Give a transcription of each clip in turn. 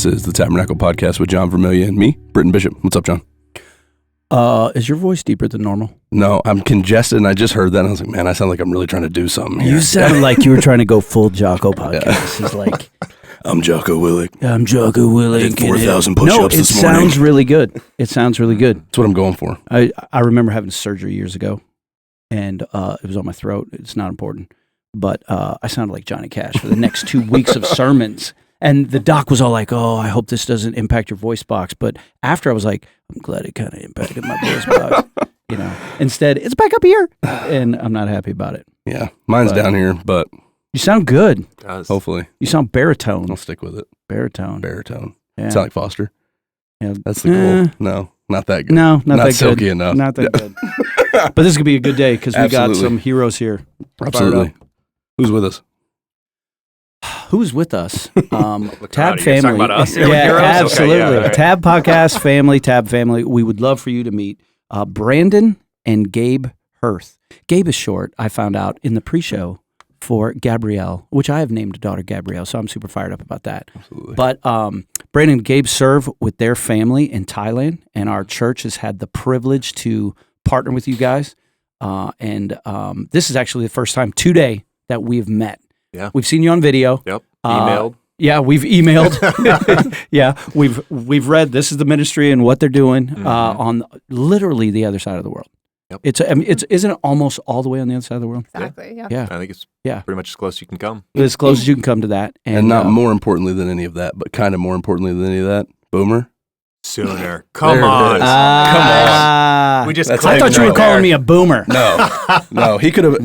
This is the Tabernacle Podcast with John Vermillion and me, Britton Bishop. What's up, John? Is your voice deeper than normal? No, I'm congested, and I just heard that, and I was like, man, I sound like I'm really trying to do something here. You sound like you were trying to go full Jocko podcast. It's like, I'm Jocko Willick. I'm Jocko Willick. I did 4,000 push-ups this morning. No, it sounds really good. It sounds really good. That's what I'm going for. I remember having surgery years ago, and it was on my throat. It's not important. But I sounded like Johnny Cash for the next 2 weeks of sermons. And the doc was all like, oh, I hope this doesn't impact your voice box. But after I was like, I'm glad it kind of impacted my voice box. You know, instead, it's back up here. And I'm not happy about it. Yeah, mine's down here, but... You sound good. Hopefully. You sound baritone. I'll stick with it. Baritone. Yeah. Sound like Foster? Yeah. That's the goal. No, not that good. No, not that good. Silky enough. Not that good. But this could be a good day because we got some heroes here. Absolutely. Who's with us? Who's with us? Tab family. Talking about us? Yeah, Heroes? absolutely. Okay, yeah, right. Tab podcast family, Tab family. We would love for you to meet Brandon and Gabe Hirth. Gabe is short, I found out in the pre-show, for Gabrielle, which I have named a daughter Gabrielle, so I'm super fired up about that. Absolutely. But Brandon and Gabe serve with their family in Thailand, and our church has had the privilege to partner with you guys. And this is actually the first time today that we've met. Yeah. We've seen you on video. Yep. Emailed. Yeah, we've emailed. Yeah, we've read this is the ministry and what they're doing on literally the other side of the world. Yep. Isn't it almost all the way on the other side of the world? Exactly. Yeah. Yeah. I think it's pretty much as close as you can come. As close as you can come to that. And not more importantly than any of that, but kind of more importantly than any of that, Boomer. Sooner. Come There it on. is. Come on. We just That's I thought you were right calling there. me a boomer. No, he could have.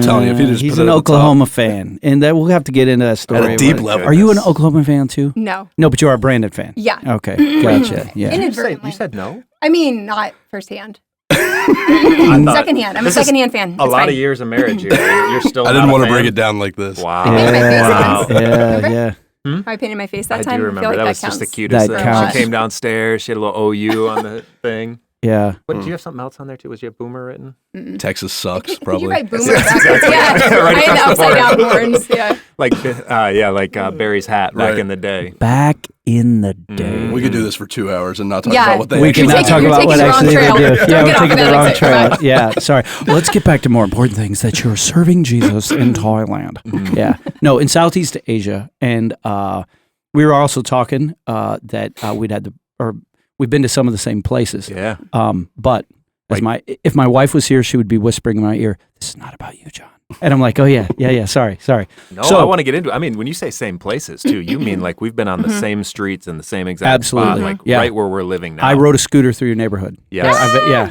Telling you, if he just He's put it an at the Oklahoma fan, and that we'll have to get into that story. At a deep But- level. Are you an Oklahoma fan too? No. No, but you are a Brandon fan. Yeah. Okay, gotcha. Yeah. Inadvertently. You said no? I mean, not firsthand. thought- Secondhand. I'm a This is secondhand fan. A It's lot fine. of years of marriage. You're still. I didn't not a want to fan? break it down like this. Wow. I painted my face Wow. once. Yeah, Remember? yeah. I painted my face that I time. do I remember. feel like That that was just the counts. cutest That thing. counts. She came downstairs. She had a little OU on the thing. Yeah. What did you have something else on there too? Was you have Boomer written? Texas sucks, Did probably. you write boomer That's backwards? exactly Yeah. right I had the across the upside down horns. Yeah. Like Barry's hat back Right. in the day. Back in the day. We could do this for 2 hours and not talk Yeah. about what they We actually cannot taking- talk you're about what taking the actually wrong they do. trail. Yeah, Don't we're get taking off the that wrong exit. trail. Yeah, sorry. Let's get back to more important things that you're serving Jesus in Thailand. Yeah. No, in Southeast Asia. And we were also talking that we've been to some of the same places. Yeah. But if my wife was here, she would be whispering in my ear, "This is not about you, John." And I'm like, "Oh yeah, sorry." No, So- I want to get into it. I mean, when you say same places too, you mean like we've been on the same streets and the same exact Absolutely. spot, like Yeah. right where we're living now. I rode a scooter through your neighborhood. Yes.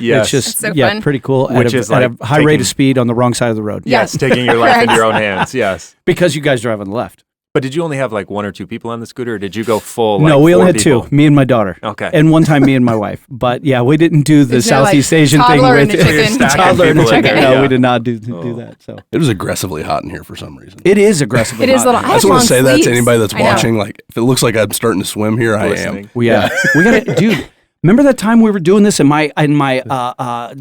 It's just That's so fun. pretty cool. Which is at like a high rate taking- of speed on the wrong side of the road. Yes, taking your life into your own hands. Yes. Because you guys drive on the left. But did you only have like one or two people on the scooter, or did you go full? No, like, we only four had people? two, me and my daughter. Okay. And one time me and my wife. But yeah, we didn't do the There's no, like, Southeast Asian thing toddler with and a chicken. toddler and a People in chicken. there, No, yeah. we did not do that. So It was aggressively hot in here for some reason. it is aggressively It is hot. a little. I just want to say that to sleeves. anybody that's I know. watching. Like, if it looks like I'm starting to swim here, I am. Listening. We gotta, dude. Remember that time we were doing this and my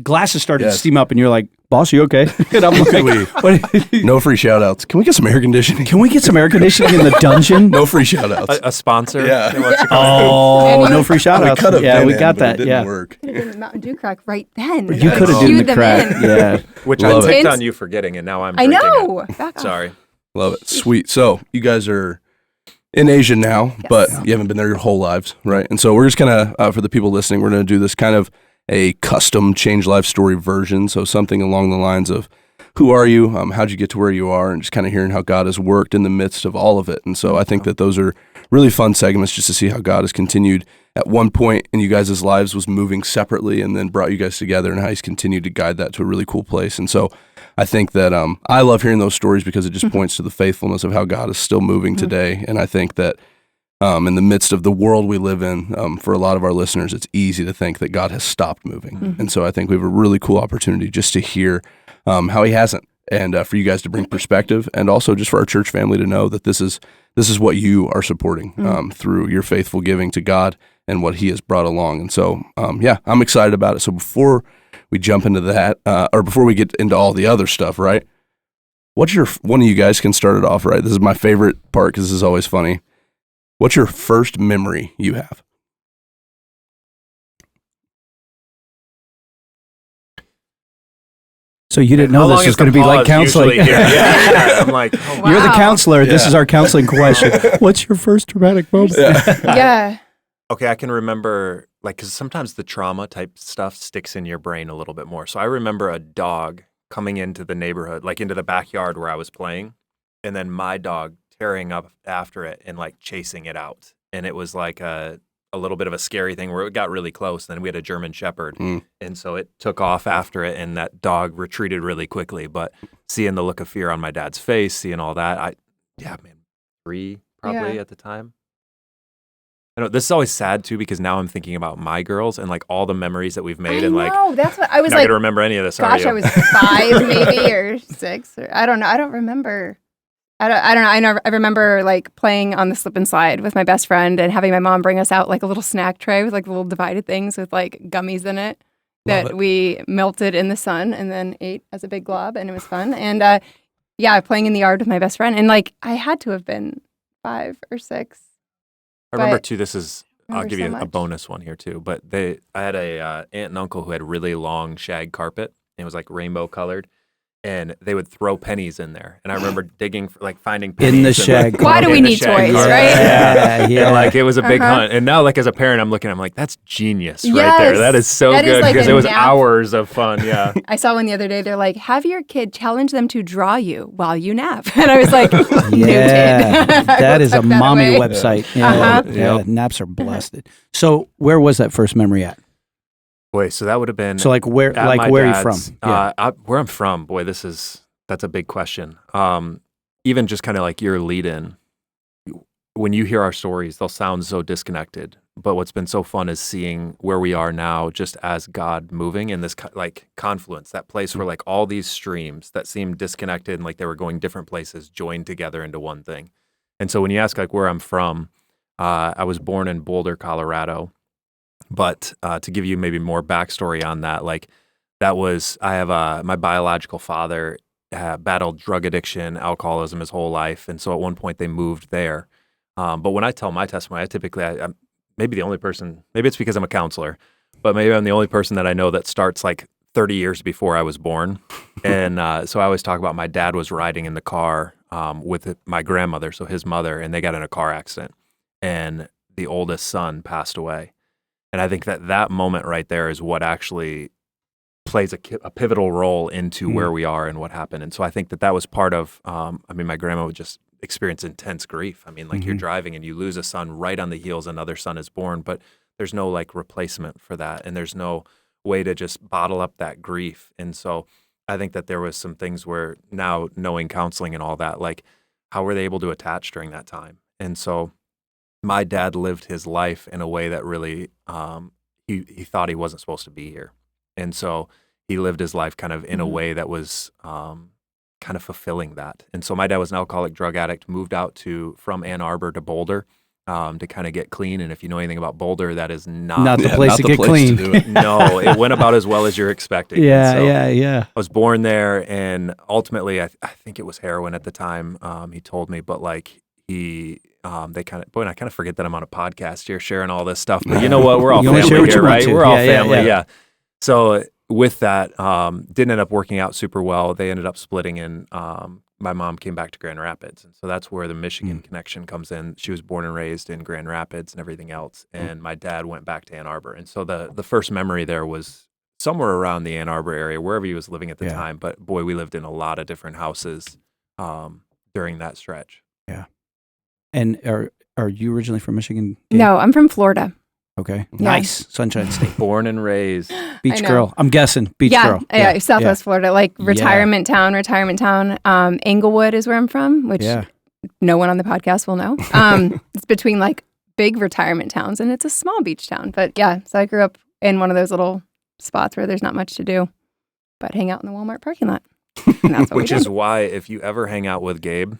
glasses started to Yes. steam up and you're like, "Boss, you okay?" And I'm like, what, No free shout outs. Can we get some air conditioning? "Can we get some air conditioning in the dungeon?" No free shout outs. A sponsor. Yeah. They want you to- Oh, no free shout outs. could have Yeah, been we in, got but it that. didn't Yeah. work. Could have done the Mountain Dew crack right then. You could have Cued done the them crack. in. Yeah. Which Love I it. picked on you for getting, and now I'm. I drinking know. it. Back off. Sorry. Love it. Sweet. So you guys are in Asia now, but you haven't been there your whole lives, right? And so we're just gonna, for the people listening, we're gonna do this kind of a custom Change Life Story version. So something along the lines of, who are you? How'd you get to where you are? And just kind of hearing how God has worked in the midst of all of it. And so I think that those are really fun segments just to see how God has continued at one point in you guys' lives was moving separately and then brought you guys together and how he's continued to guide that to a really cool place. And so I think that I love hearing those stories because it just points to the faithfulness of how God is still moving today. And I think that in the midst of the world we live in, for a lot of our listeners, it's easy to think that God has stopped moving. And so I think we have a really cool opportunity just to hear how he hasn't, and for you guys to bring perspective, and also just for our church family to know that this is what you are supporting through your faithful giving to God and what he has brought along. And so, I'm excited about it. So before we jump into that, or before we get into all the other stuff, right? One of you guys can start it off, right? This is my favorite part because this is always funny. What's your first memory you have? So you didn't know this was going to be like counseling. Yeah. I'm like, oh, You're the Wow. counselor. This is our counseling question. What's your first traumatic moment? Yeah. okay, I can remember, like, because sometimes the trauma type stuff sticks in your brain a little bit more. So I remember a dog coming into the neighborhood, like into the backyard where I was playing, and then my dog tearing up after it and like chasing it out. And it was like a little bit of a scary thing where it got really close. Then we had a German Shepherd. And so it took off after it, and that dog retreated really quickly. But seeing the look of fear on my dad's face, seeing all that, 3 probably Yeah. at the time. I know this is always sad too, because now I'm thinking about my girls and like all the memories that we've made, and like know. That's what I was not like. gonna remember any of this. Gosh, are I you? was 5 maybe or 6 or I don't know. I don't remember. I don't know. I remember like playing on the slip and slide with my best friend and having my mom bring us out like a little snack tray with like little divided things with like gummies in it Love that it. we melted in the sun and then ate as a big glob, and it was fun. And playing in the yard with my best friend, and like I had to have been 5 or 6. I remember but too. This is I'll remember give so you a much. bonus one here too. But I had a aunt and uncle who had really long shag carpet. And it was like rainbow colored, and they would throw pennies in there. And I remember digging for, like finding pennies In the and, shag like, Why do in we the need shag toys, carpet. right? Yeah, And, yeah. like it was a big Uh-huh. hunt. And now, like as a parent, I'm looking. I'm like, that's genius right Yes. there. That is so That is good like because a it was nap. hours of fun. Yeah. I saw one the other day. They're like, have your kid challenge them to draw you while you nap. And I was like, Yeah, noted. that is a Tuck that mommy away. website. Yeah, Uh-huh. yeah, Yep. naps are blasted. So where was that first memory at? Boy, so that would have been. So like where At my where are you from? dad's, where I'm from, boy, that's a big question. Even just kind of like your lead in, when you hear our stories, they'll sound so disconnected. But what's been so fun is seeing where we are now, just as God moving in this like confluence, that place where like all these streams that seemed disconnected and like they were going different places joined together into one thing. And so when you ask like where I'm from, I was born in Boulder, Colorado. But to give you maybe more backstory on that, like I have my biological father battled drug addiction, alcoholism his whole life. And so at one point they moved there. But when I tell my testimony, I'm maybe the only person, maybe it's because I'm a counselor, but maybe I'm the only person that I know that starts like 30 years before I was born. And so I always talk about my dad was riding in the car with my grandmother, so his mother, and they got in a car accident. And the oldest son passed away. And I think that moment right there is what actually plays a pivotal role into where we are and what happened. And so I think that was part of, my grandma would just experience intense grief. I mean, like you're driving and you lose a son right on the heels another son is born, but there's no like replacement for that. And there's no way to just bottle up that grief. And so I think that there was some things where now knowing counseling and all that, like how were they able to attach during that time? And so my dad lived his life in a way that really, he thought he wasn't supposed to be here. And so he lived his life kind of in a way that was kind of fulfilling that. And so my dad was an alcoholic drug addict, moved out from Ann Arbor to Boulder to kind of get clean. And if you know anything about Boulder, that is not the place to get clean. do it. No, it went about as well as you're expecting. Yeah, And so yeah. I was born there, and ultimately, I think it was heroin at the time. He told me, but like they kind of, boy, and I kind of forget that I'm on a podcast here sharing all this stuff. But you know what? We're all You only share family what you here, want right? to. We're all Yeah, family, yeah. So with that, didn't end up working out super well. They ended up splitting, and my mom came back to Grand Rapids, and so that's where the Michigan connection comes in. She was born and raised in Grand Rapids and everything else, and my dad went back to Ann Arbor, and so the first memory there was somewhere around the Ann Arbor area, wherever he was living at the time. But boy, we lived in a lot of different houses during that stretch. Yeah. And are you originally from Michigan? Gabe? No, I'm from Florida. Okay. Yeah. Nice. Sunshine State. Born and raised. Beach know. girl. I'm guessing. Beach girl. Yeah, Southwest Florida, like Yeah. retirement town. Englewood is where I'm from, which no one on the podcast will know. It's between like big retirement towns, and it's a small beach town. But yeah, so I grew up in one of those little spots where there's not much to do, but hang out in the Walmart parking lot. And that's what Which we is did. why if you ever hang out with Gabe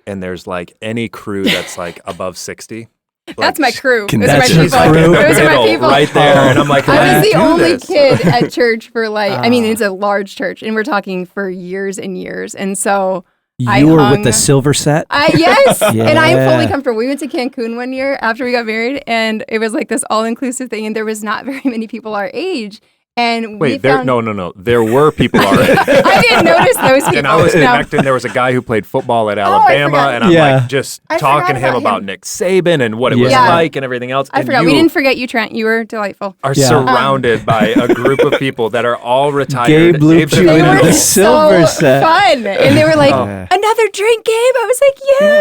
and there's like any crew that's like above 60, That's my crew. Can Those are my that's people. his crew? Those are my middle, people. right there. And I'm like, I how was do you the do only this? kid at church for like, I mean, it's a large church, and we're talking for years and years. And so You were with the silver set? Yes. Yeah. And I'm fully comfortable. We went to Cancun one year after we got married, and it was like this all-inclusive thing, and there was not very many people our age. And wait, no. There were people our age. I didn't notice those people. And I was connecting. There was a guy who played football at Alabama, and I'm like just talking to him about Nick Saban and what it was like and everything else. I forgot. We didn't forget you, Trent. You were delightful. Are surrounded by a group of people that are all retired. Gabe looped you into the silver set. Fun. And they were like, another drink, Gabe? I was like,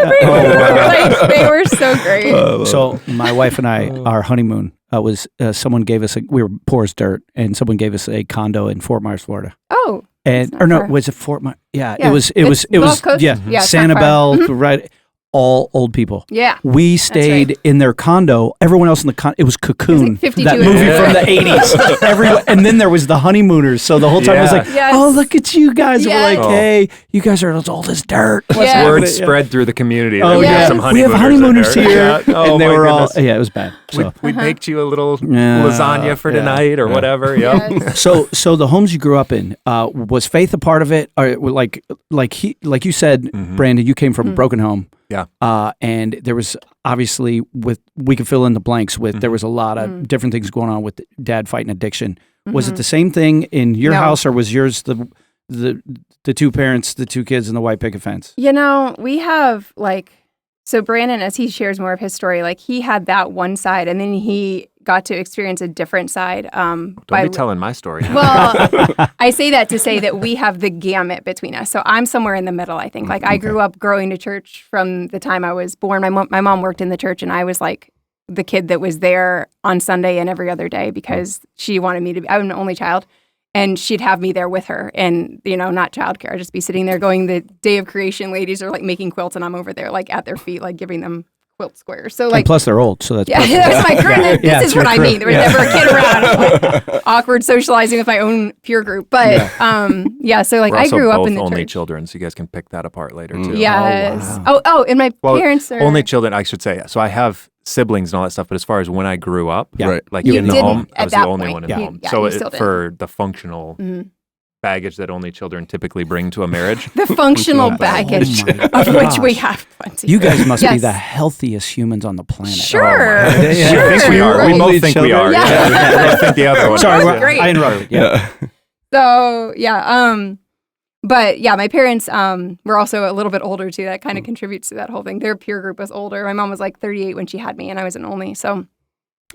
bring it over. They were so great. So my wife and I, our honeymoon, was someone gave us we were poor as dirt, and someone gave us a condo in Fort Myers, Florida. Oh, was it Fort Myers? Yeah, it was Gulf Coast? Yeah, Sanibel, right? All old people. Yeah, we stayed in their condo. Everyone else in the condo, it was Cocoon, like that movie from the 80s. And then there was the honeymooners. So the whole time it was like, oh, look at you guys. We're like, hey, you guys are as old as dirt. Word spread through the community. Oh, we have some honeymooners. We have honeymooners here. And they were all, it was bad. So. We baked you a little lasagna for tonight or whatever. Yeah. So the homes you grew up in, was faith a part of it? Or like you said, Brandon, you came from a broken home. Yeah. And there was obviously we could fill in the blanks with, there was a lot of different things going on with dad fighting addiction. Was it the same thing in your house, or was yours the two parents, the two kids, and the white picket fence? We have so Brandon, as he shares more of his story, he had that one side, and then he got to experience a different side. Don't be telling my story. Well, I say that to say that we have the gamut between us. So I'm somewhere in the middle, I think. I grew up going to church from the time I was born. My mom worked in the church, and I was the kid that was there on Sunday and every other day because she wanted me to be. I'm an only child. And she'd have me there with her, and not childcare. I'd just be sitting there going, the day of creation ladies are making quilts, and I'm over there at their feet, giving them quilt squares. So and plus they're old, so that's that's my crew. This is what I mean. There was never a kid around. Awkward socializing with my own peer group, but So We're I grew up in the only church. children, so you guys can pick that apart later too. Yes. Oh, and my parents are only children. I should say. So I have siblings and all that stuff, but as far as when I grew up, right, in the home, I was the only one in the home. So for the functional baggage that only children typically bring to a marriage. The functional baggage of which we have plenty. You guys must be the healthiest humans on the planet. Sure. I think we are. We both think we are. I think the other one. Sorry, I interrupted. Yeah. So, but my parents were also a little bit older too. That kind of contributes to that whole thing. Their peer group was older. My mom was 38 when she had me, and I was an only. So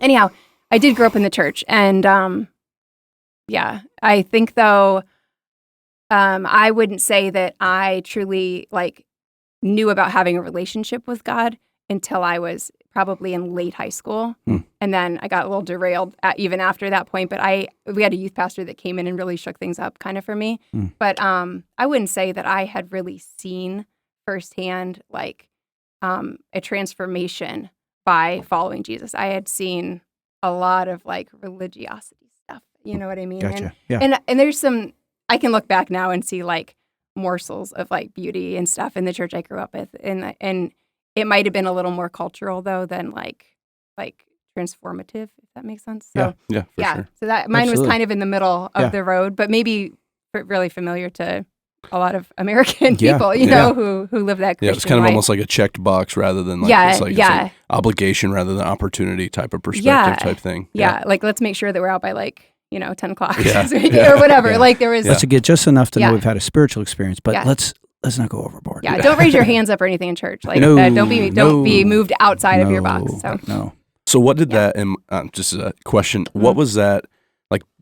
anyhow, I did grow up in the church. And I think though, I wouldn't say that I truly knew about having a relationship with God until I was probably in late high school. And then I got a little derailed even after that point. But we had a youth pastor that came in and really shook things up kind of for me. But I wouldn't say that I had really seen firsthand a transformation by following Jesus. I had seen a lot of religiosity stuff. You know what I mean? Gotcha. And there's some, I can look back now and see morsels of beauty and stuff in the church I grew up with. And it might have been a little more cultural though than like transformative, if that makes sense. So, for sure. So that mine was kind of in the middle of the road, but maybe really familiar to a lot of American people, who live that Christian it's kind of life. almost like a checked box rather than it's an obligation rather than opportunity type of perspective type thing. Let's make sure that we're out by 10 o'clock or whatever. There was let's get just enough to know we've had a spiritual experience, but let's not go overboard. Yeah, don't raise your hands up or anything in church. Don't be moved outside of your box. So what did that? Just a question. What was that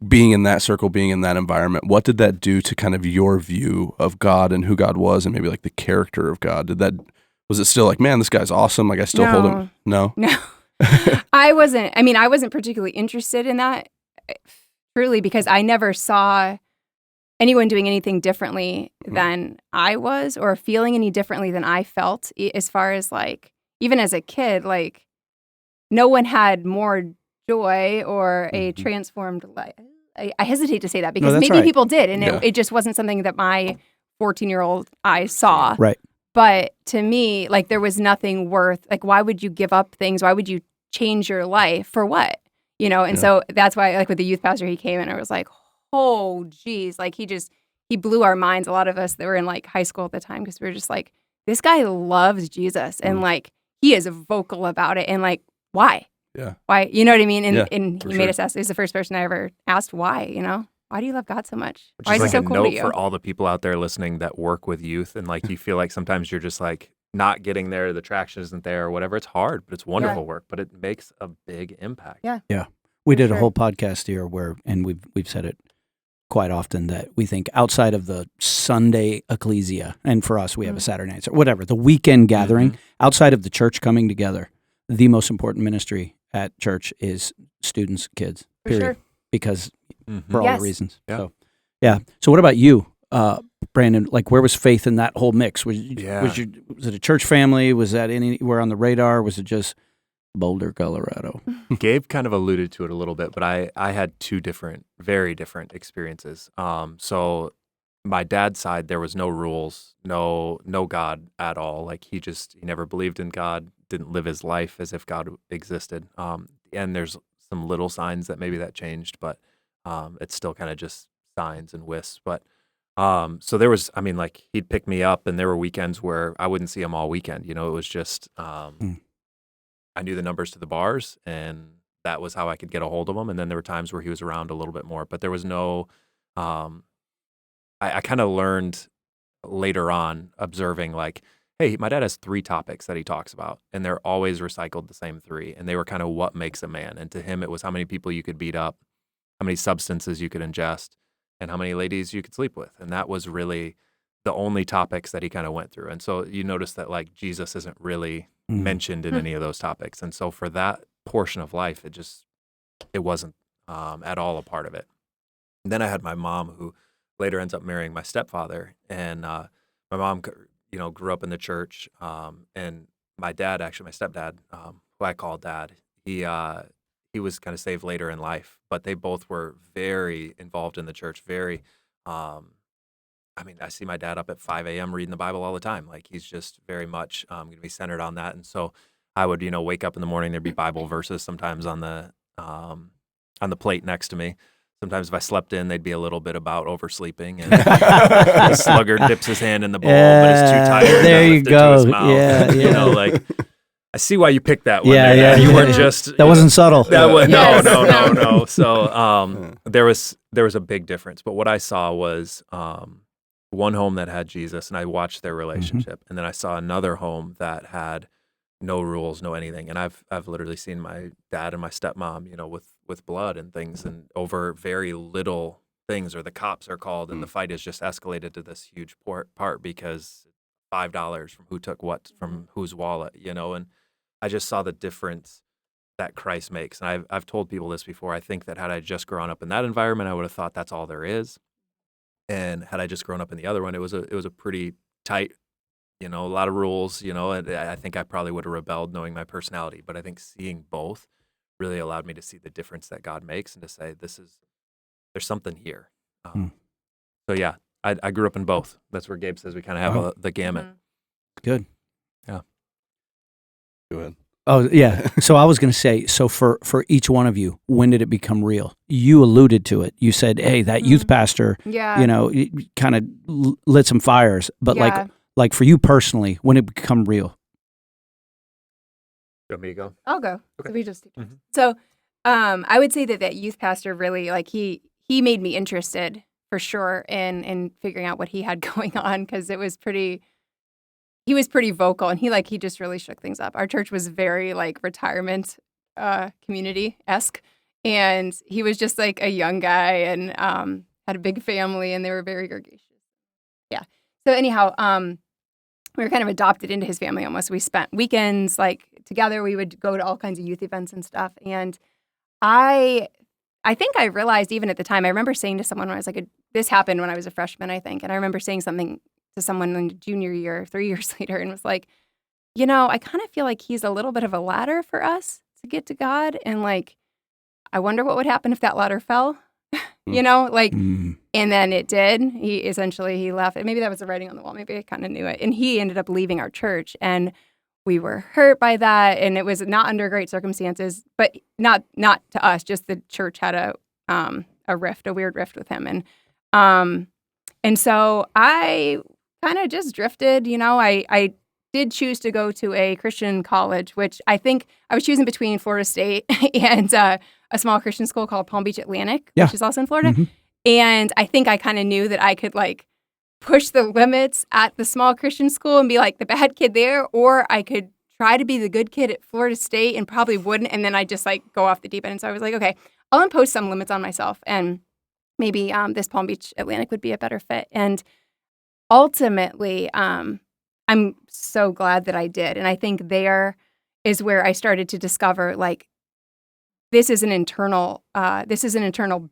being in that circle, being in that environment? What did that do to kind of your view of God and who God was, and maybe the character of God? Was it still man, this guy's awesome? I still hold him. No. I wasn't particularly interested in that. Truly, because I never saw anyone doing anything differently than I was, or feeling any differently than I felt, as far as even as a kid, no one had more joy or a transformed life. I hesitate to say that because maybe people did, and it just wasn't something that my 14-year-old eyes saw. Right. But to me, there was nothing worth, why would you give up things? Why would you change your life for what? So that's why, with the youth pastor, he came and I was like, oh, geez. He he blew our minds, a lot of us that were in like high school at the time, because we were just like, this guy loves Jesus and like he is vocal about it, and like, why? Yeah. Why? You know what I mean? And, Yeah, and he for made sure. us ask. He's the first person I ever asked why, you know? Why do you love God so much? Which Why is is like he a so cool to note you? for all the people out there listening that work with youth, and like you feel like sometimes you're just like not getting there, the traction isn't there or whatever. It's hard, but it's wonderful work, but it makes a big impact. Yeah. Yeah. We For did a sure. whole podcast here and we've said it quite often that we think outside of the Sunday ecclesia, and for us we have a Saturday night or whatever, the weekend gathering, outside of the church coming together, the most important ministry at church is students, kids, For period. sure. Because for all Yes. the reasons. Yeah. So, yeah. So what about you, Brandon? Like, where was faith in that whole mix? Was it a church family? Was that anywhere on the radar? Was it just Boulder, Colorado? Gabe kind of alluded to it a little bit, but I had two very different experiences. So my dad's side, there was no rules, no God at all. Like he never believed in God, didn't live his life as if God existed. And there's some little signs that maybe that changed, but it's still kind of just signs and wisps. But so there was, like he'd pick me up, and there were weekends where I wouldn't see him all weekend. You know, it was just I knew the numbers to the bars, and that was how I could get a hold of him. And then there were times where he was around a little bit more, but there was no. I kind of learned later on observing like, hey, my dad has 3 topics that he talks about, and they're always recycled the same 3, and they were kind of what makes a man. And to him, it was how many people you could beat up, how many substances you could ingest, and how many ladies you could sleep with. And that was really the only topics that he kind of went through. And so you notice that like Jesus isn't really mentioned in any of those topics. And so for that portion of life, it wasn't at all a part of it. And then I had my mom, who later ends up marrying my stepfather. And my mom, grew up in the church. And my dad, actually, my stepdad, who I call dad, he was kind of saved later in life. But they both were very involved in the church, very I see my dad up at 5 a.m. reading the Bible all the time. Like he's just very much going to be centered on that. And so I would, wake up in the morning, there'd be Bible verses sometimes on the plate next to me. Sometimes if I slept in, they'd be a little bit about oversleeping, and the sluggard dips his hand in the bowl, but is too tired there to you lift it go. to his mouth. Yeah. Like I see why you picked that one. Yeah, there. yeah. You weren't just That wasn't subtle. that was, Yes. no. So there was a big difference. But what I saw was one home that had Jesus, and I watched their relationship, and then I saw another home that had no rules, no anything. And I've literally seen my dad and my stepmom, with blood and things, and over very little things, or the cops are called, and the fight has just escalated to this huge part because $5 from who took what from whose wallet, and I just saw the difference that Christ makes. And I've told people this before. I think that had I just grown up in that environment, I would have thought that's all there is. And had I just grown up in the other one, it was a pretty tight, a lot of rules, and I think I probably would have rebelled knowing my personality. But I think seeing both really allowed me to see the difference that God makes, and to say, there's something here. So yeah, I grew up in both. That's where Gabe says we kind of have the gamut. Good. Yeah. Go ahead. Oh, yeah. So I was going to say, so for each one of you, when did it become real? You alluded to it. You said, hey, that youth pastor, kind of lit some fires. But like for you personally, when did it become real? You want me to go? I'll go. Okay. So we just So I would say that youth pastor really, like, he made me interested for sure in figuring out what he had going on, because he was pretty vocal, and he just really shook things up. Our church was very like retirement community-esque, and he was just like a young guy, and had a big family, and they were very gregarious. Yeah. So anyhow, we were kind of adopted into his family almost. We spent weekends like together. We would go to all kinds of youth events and stuff. And I think I realized even at the time, I remember saying to someone when I was like, this happened when I was a freshman, I think. And I remember saying something to someone in junior year, 3 years later, and was like, I kind of feel like he's a little bit of a ladder for us to get to God. And like, I wonder what would happen if that ladder fell, and then it did. He left. Maybe that was the writing on the wall. Maybe I kind of knew it. And he ended up leaving our church, and we were hurt by that. And it was not under great circumstances, but not to us, just the church had a weird rift with him. And And so I kind of just drifted, I did choose to go to a Christian college, which I think I was choosing between Florida State and a small Christian school called Palm Beach Atlantic, which is also in Florida. Mm-hmm. And I think I kind of knew that I could like push the limits at the small Christian school and be like the bad kid there, or I could try to be the good kid at Florida State and probably wouldn't. And then I just like go off the deep end. And so I was like, okay, I'll impose some limits on myself. And maybe this Palm Beach Atlantic would be a better fit. And ultimately, I'm so glad that I did. And I think there is where I started to discover, like, this is an internal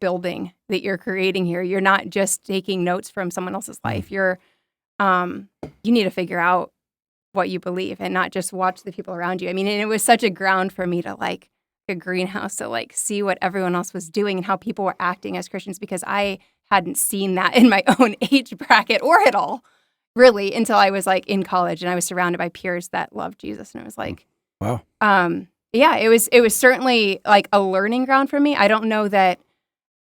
building that you're creating here. You're not just taking notes from someone else's life. You need to figure out what you believe and not just watch the people around you. I mean, and it was such a ground for me to like a greenhouse to like see what everyone else was doing and how people were acting as Christians, because I hadn't seen that in my own age bracket or at all, really, until I was like in college and I was surrounded by peers that loved Jesus. And it was like, wow. Yeah, it was certainly like a learning ground for me. I don't know that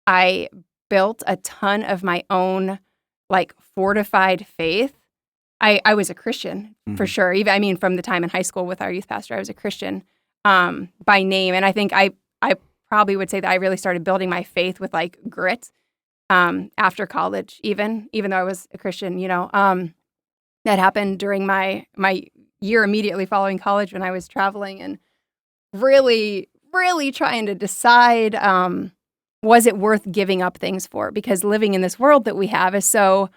I built a ton of my own like fortified faith. I was a Christian for sure. Even, I mean, from the time in high school with our youth pastor, I was a Christian by name. And I think I probably would say that I really started building my faith with like grit after college, even though I was a Christian, that happened during my year immediately following college when I was traveling and really, really trying to decide, was it worth giving up things for? Because living in this world that we have is so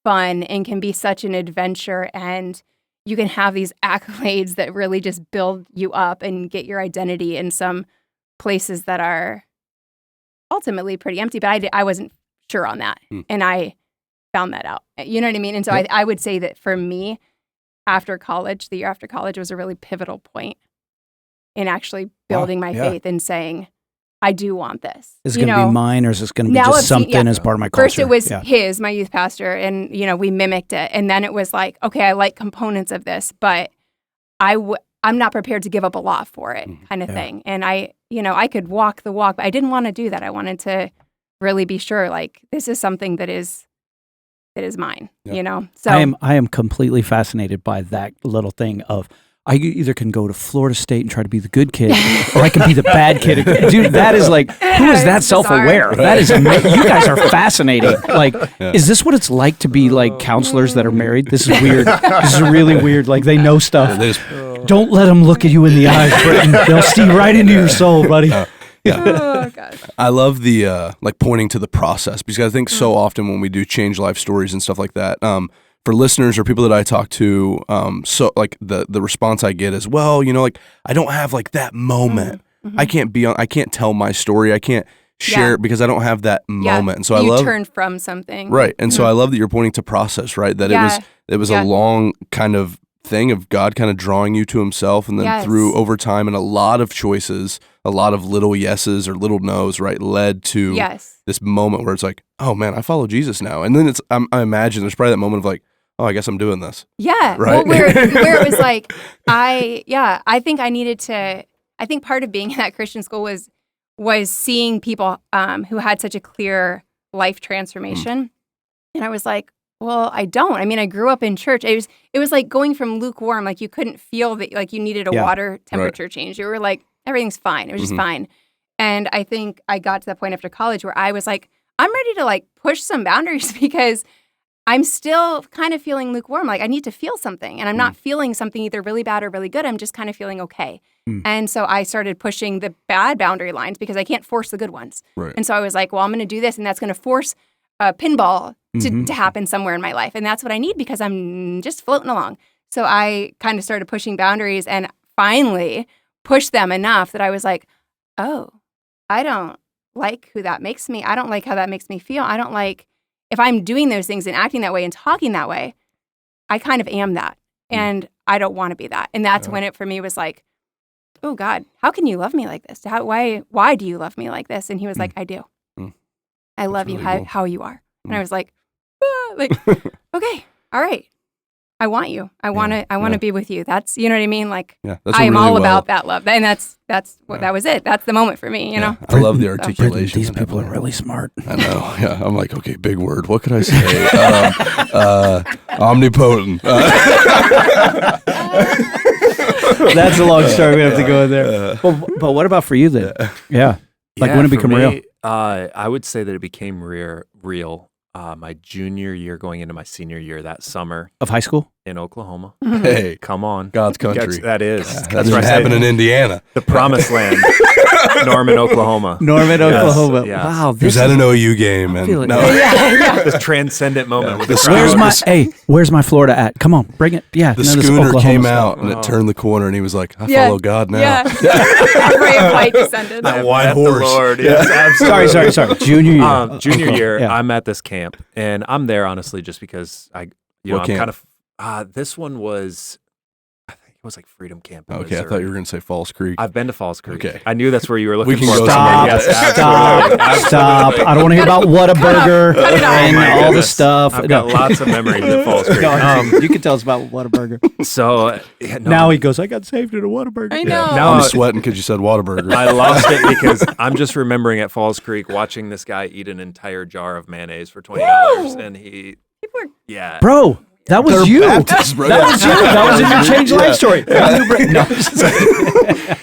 fun and can be such an adventure, and you can have these accolades that really just build you up and get your identity in some places that are ultimately pretty empty. But I wasn't sure on that, and I found that out. You know what I mean? And so I would say that for me, the year after college was a really pivotal point in actually building my faith and saying, I do want this. Is it going to be mine, or is this going to be just something as part of my culture? First, it was my youth pastor, and we mimicked it, and then it was like, okay, I like components of this, but I'm not prepared to give up a lot for it, kind of thing. And I could walk the walk, but I didn't want to do that. I wanted to really be sure, like, this is something that is mine. So I am completely fascinated by that little thing of, I either can go to Florida State and try to be the good kid, or I can be the bad kid. Dude, that is like, who is that self-aware? Right. That is amazing. You guys are fascinating. Like, is this what it's like to be like counselors that are married? This is weird. This is really weird. Like, they know stuff. Don't let them look at you in the eyes, Britton. They'll see right into your soul, buddy. Oh, gosh. I love the like pointing to the process, because I think so often when we do change life stories and stuff like that, for listeners or people that I talk to, so like the response I get is, well, like, I don't have like that moment. I can't tell my story. I can't share it because I don't have that moment. And so you turn from something. Right. And so I love that you're pointing to process, right? That it was a long kind of thing of God kind of drawing you to himself, and then through over time and a lot of choices, a lot of little yeses or little nos, right, led to this moment where it's like, oh man, I follow Jesus now. And then I imagine there's probably that moment of like, oh, I guess I'm doing this. Yeah. Right. Well, where it was like, I think I needed to, I think part of being in that Christian school was seeing people who had such a clear life transformation. And I was like, well, I don't. I mean, I grew up in church. It was like going from lukewarm, like you couldn't feel that, like you needed a water temperature change. You were like, everything's fine. It was just fine. And I think I got to that point after college where I was like, I'm ready to like push some boundaries, because I'm still kind of feeling lukewarm. Like, I need to feel something, and I'm not feeling something either really bad or really good. I'm just kind of feeling okay. And so I started pushing the bad boundary lines because I can't force the good ones. Right. And so I was like, well, I'm going to do this, and that's going to force a pinball to happen somewhere in my life. And that's what I need, because I'm just floating along. So I kind of started pushing boundaries and finally pushed them enough that I was like, oh, I don't like who that makes me. I don't like how that makes me feel. I don't like, if I'm doing those things and acting that way and talking that way, I kind of am that. And I don't want to be that. And that's when it for me was like, oh God, how can you love me like this? Why do you love me like this? And he was like, I do. I love you how you are. And I was like, okay, all right. I want you. I want to be with you. That's, you know what I mean? Like, that's I am really all about that love. And that's what that was it. That's the moment for me, you know? I love the articulation. These people are really smart. I know. Yeah. I'm like, okay, big word. What could I say? Omnipotent. That's a long story. We have to go in there. But what about for you then? Yeah. Like when it became real? I would say that it became real my junior year going into my senior year that summer. Of high school? In Oklahoma. Hey. Come on. God's country. That is. That's what happened in Indiana. The promised land. Norman, Oklahoma. Oklahoma. Yes. Wow. He was at an OU game. And This transcendent moment with the crowd. Where's my Florida at? Come on, bring it. Yeah. The schooner came out and it turned the corner and he was like, I follow God now. Yeah. A ray of light descended. That white horse. Lord. Yes, absolutely. Sorry. Junior year. Junior year, I'm at this camp and I'm there honestly just because I'm kind of, this one was, I think it was like Freedom Camp in Okay, Missouri. I thought you were going to say Falls Creek. I've been to Falls Creek. Okay. I knew that's where you were looking We can for. go Yes, Stop. absolutely. I don't want to hear about Whataburger and my all the goodness. stuff. I've got lots of memories of Falls Creek. You can tell us about Whataburger. So Now he goes, I got saved at a Whataburger. I know. Now I'm sweating because you said Whataburger. I lost it because I'm just remembering at Falls Creek watching this guy eat an entire jar of mayonnaise for $20, and he, Bro, that was you. Baptists, bro. That was you. That was in your Change Life story. No.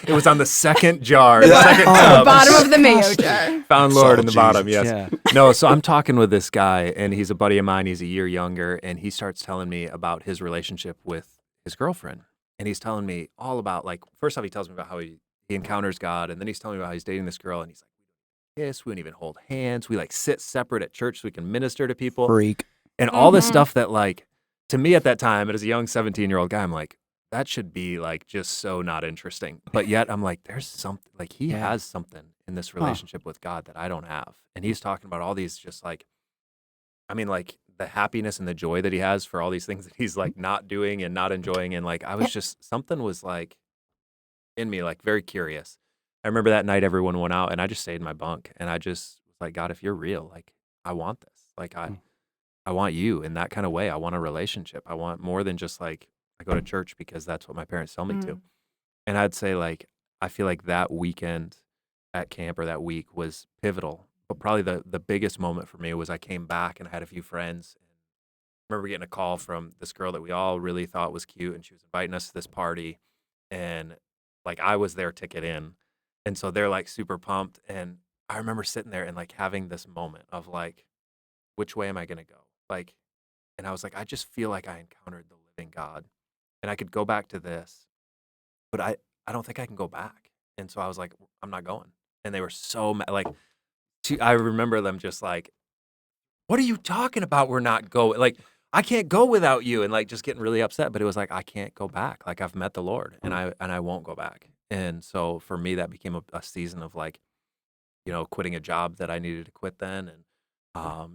it was on the second jar, the second tub. Bottom of the mayo jar. Found Lord in the Jesus. bottom, yes. Yeah. No, so I'm talking with this guy, and he's a buddy of mine. He's a year younger, and he starts telling me about his relationship with his girlfriend. And he's telling me all about, like, first off, he tells me about how he encounters God, and then he's telling me about how he's dating this girl, and he's like, we don't even hold hands. We, like, sit separate at church so we can minister to people. Freak. And all this stuff that, like, to me at that time, as a young 17-year-old guy, I'm like, that should be, like, just so not interesting. But yet I'm like, there's something, like, he has something in this relationship with God that I don't have. And he's talking about all these just, like, I mean, like, the happiness and the joy that he has for all these things that he's, like, not doing and not enjoying. And, like, I was just, something was, like, in me, like, very curious. I remember that night everyone went out and I just stayed in my bunk. And I just was like, God, if you're real, like, I want this. Like, I want you in that kind of way. I want a relationship. I want more than just, like, I go to church because that's what my parents tell me to. And I'd say, like, I feel like that weekend at camp or that week was pivotal. But probably the biggest moment for me was I came back and I had a few friends. And I remember getting a call from this girl that we all really thought was cute, and she was inviting us to this party. And, like, I was their ticket in. And so they're, like, super pumped. And I remember sitting there and, like, having this moment of, like, which way am I going to go? Like, and I was like, I just feel like I encountered the living God. And I could go back to this, but I don't think I can go back. And so I was like, I'm not going. And they were so mad. Like, I remember them just like, what are you talking about? We're not going. Like, I can't go without you. And, like, just getting really upset. But it was like, I can't go back. Like, I've met the Lord and I won't go back. And so for me, that became a season of, like, you know, quitting a job that I needed to quit then. And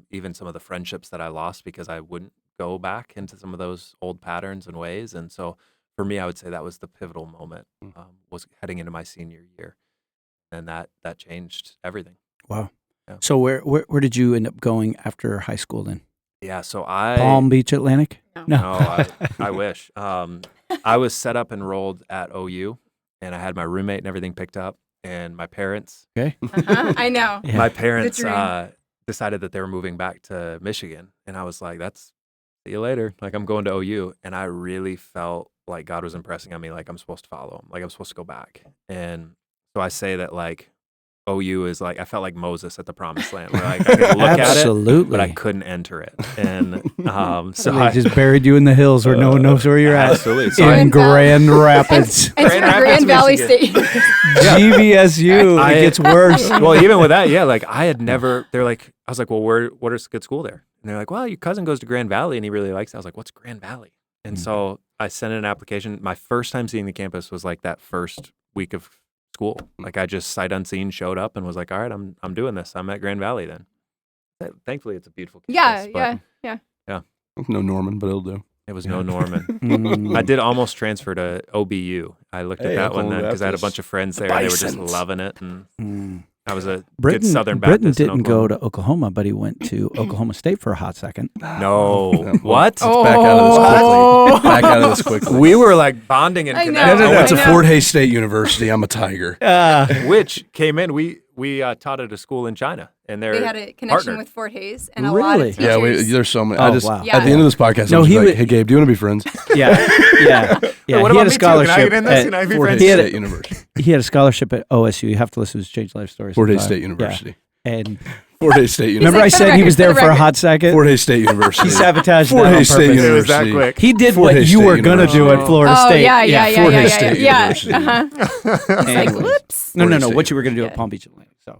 even some of the friendships that I lost because I wouldn't go back into some of those old patterns and ways. And so for me, I would say that was the pivotal moment, was heading into my senior year. And that changed everything. Wow. Yeah. So where did you end up going after high school then? Yeah, so Palm Beach, Atlantic? No, I wish. I was set up enrolled at OU, and I had my roommate and everything picked up, and my parents. Okay. I know. Yeah. My parents decided that they were moving back to Michigan, and I was like, see you later. Like, I'm going to OU, and I really felt like God was impressing on me, like I'm supposed to follow him, like I'm supposed to go back. And so I say that, like, OU is like, I felt like Moses at the promised land, where, like, I could look at it, but I couldn't enter it. And so I just buried you in the hills where no one knows where you're at. Absolutely. So In Grand Rapids. It's Grand Valley State. GVSU. It gets worse. Well, even with that, yeah, like, I had never, they're like, I was like, well, what is a good school there? And they're like, well, your cousin goes to Grand Valley and he really likes it. I was like, what's Grand Valley? And so I sent in an application. My first time seeing the campus was, like, that first week of school. Like, I just sight unseen showed up and was like, all right, I'm doing this. I'm at Grand Valley then. Thankfully, it's a beautiful campus. Yeah. No Norman, but it'll do. It was no Norman. I did almost transfer to OBU. I looked at that one then because I had a bunch of friends there and they were just loving it. And I was a Britton, good Southern Britton Baptist. in didn't go Oklahoma. to Oklahoma, but he went to Oklahoma State for a hot second. No. What? Back out of this quickly. Back out of this quickly. We were like bonding and I know. connecting. I went to I know. Fort Hays State University. I'm a Tiger. Which came in. We taught at a school in China, and they're They had a connection partnered. with Fort Hays and a lot Really? of teachers. Yeah, there's so many. Oh, I just wow. Yeah. at the end of this podcast, No, I'm he just like, would- hey Gabe, do you want to be friends? Yeah. What he about had a me too? Can I scholarship. get in this? Can I be Fort friends? Hays He had a- State University. He had a scholarship at OSU. You have to listen to his Change Life Stories. Fort Hays sometime. State University. Yeah. And Fort Hays State remember University. I like, for said the he was record, there for the for a record. hot second? Fort Hays State University. He sabotaged Fort that on Hays State purpose. It was that University. quick. He did Fort what Hays you State were going to do University. at Florida Oh, State. yeah. Fort Hays State Yeah. University. Uh-huh. Like, Anyways. whoops. No, Fort Hays what State you were going to do Yeah. at Palm Beach Atlantic. So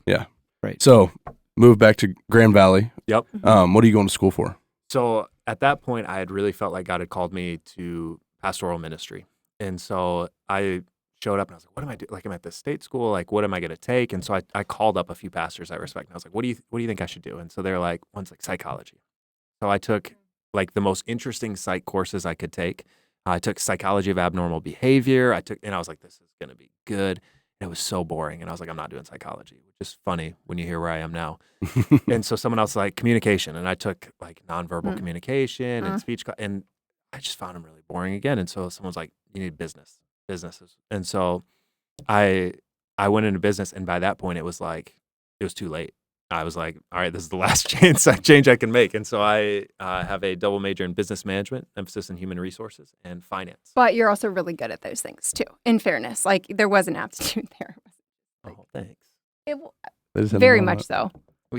So, moved back to Grand Valley. Yep. What are you going to school for? So at that point, I had really felt like God had called me to pastoral ministry, and so I showed up and I was like, "What am I doing? Like, I'm at this state school. Like, what am I going to take?" And so I called up a few pastors I respect, and I was like, "What do you think I should do?" And so they're like, "One's like psychology." So I took like the most interesting psych courses I could take. I took psychology of abnormal behavior. And I was like, "This is going to be good." And it was so boring, and I was like, "I'm not doing psychology," which is funny when you hear where I am now. And so someone else like communication, and I took like nonverbal communication and speech, and I just found them really boring again. And so someone's like, "You need businesses," and so I went into business, and by that point, it was too late. I was like, "All right, this is the last change I can make," and so I have a double major in business management, emphasis in human resources and finance. But you're also really good at those things too. In fairness, like there was an aptitude there. Oh, thanks. Very much so.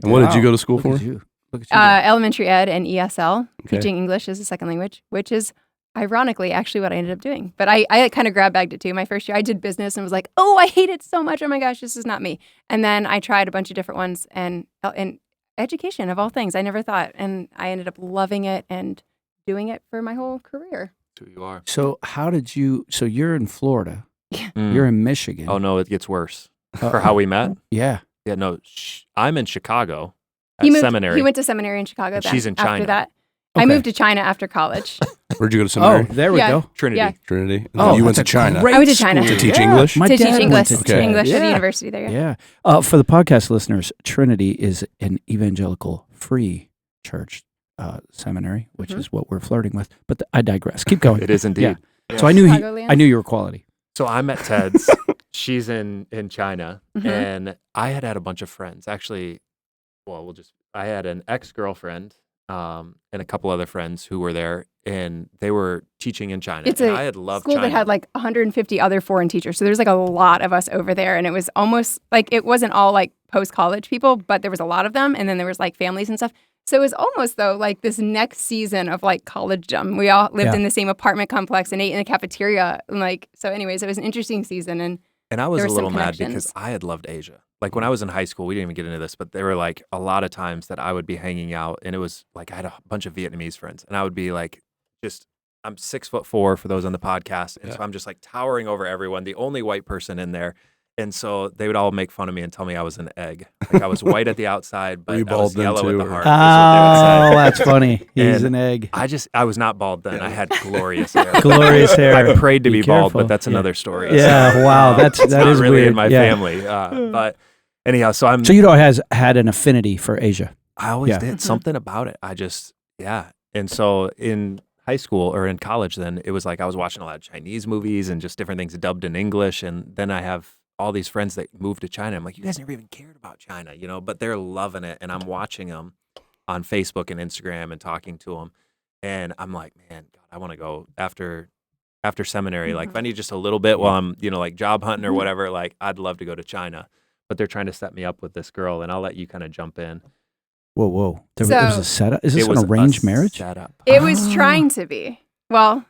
And what did you go to school for? Look at you. Elementary ed and ESL, Okay. teaching English as a second language, which is ironically actually what I ended up doing. But I kind of grab bagged it too. My first year I did business and was like, oh, I hate it so much. Oh my gosh, this is not me. And then I tried a bunch of different ones and education of all things. I never thought. And I ended up loving it and doing it for my whole career. That's who you are. So so you're in Florida. Mm. You're in Michigan. Oh no, it gets worse. For how we met? Yeah. Yeah, no, I'm in Chicago at He moved, seminary. He went to seminary in Chicago. And then, she's in After China. that, Okay. I moved to China after college. Where'd you go to Oh, seminary? there we Yeah. go. Trinity. Yeah. Trinity. And Oh, then you went to that's a China great I went to China. school. to teach Yeah. English. My to dad teach went English, to Okay. English at the Yeah. university there. Yeah. For the podcast listeners, Trinity is an evangelical free church seminary, which is what we're flirting with. But I digress. Keep going. It is indeed. Yeah. So I knew Chicagoland. I knew you were quality. So I'm at Ted's. She's in China, Mhm. and I had a bunch of friends. Actually, I had an ex-girlfriend and a couple other friends who were there, and they were teaching in China. It's and a I had loved school China. that had like 150 other foreign teachers. So there's like a lot of us over there. And it was almost like it wasn't all like post-college people, but there was a lot of them. And then there was like families and stuff. So it was almost though like this next season of like collegedom. We all lived Yeah. in the same apartment complex and ate in the cafeteria. And like, so anyways, it was an interesting season. And I was there a were little some mad because connections. I had loved Asia. Like when I was in high school, we didn't even get into this, but there were like a lot of times that I would be hanging out, and it was like I had a bunch of Vietnamese friends, and I would be like, I'm 6'4" for those on the podcast, and so I'm just like towering over everyone, the only white person in there, and so they would all make fun of me and tell me I was an egg, like I was white at the outside, but Were you I was bald then yellow at too, the or- heart. is what they would say. Oh, that's funny. He's And an egg. I was not bald then. I had glorious hair. Glorious hair. I prayed to be bald, careful. but that's Yeah. another story. Yeah, wow, It's that not is really weird. in my Yeah. family. But anyhow, so I'm. So has had an affinity for Asia. I always Yeah. did something about it. And so in high school or in college, then it was like I was watching a lot of Chinese movies and just different things dubbed in English. And then I have all these friends that moved to China. I'm like, you guys never even cared about China, but they're loving it. And I'm watching them on Facebook and Instagram and talking to them. And I'm like, man, God, I want to go after seminary. Like if I need just a little bit while I'm, like job hunting or whatever, like I'd love to go to China. But they're trying to set me up with this girl, and I'll let you kind of jump in. Whoa. There So- was a setup. Is this It an was arranged a marriage? setup. it was trying to be. Well,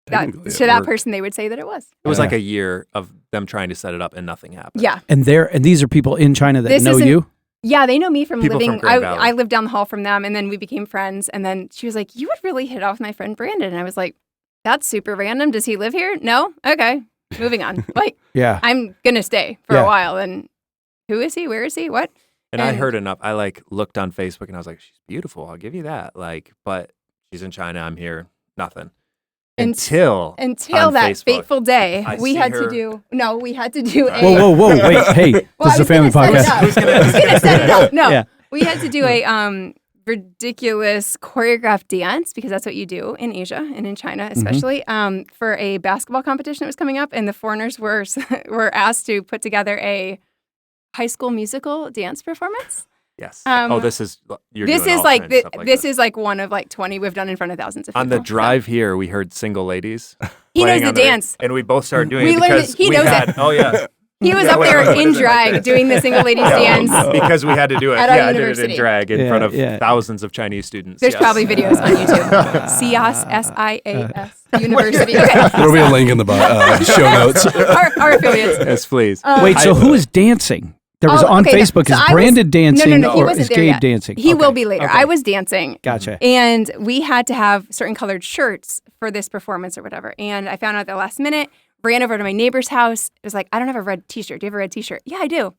Technically, to it that worked. person, they would say that it was. It was Yeah. like a year of them trying to set it up, and nothing happened. Yeah. And these are people in China that This know isn't- you? Yeah, they know me from People living. from Grand Valley. I lived down the hall from them, and then we became friends. And then she was like, "You would really hit it off with my friend Brandon." And I was like, "That's super random. Does he live here? No. Okay, moving on. Like, Yeah. I'm gonna stay for Yeah. a while. And who is he? Where is he? What? And I And- heard enough. I like looked on Facebook, and I was like, she's beautiful. I'll give you that. Like, but she's in China. I'm here. Nothing. until that Facebook. fateful day, I we see had her- to do a. Whoa, wait, hey, Well, this is a family podcast. I was gonna set it up. No, Yeah. we had to do a ridiculous choreographed dance because that's what you do in Asia and in China, especially for a basketball competition that was coming up, and the foreigners were asked to put together a High School Musical dance performance. Yes. This is like one of like 20 we've done in front of thousands of people. on the drive here. We heard Single Ladies. He knows playing the on dance. and we both started doing We it learned because it. He we knows had. it. Oh yeah. He was up there in drag doing the Single Ladies dance. Because we had to do it. At our I did it university. in drag in front of thousands of Chinese students. There's yes. probably videos on YouTube. SIAS, S-I-A-S, University. Okay. There'll be a link in the show notes. Our affiliates. Yes, please. Wait, so who is dancing? There was on Facebook. Is Brandon dancing he or wasn't is there Gabe yet. dancing? He Okay. will be later. Okay. I was dancing. Gotcha. And we had to have certain colored shirts for this performance or whatever. And I found out at the last minute, ran over to my neighbor's house. It was like, I don't have a red t-shirt. Do you have a red t-shirt? Yeah, I do.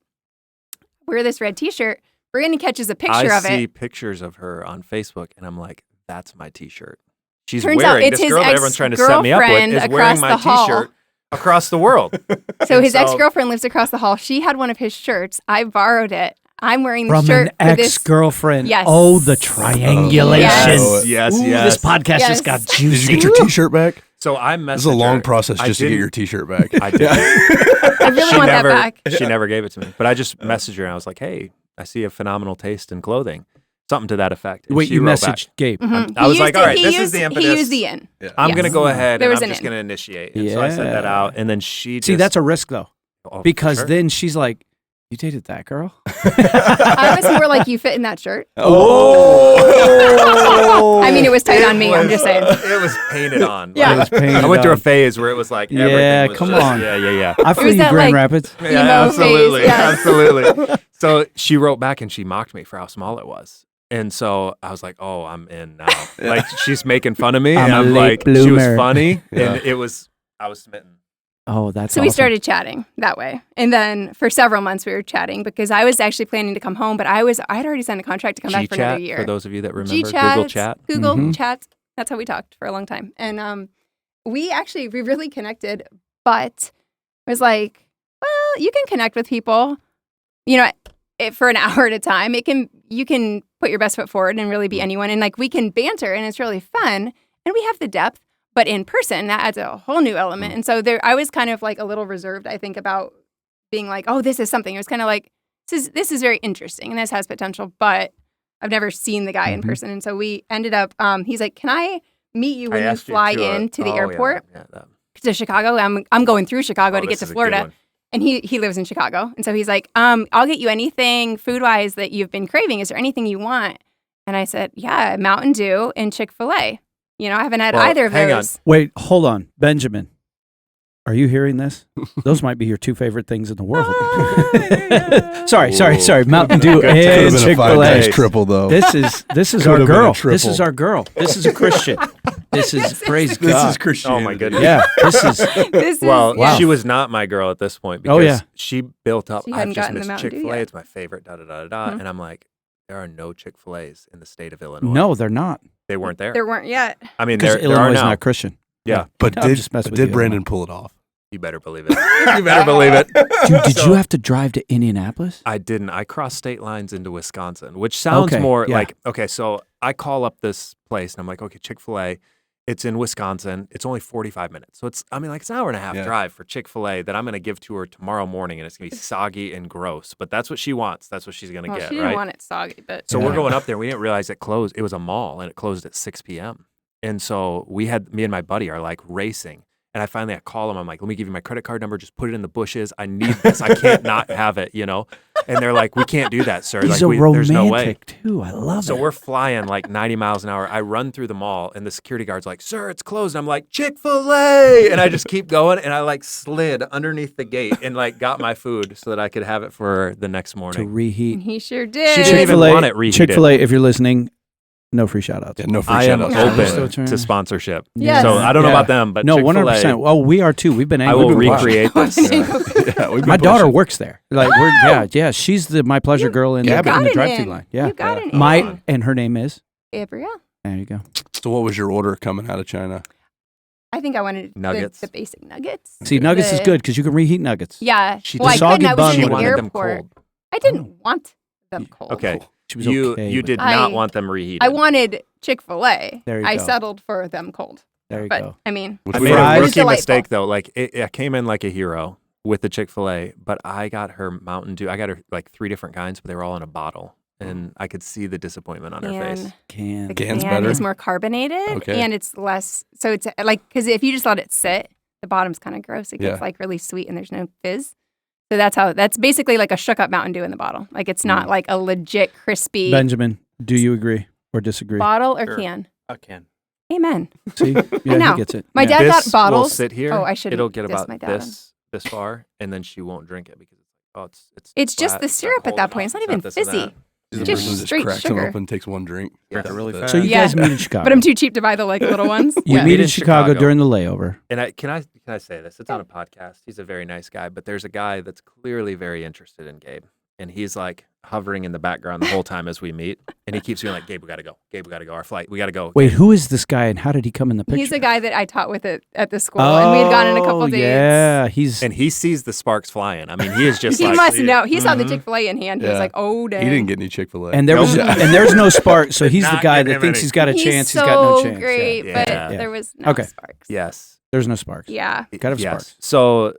Wear this red t-shirt. Brandon catches a picture of it. I see pictures of her on Facebook, and I'm like, that's my t-shirt. She's Turns out wearing it's this his girl that everyone's trying to set me up with ex-girlfriend is wearing across my the hall. t-shirt across the world. So his ex-girlfriend lives across the hall. She had one of his shirts. I borrowed it. I'm wearing the From shirt an for this. ex-girlfriend. Yes. Oh, the triangulation. Yes. Ooh, this podcast just got juicy. Did you get your T-shirt back? So I messaged This is a long her. process I just to get didn't- your T-shirt back. I did. I really want that back. She never gave it to me. But I just messaged her and I was like, hey, I see a phenomenal taste in clothing. Something to that effect. And Wait, she you wrote back. messaged Gabe. I was like, all right, this is the impetus. He used the in. I'm Yes. going to go ahead There and was I'm an just in. going to initiate. And so I sent that out. And then she See, just, that's a risk, though. oh, Because sure. then she's like, you dated that girl? I was more like, you fit in that shirt. Oh! I mean, it was tight on me. I'm just saying. It was painted on. Yeah. It was painted I went through a on. phase where it was like, everything Yeah, was come just- on. Yeah. I feel was you, that, Grand like, Rapids. Emo absolutely. phase, yes. Absolutely. So she wrote back and she mocked me for how small it was. And so I was like, oh, I'm in now. Like, she's making fun of me. I'm and a I'm late like, she was bloomer. funny. Yeah. And I was smitten. Oh, that's So awesome. we started chatting that way. And then for several months we were chatting because I was actually planning to come home, but I had already signed a contract to come back for another G-Chat, year. for those of you that remember, G-Chat, Google Chat. Google Mhm. Chat. That's how we talked for a long time. And we really connected, but it was like, well, you can connect with people, for an hour at a time. You can put your best foot forward and really be anyone. And like we can banter and it's really fun and we have the depth, but in person that adds a whole new element. And so I was kind of like a little reserved, I think, about being like, oh, this is something. It was kind of like, this is very interesting and this has potential, but I've never seen the guy in person. And so we ended up, he's like, can I meet you when you fly into the airport to Chicago? I'm going through Chicago to get to Florida. And he lives in Chicago. And so he's like, I'll get you anything food-wise that you've been craving. Is there anything you want? And I said, yeah, Mountain Dew and Chick-fil-A. I haven't had either of those. Wait, hold on. Benjamin, are you hearing this? Those might be your two favorite things in the world. Sorry. Mountain Dew Could have and been a Chick-fil-A. 5-days triple though. This is Could our have been a girl. triple. This is our girl. This is a Christian. This is praise This God. is Christianity. Oh my goodness. Yeah, this is This Well, is, yeah. she was not my girl at this point Oh, because yeah. she built up. She I've hadn't just gotten the missed Mountain Dew Chick-fil-A. yet. It's my favorite. Mhm. And I'm like, there are no Chick-fil-A's in the state of Illinois. no, they're not They weren't there. There weren't yet. I mean, because there Illinois are is now. not Christian. Yeah. But No, I'm just messing with did you, Brandon Illinois. pull it off? You better believe it. You better believe it. Dude, did you have to drive to Indianapolis? I didn't. I crossed state lines into Wisconsin, which sounds Okay, more yeah. like, okay, so I call up this place and I'm like, okay, Chick-fil-A, it's in Wisconsin. It's only 45 minutes. So it's an hour and a half Yeah. drive for Chick-fil-A that I'm going to give to her tomorrow morning and it's going to be soggy and gross. But that's what she wants. That's what she's going to Well, get, she didn't right? want it soggy, but So we're going up there. We didn't realize it closed. It was a mall and it closed at 6 p.m. And so me and my buddy are like racing. And I finally call them. I'm like, let me give you my credit card number. Just put it in the bushes. I need this. I can't not have it, And they're like, we can't do that, sir. He's like, a there's no way. romantic too. I love So it. we're flying like 90 miles an hour. I run through the mall and the security guard's like, sir, it's closed. I'm like, Chick-fil-A. And I just keep going. And I like slid underneath the gate and like got my food so that I could have it for the next to morning. reheat. he sure did. She didn't even want it reheated. Chick-fil-A, if you're listening, no free shout-outs. Yeah, no free I am shout-outs. Yeah. Still open trying. to sponsorship. Yes. So I don't know Yeah. about them, but No, Chick-fil-A, 100%. Well, we are too. We've been I angry. will We've been watching. recreate this. Yeah, we've been My daughter pushing. works there. Like we're she's the my pleasure girl in you the, got in the it drive-thru in. line. Yeah. You got it My and her name is Gabrielle. there you go. So what was your order coming out of China? I think I wanted Nuggets. the basic nuggets. See, nuggets is good because you can reheat nuggets. Yeah. She well, I soggy couldn't. I was bun in the would- airport. I didn't want them cold. Okay. She was You okay you with did that. not want them reheated. I wanted Chick-fil-A. There you I go. settled for them cold. There you But go. I mean, Which I we made don't- a Fries? rookie Delightful. mistake though. Like I came in like a hero with the Chick-fil-A, but I got her Mountain Dew. I got her like 3 different kinds, but they were all in a bottle, and I could see the disappointment on her face. the Can. Can's can better? is more carbonated Okay. and it's less. So it's like because if you just let it sit, the bottom's kind of gross. It gets Yeah. like really sweet and there's no fizz. So that's basically like a shook up Mountain Dew in the bottle. Like it's not like a legit crispy Benjamin, do you agree or disagree? bottle or Sure. can. I can. Amen. See? Yeah, know. he gets it. My Yeah. dad This got bottles. will sit here. Oh, I shouldn't It'll get diss about my dad. this far, and then she won't drink it because It's just flat, the it's not syrup at cold that enough, point. It's not it's even this and fizzy. that. The Just person just straight cracks sugar. them open, takes one drink. Drink it really That's fast. So you Yeah. guys meet in Chicago. But I'm too cheap to buy the like little ones. You Yeah. meet Meet in in Chicago Chicago. during the layover. And can I say this? It's on a podcast. He's a very nice guy, but there's a guy that's clearly very interested in Gabe, and he's like hovering in the background the whole time as we meet, and he keeps being like, "Gabe, we gotta go. Gabe, we gotta go. Our flight, we gotta go." Wait, who is this guy and how did he come in the picture? He's a guy that I taught with at the school, and we had gone on a couple dates. Yeah, he's And he sees the sparks flying. I mean, he is just He like, must know. He saw the Mhm. Chick-fil-A in hand. He Yeah. was like, "Oh, dang." He didn't get any Chick-fil-A. and there was Nope. and there's no spark, so he's the Not guy getting that him thinks any. he's got a He's chance. so He's got no chance. great, Yeah. but Yeah. there was no Okay. sparks. Yes. There's no sparks. Yeah. Gotta have Yes. sparks. So,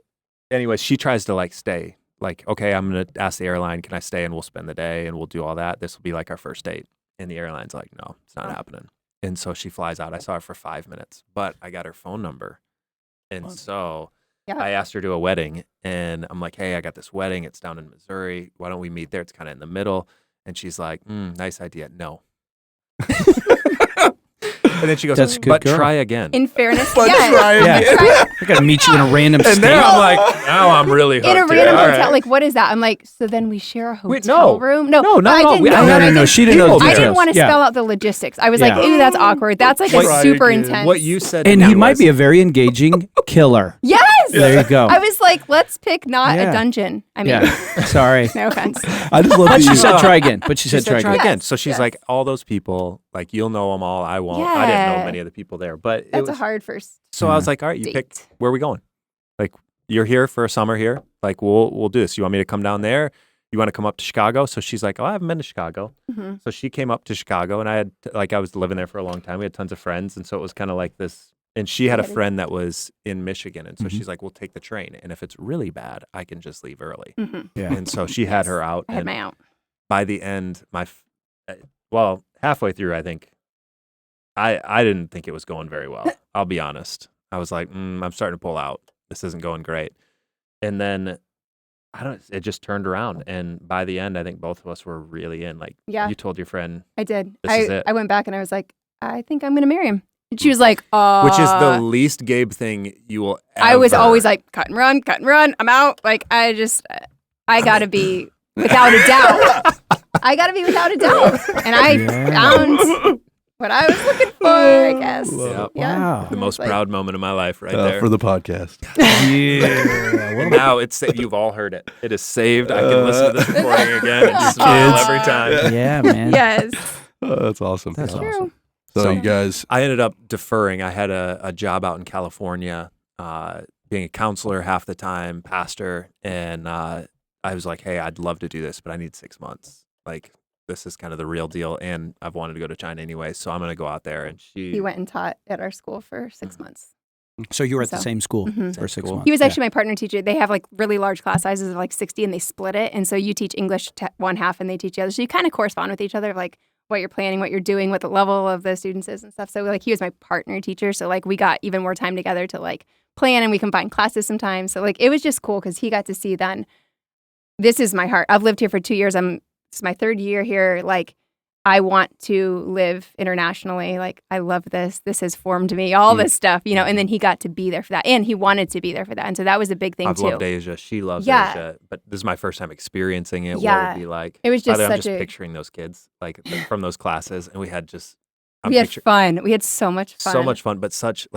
anyway, she tries to like stay. Like, okay, I'm gonna ask the airline, can I stay, and we'll spend the day, and we'll do all that. This will be like our first date. And the airline's like, no, it's not happening. And so she flies out. I saw her for 5 minutes, but I got her phone number, and so Yeah. I asked her to a wedding, and I'm like, hey, I got this wedding. It's down in Missouri. Why don't we meet there? It's kind of in the middle. And she's like, nice idea. No. And then she goes, That's a good but girl. try again. In fairness, But yeah. try Yeah. again. I gotta meet you in a random And state. there I'm like, now I'm really hooked. In a here. random All hotel, right. like what is that? I'm like, so then we share a hotel Wait, no. room? No, No, but not I at all. didn't We- know. I- No, she didn't know the People I details. didn't want to Yeah. spell out the logistics. I was Yeah. like, ooh, that's awkward. That's like Try super again. intense. What you said, And to he me might was- be a very engaging killer. Yes. There you go. I was like, let's pick not Yeah. a dungeon. I mean, Yeah. Sorry. no offense. I just love But that she you said try again. But she She said try again. again. So she's Yes. like, all those people, like you'll know them all. I won't. I didn't know Yeah. many of the people there, but it That's was, a hard first so I was like, all right, you date. pick. Where are we going? Like, you're here for a summer here. Like, we'll do this. You want me to come down there? You want to come up to Chicago? So she's like, oh, I haven't been to Chicago. hmm So she came up to Chicago, and I was living there for a long time. We had tons of friends, and so it was kind of like this. And she had a Good. friend that was in Michigan, and so Mhm. she's like, we'll take the train, and if it's really bad, I can just leave early. hmm Yeah. And so she had her out, I had and my out. by the end, halfway through, I think I didn't think it was going very well. I'll be honest. I was like, I'm starting to pull out. This isn't going great. And then it just turned around. And by the end, I think both of us were really in. Like, Yeah, you told your friend, I did. this is it. I went back and I was like, I think I'm going to marry him. And she was like, which is the least Gabe thing you will ever. I was always like, cut and run, I'm out. Like, I got to be without a doubt. I got to be without a doubt. And I Yeah. found what I was looking for, I guess. Yep. Yeah. Wow. the most Like- proud moment of my life right there. for the podcast. Yeah. And now you've all heard it. It is saved. I can listen to this recording again and smile Kids. every time. Yeah, man. Yes. That's awesome. That's Yeah. awesome. True. So, So- you guys, I ended up deferring. I had a job out in California, being a counselor half the time, pastor, and I was like, hey, I'd love to do this, but I need 6 months. Like, this is kind of the real deal, and I've wanted to go to China anyway, so I'm going to go out there. And He went and taught at our school for 6 months. So you were at the So- same school Mhm. for 6 Cool. months. He was Yeah. actually my partner teacher. They have like really large class sizes of like 60 and they split it. And so you teach English one half and they teach the other. So you kind of correspond with each other, like what you're planning, what you're doing, what the level of the students is and stuff. So like he was my partner teacher. So like we got even more time together to like plan and we combine classes sometimes. So like it was just cool because he got to see then this is my heart. I've lived here for 2 years. It's my 3rd year here. Like I want to live internationally. Like I love this. This has formed me, all this stuff, you know, and then he got to be there for that. And he wanted to be there for that. And so that was a big thing I've too. loved Asia. She loves Yeah. Asia. But this is my first time experiencing it. What it Yeah. would be like. It was By just the way, I'm such just a picturing those kids like from those classes, and we had just we had fun. We had so much fun. so much fun, but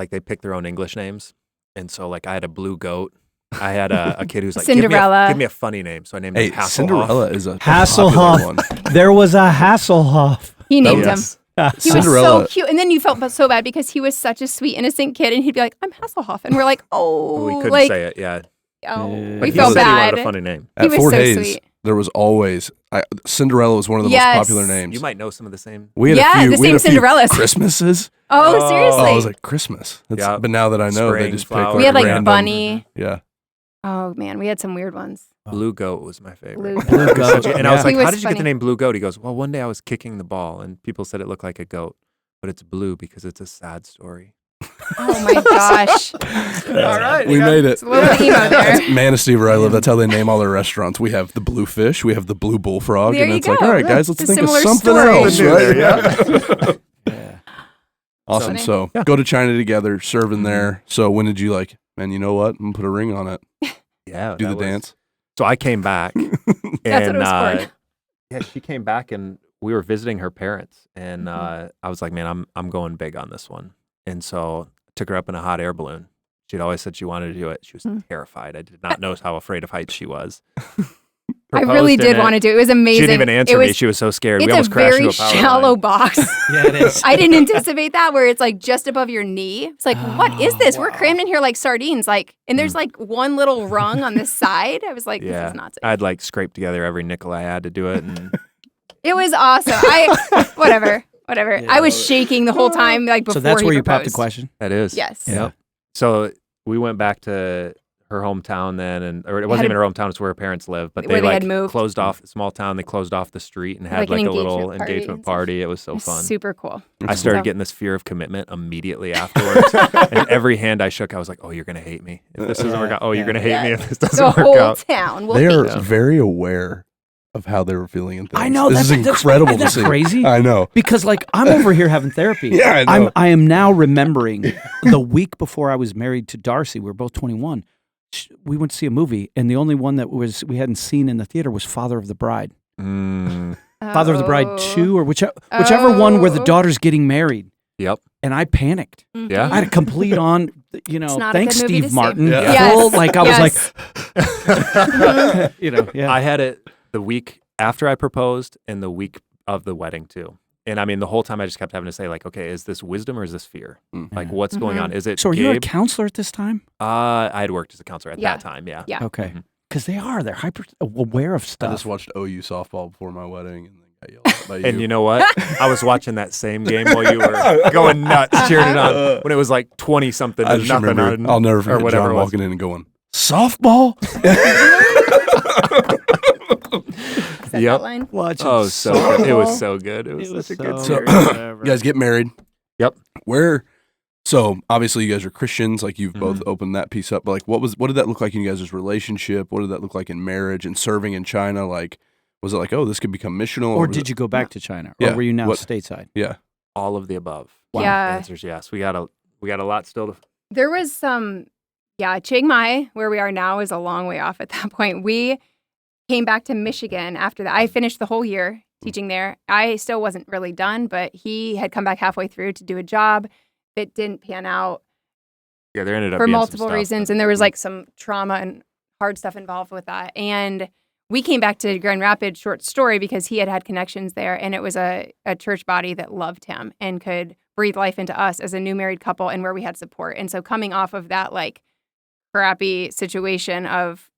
they pick their own English names. And so like I had a blue goat. I had a kid who's like, Cinderella. Give me a funny name. So I named hey, him Hasselhoff. Cinderella is a Hasselhoff. popular one. There was a Hasselhoff. He named him. Yes. He was so cute. And then you felt so bad because he was such a sweet, innocent kid. And he'd be like, I'm Hasselhoff. And we're like, oh. We couldn't say it, yeah. Oh, But we he felt said bad. he wanted a funny name. At He was Fort so Hayes, sweet. there was always Cinderella was one of the most popular names. You might know some of the same. We had Yeah, a few, the we had same a few Cinderellas. Christmases. Oh, seriously? Oh, I was like Christmas. Yeah. But now that I know, Spring, they just pick flowers. we had like random, Bunny. Yeah. Oh, man. We had some weird ones. Blue Goat was my favorite. Blue Goat. And I was Yeah. like, He was how did you get funny. the name Blue Goat? He goes, well, one day I was kicking the ball and people said it looked like a goat, but it's blue because it's a sad story. Oh, my gosh. All right. We made it. It's a little bit emo there. That's Manistee where I live. That's how they name all their restaurants. We have the blue fish, we have the blue bullfrog, There and you it's like, go. all right, guys, let's It's a think of similar something story. else, right? Yeah. Yeah. Awesome. Funny. So go to China together, serving there. So when did you like, man, you know what? I'm gonna put a ring on it. Yeah. Do the that was- dance. So I came back. That's what it was for. Yeah, she came back and we were visiting her parents. And I was like, man, I'm going big on this one. And so I took her up in a hot air balloon. She'd always said she wanted to do it. She was terrified. I did not know how afraid of heights she was. I really did want to do it. It was amazing. She didn't even answer me. She was so scared. We It's almost a crashed very into a power shallow line. box. Yeah, it is. I didn't anticipate that where it's like just above your knee. It's like, what is this? We're crammed in here like sardines. Like, and there's like one little rung on this side. I was like, this is not safe. I'd like scrape together every nickel I had to do it. And It was awesome. Whatever. I was shaking the whole time, like before So that's he where you popped proposed. the question? that is. Yes. Yeah. Yep. So we went back to her hometown then, or it wasn't even her hometown, it's where her parents live, but Where they they had like moved. closed off, small town, they closed off the street and had Like an like a little engagement party engagement and stuff. party. It was so It was fun. super cool. I started So- getting this fear of commitment immediately afterwards. And every hand I shook, I was like, oh, you're going to hate me. If this doesn't work out, oh, you're going to hate me if this doesn't The work whole out. town will They hate are you. very aware of how they were feeling and things. I know. This is incredible to that's see. crazy. I know. Because like I'm over here having therapy. Yeah, I know. I am now remembering the week before I was married to Darcy. We were both 21. We went to see a movie, and the only one that we hadn't seen in the theater was Father of the Bride. Father of the Bride 2 or whichever one where the daughter's getting married. Yep. And I panicked. Yeah. I had a complete on, It's not a thanks good movie to Steve see. Martin. Yeah. Full, like I was Yes. like, yeah. I had it the week after I proposed and the week of the wedding too. And I mean, the whole time I just kept having to say like, okay, is this wisdom or is this fear? Like what's going on? Is it So are you a Gabe? counselor at this time? I had worked as a counselor at Yeah. that time. Yeah. Yeah. Okay. Mhm. Because they're hyper aware of I stuff. just watched OU softball before my wedding and then got yelled at by you. And you know what? I was watching that same game while you were going nuts, cheering it on when it was like 20 something I to just nothing remember, on. I'll never or forget whatever John it was. walking in and going, softball? Said Yep. that line. Watching Oh, so good. It was so good. It was, It was such a good so series. You guys get married. Yep. So obviously you guys are Christians, like you've Mm-hmm. both opened that piece up. But like what did that look like in you guys' relationship? What did that look like in marriage and serving in China? Like was it like, oh, this could become missional? Or was did it- you go back to China? Yeah. Or were you now What- stateside? Yeah. All of the above. Wow. The Yeah. answer is yes. We got a lot still to. There was some, Chiang Mai, where we are now, is a long way off at that point. We came back to Michigan after that. I finished the whole year teaching there. I still wasn't really done, but he had come back halfway through to do a job that didn't pan out Yeah, there ended up for being some multiple stuff, reasons. but- And there was like some trauma and hard stuff involved with that. And we came back to Grand Rapids, short story, because he had connections there. And it was a church body that loved him and could breathe life into us as a new married couple and where we had support. And so coming off of that like crappy situation of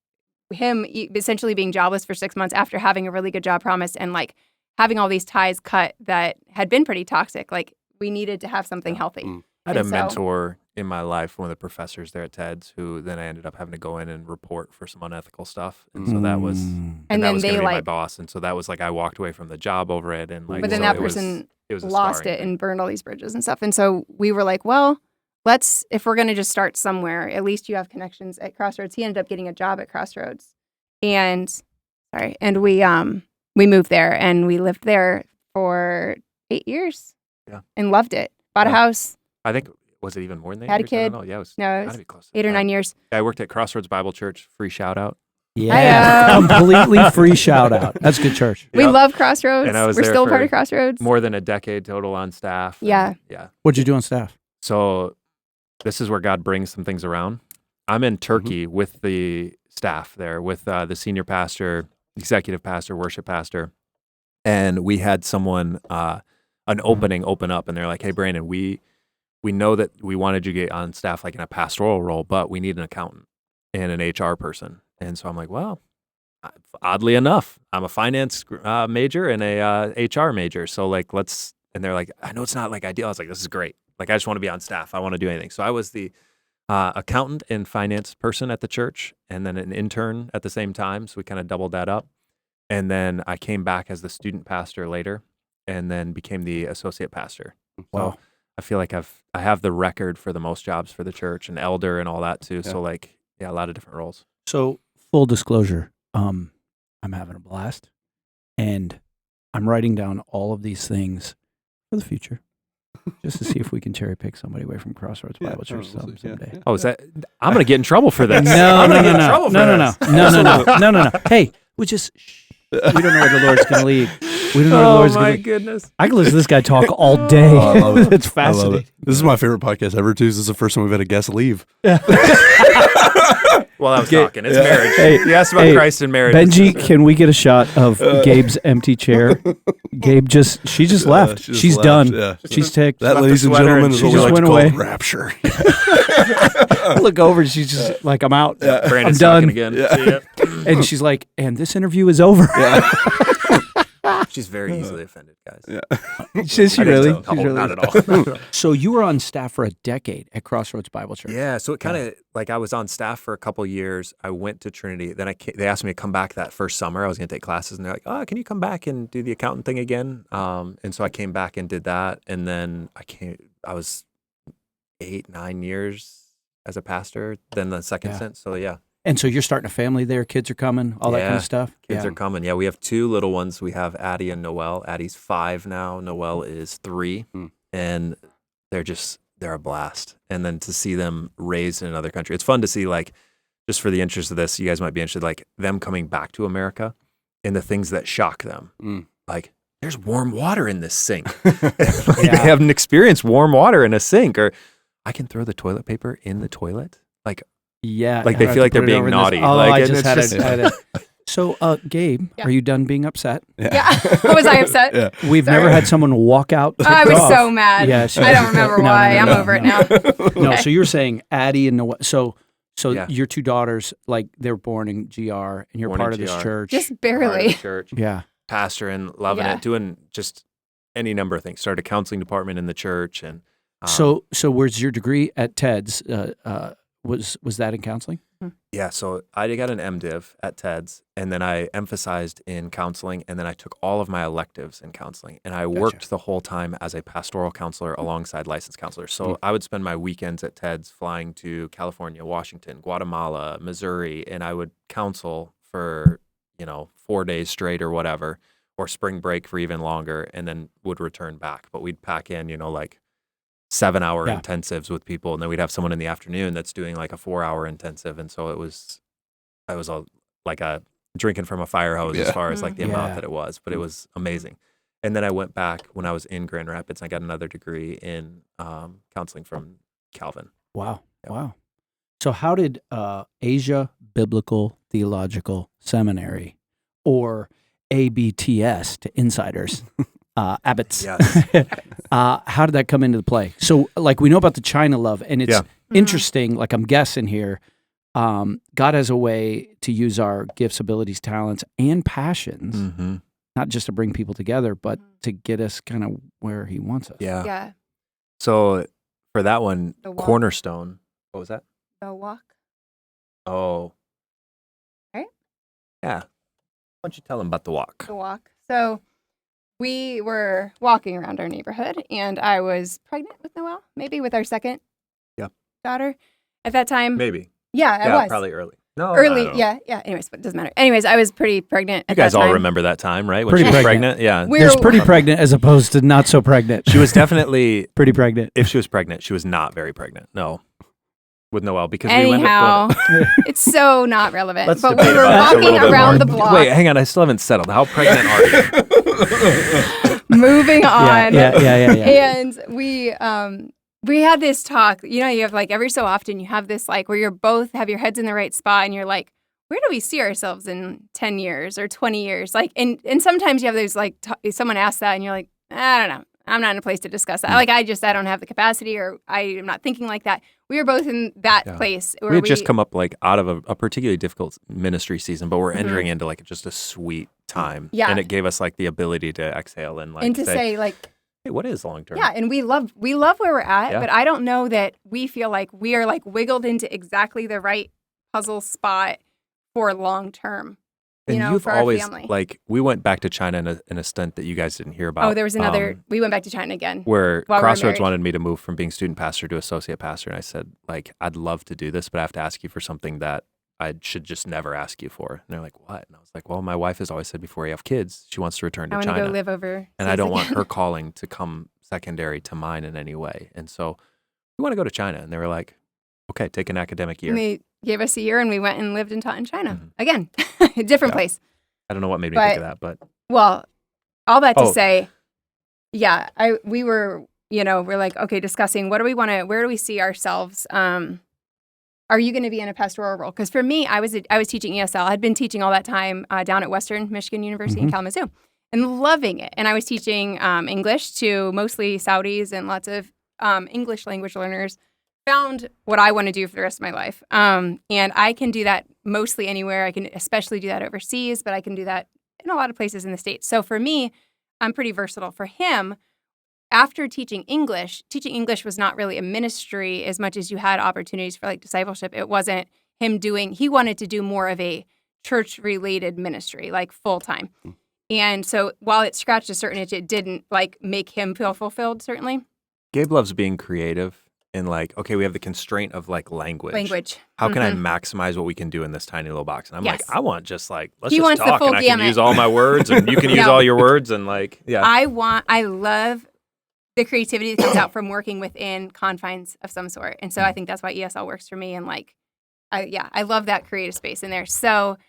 him essentially being jobless for 6 months after having a really good job promised and like having all these ties cut that had been pretty toxic, like we needed to have something healthy. I had a And so- mentor in my life, one of the professors there at TEDS, who then I ended up having to go in and report for some unethical stuff. And so that was, Mm. And that then was they gonna be my like, boss. And so that was like, I walked away from the job over it. And like, but then so that it was- person it was a lost scarring it thing. and burned all these bridges and stuff. And so we were like, well, if we're going to just start somewhere, at least you have connections at Crossroads. He ended up getting a job at Crossroads. And we moved there and we lived there for 8 years. Yeah. And loved it. Bought a Yeah. house. I think, was it even more than 8 Had a years? I don't kid. know. Yeah, it was, No, it gotta was be close to 8 or that. 9 years. I worked at Crossroads Bible Church, free shout out. Yeah. Completely free shout out. That's good church. We Yep. love Crossroads. And I was We're there still part for of Crossroads. More than a decade total on staff. and Yeah. Yeah. What'd you do on staff? So this is where God brings some things around. I'm in Turkey with the staff there, with the senior pastor, executive pastor, worship pastor. And we had someone an opening open up, and they're like, "Hey, Brandon, we know that we wanted you to get on staff like in a pastoral role, but we need an accountant and an HR person." And so I'm like, well, oddly enough, I'm a finance major and a HR major, so like let's. And they're like, I know it's not like ideal. I was like, this is great. Like I just want to be on staff. I want to do anything. So I was the accountant and finance person at the church, and then an intern at the same time. So we kind of doubled that up. And then I came back as the student pastor later, and then became the associate pastor. Wow. So I feel like I have the record for the most jobs for the church, and elder and all that too. Yeah. So like, yeah, a lot of different roles. So full disclosure, I'm having a blast, and I'm writing down all of these things for the future, just to see if we can cherry pick somebody away from Crossroads Bible Church someday. Yeah. Oh, is that? I'm gonna get in trouble for this. No. Hey, we just. We don't know where the Lord's going to lead. We don't know where the Lord's going to lead. Oh, my goodness. I can listen to this guy talk all day. Oh, I love it. It's fascinating. I love it. This is my favorite podcast ever, too. This is the first time we've had a guest leave. Well, I was talking. It's marriage. Hey, you asked about Christ and marriage. Benji, can we get a shot of Gabe's empty chair? Gabe she just left. She's left. Done. Yeah. She's ticked. That, ladies and gentlemen, is what we like to call rapture. I look over and she's just like, I'm out. Yeah. Brandon's I'm done again. Yeah. And she's like, and this interview is over. Yeah. She's very easily offended, guys. Yeah. Is she really? Not at all. So you were on staff for a decade at Crossroads Bible Church. Yeah. So it kind of like I was on staff for a couple years. I went to Trinity. Then they asked me to come back that first summer. I was going to take classes, and they're like, "Oh, can you come back and do the accountant thing again?" And so I came back and did that. And then I was 8-9 years as a pastor. Then the second stint. So yeah. And so you're starting a family there. Kids are coming. All that kind of stuff. Kids are coming. Yeah, we have 2 little ones. We have Addie and Noelle. Addie's 5 now. Noelle is 3, and they're a blast. And then to see them raised in another country, it's fun to see. Like, just for the interest of this, you guys might be interested. Like them coming back to America, and the things that shock them. Like, there's warm water in this sink. They haven't experienced warm water in a sink, or I can throw the toilet paper in the toilet. Like. Yeah. Like they feel like they're being naughty. I just had it. So, Gabe, are you done being upset? Yeah. Was I upset? Yeah. We've never had someone walk out. I was so mad. Yeah, I don't remember why. I'm over it now. No, so you're saying Addie and Noelle. So your 2 daughters, like they were born in GR, and you're part of this church. Just barely. Church. Yeah. Pastoring, loving it, doing just any number of things. Started a counseling department in the church. And So where's your degree at TEDS? Was that in counseling? Yeah, so I got an MDiv at TEDS, and then I emphasized in counseling, and then I took all of my electives in counseling, and I worked the whole time as a pastoral counselor alongside licensed counselors. So I would spend my weekends at TEDS flying to California, Washington, Guatemala, Missouri, and I would counsel for 4 days straight or whatever, or spring break for even longer, and then would return back. But we'd pack in, like 7-hour intensives with people, and then we'd have someone in the afternoon that's doing like a 4-hour intensive, and so it was like a drinking from a fire hose as far as like the amount that it was, but it was amazing. And then I went back when I was in Grand Rapids, and I got another degree in counseling from Calvin. Wow. So how did Asia Biblical Theological Seminary, or ABTS to insiders, Abbott's. Yes. How did that come into the play? So, like, we know about the China love, and it's interesting. Like, I'm guessing here, God has a way to use our gifts, abilities, talents, and passions, not just to bring people together, but to get us kind of where He wants us. Yeah. So, for that one, Cornerstone. What was that? The walk. Oh. Right? Yeah. Why don't you tell them about the walk? The walk. So. We were walking around our neighborhood, and I was pregnant with Noelle, maybe with our second daughter at that time. Maybe. Yeah, I was. Probably early. No, early. Yeah. Anyways, but it doesn't matter. Anyways, I was pretty pregnant at that time. You guys all remember that time, right? When she was pregnant? Yeah. There's pretty pregnant as opposed to not so pregnant. She was definitely pretty pregnant. If she was pregnant, she was not very pregnant. No. With Noelle, because anyhow, it's so not relevant. Let's but we were walking around the block. Wait, hang on. I still haven't settled. How pregnant are you? Moving on. Yeah. And we had this talk. You have like every so often you have this like where you're both have your heads in the right spot, and you're like, where do we see ourselves in 10 years or 20 years? Like, and sometimes you have those like someone asks that, and you're like, I don't know. I'm not in a place to discuss that. Like, I don't have the capacity, or I am not thinking like that. We were both in that place. Where we had just come up like out of a particularly difficult ministry season, but we're entering into like just a sweet time. Yeah. And it gave us like the ability to exhale and like to say like, hey, what is long term? Yeah, and we love where we're at, but I don't know that we feel like we are like wiggled into exactly the right puzzle spot for long term. And you know, you've for always our family. like we went back to China in a stint that you guys didn't hear about. Oh, there was another. We went back to China again. Where while we were Crossroads married. wanted me to move from being student pastor to associate pastor, and I said, like, I'd love to do this, but I have to ask you for something that I should just never ask you for. And they're like, what? And I was like, well, my wife has always said before you have kids, she wants to return to I want China. to go live over. And I don't want her calling to come secondary to mine in any way. And so we want to go to China. And they were like, okay, take an academic year. And they gave us a year, and we went and lived and taught in China again, a different place. I don't know what made me think of that, but well, all that to say, we were, we're like, okay, discussing what do we want to, where do we see ourselves? Are you going to be in a pastoral role? Because for me, I was teaching ESL. I'd been teaching all that time down at Western Michigan University in Kalamazoo, and loving it. And I was teaching English to mostly Saudis and lots of English language learners. Found what I want to do for the rest of my life. And I can do that mostly anywhere. I can especially do that overseas, but I can do that in a lot of places in the States. So for me, I'm pretty versatile. For him, after teaching English was not really a ministry as much as you had opportunities for like discipleship. It wasn't him he wanted to do more of a church-related ministry, like full-time. And so while it scratched a certain itch, it didn't like make him feel fulfilled, certainly. Gabe loves being creative. And like, okay, we have the constraint of like language. How can I maximize what we can do in this tiny little box? And I'm like, I want just like, let's just talk and I can use all my words and you can use all your words and like, I love the creativity that comes out from working within confines of some sort. And so I think that's why ESL works for me. And like, I love that creative space in there. So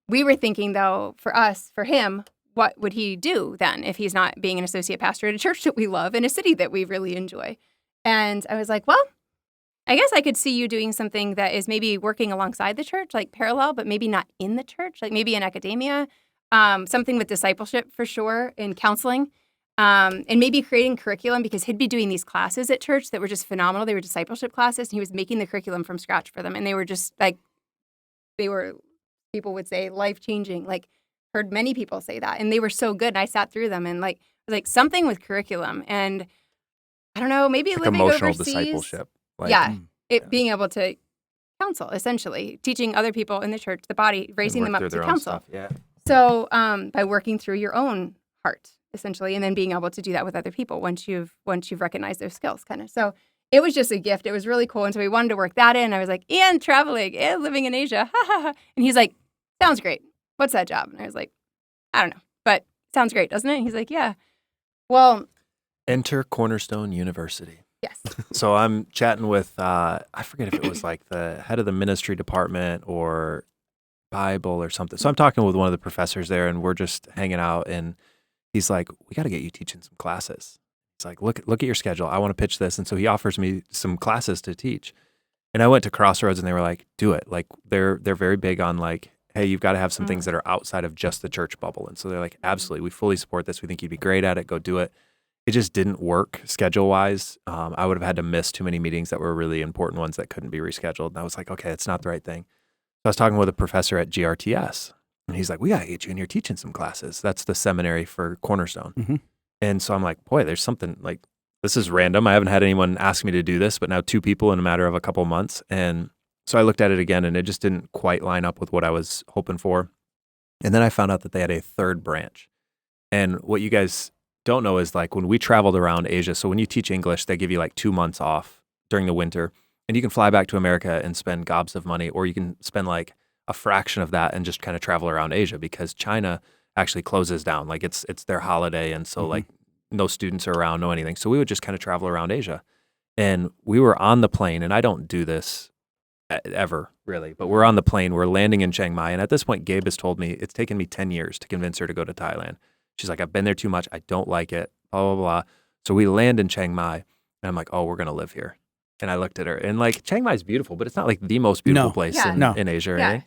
we were thinking though, for him, what would he do then if he's not being an associate pastor at a church that we love in a city that we really enjoy? And I was like, well, I guess I could see you doing something that is maybe working alongside the church, like parallel, but maybe not in the church, like maybe in academia, something with discipleship for sure, in counseling, and maybe creating curriculum, because he'd be doing these classes at church that were just phenomenal. They were discipleship classes, and he was making the curriculum from scratch for them. And they were just like, people would say, life-changing. Like, heard many people say that. And they were so good. And I sat through them and like something with curriculum. And I don't know, maybe like living emotional overseas. Discipleship. Like, Being able to counsel, essentially, teaching other people in the church, the body, raising them up to counsel. So by working through your own heart, essentially, and then being able to do that with other people once you've recognized those skills, kind of. So it was just a gift. It was really cool, and so we wanted to work that in. I was like, and traveling, and living in Asia, ha ha ha. And he's like, sounds great. What's that job? And I was like, I don't know, but sounds great, doesn't it? And he's like, yeah. Well. Enter Cornerstone University. Yes. So I'm chatting with, I forget if it was like the head of the ministry department or Bible or something. So I'm talking with one of the professors there, and we're just hanging out, and he's like, we got to get you teaching some classes. He's like, look at your schedule. I want to pitch this. And so he offers me some classes to teach. And I went to Crossroads, and they were like, do it. Like they're very big on like, hey, you've got to have some things that are outside of just the church bubble. And so they're like, absolutely, we fully support this. We think you'd be great at it. Go do it. It just didn't work schedule-wise. I would have had to miss too many meetings that were really important ones that couldn't be rescheduled. And I was like, okay, it's not the right thing. So I was talking with a professor at GRTS, and he's like, we got to get you in here teaching some classes. That's the seminary for Cornerstone. Mm-hmm. And so I'm like, boy, there's something like, this is random. I haven't had anyone ask me to do this, but now 2 people in a matter of a couple of months. And so I looked at it again, and it just didn't quite line up with what I was hoping for. And then I found out that they had a third branch. And what you guys don't know is like when we traveled around Asia, so when you teach English, they give you like 2 months off during the winter, and you can fly back to America and spend gobs of money, or you can spend like a fraction of that and just kind of travel around Asia, because China actually closes down. Like it's their holiday, and so like no students are around, no anything. So we would just kind of travel around Asia. And we were on the plane, and I don't do this ever really, but we're on the plane, we're landing in Chiang Mai, and at this point Gabe has told me it's taken me 10 years to convince her to go to Thailand. She's like, I've been there too much. I don't like it, blah, blah, blah. So we land in Chiang Mai, and I'm like, oh, we're going to live here. And I looked at her, and like, Chiang Mai is beautiful, but it's not like the most beautiful place in Asia or anything.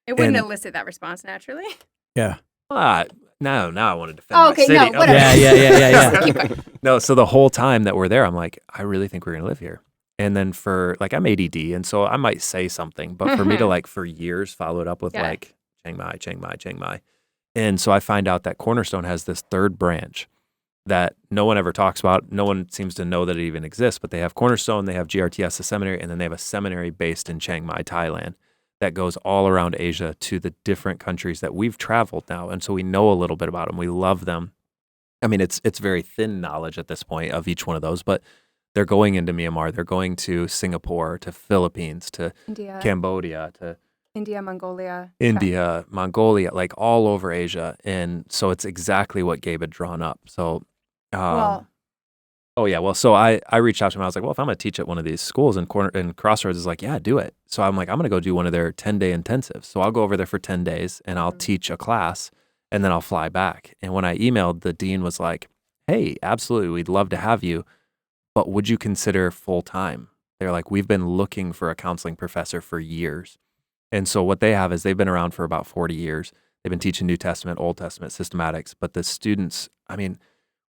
It wouldn't elicit that response naturally. Yeah. now I want to defend Oh, my okay, city. no, whatever. Yeah. Keep going. No, so the whole time that we're there, I'm like, I really think we're going to live here. And then for, like, I'm ADD, and so I might say something, but for me to, like, for years follow it up with, like, Chiang Mai. And so I find out that Cornerstone has this third branch that no one ever talks about. No one seems to know that it even exists, but they have Cornerstone, they have GRTS, the seminary, and then they have a seminary based in Chiang Mai, Thailand, that goes all around Asia to the different countries that we've traveled now. And so we know a little bit about them. We love them. I mean, it's very thin knowledge at this point of each one of those, but they're going into Myanmar. They're going to Singapore, to Philippines, to Cambodia, to India, Mongolia, like all over Asia. And so it's exactly what Gabe had drawn up. So, so I reached out to him. I was like, well, if I'm going to teach at one of these schools, and Crossroads is like, yeah, do it. So I'm like, I'm going to go do one of their 10-day intensives. So I'll go over there for 10 days and I'll teach a class and then I'll fly back. And when I emailed, the dean was like, hey, absolutely, we'd love to have you, but would you consider full-time? They're like, we've been looking for a counseling professor for years. And so what they have is they've been around for about 40 years. They've been teaching New Testament, Old Testament, systematics. But the students, I mean,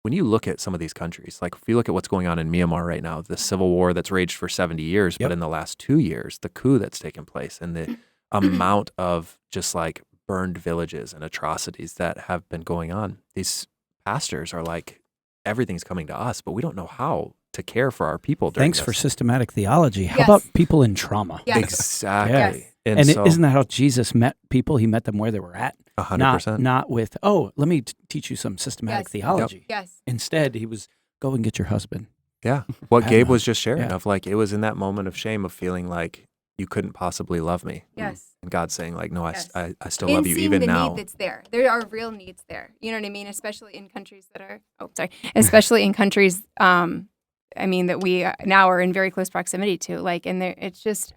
when you look at some of these countries, like if you look at what's going on in Myanmar right now, the civil war that's raged for 70 years, but in the last 2 years, the coup that's taken place and the amount of just like burned villages and atrocities that have been going on, these pastors are like, everything's coming to us, but we don't know how to care for our people during Thanks this. for systematic theology. How about people in trauma? Yes. Exactly. Yes. And so, isn't that how Jesus met people? He met them where they were at. 100%. Not with, let me teach you some systematic theology. Yes. Instead, he was, go and get your husband. Yeah. What Gabe was just sharing Yeah. of like, it was in that moment of shame of feeling like you couldn't possibly love me. Yes. And God saying like, no, Yes. I still love you even the now. need that's there. There are real needs there. You know what I mean? Especially in countries that are, especially in countries, that we now are in very close proximity to. Like, and there, it's just,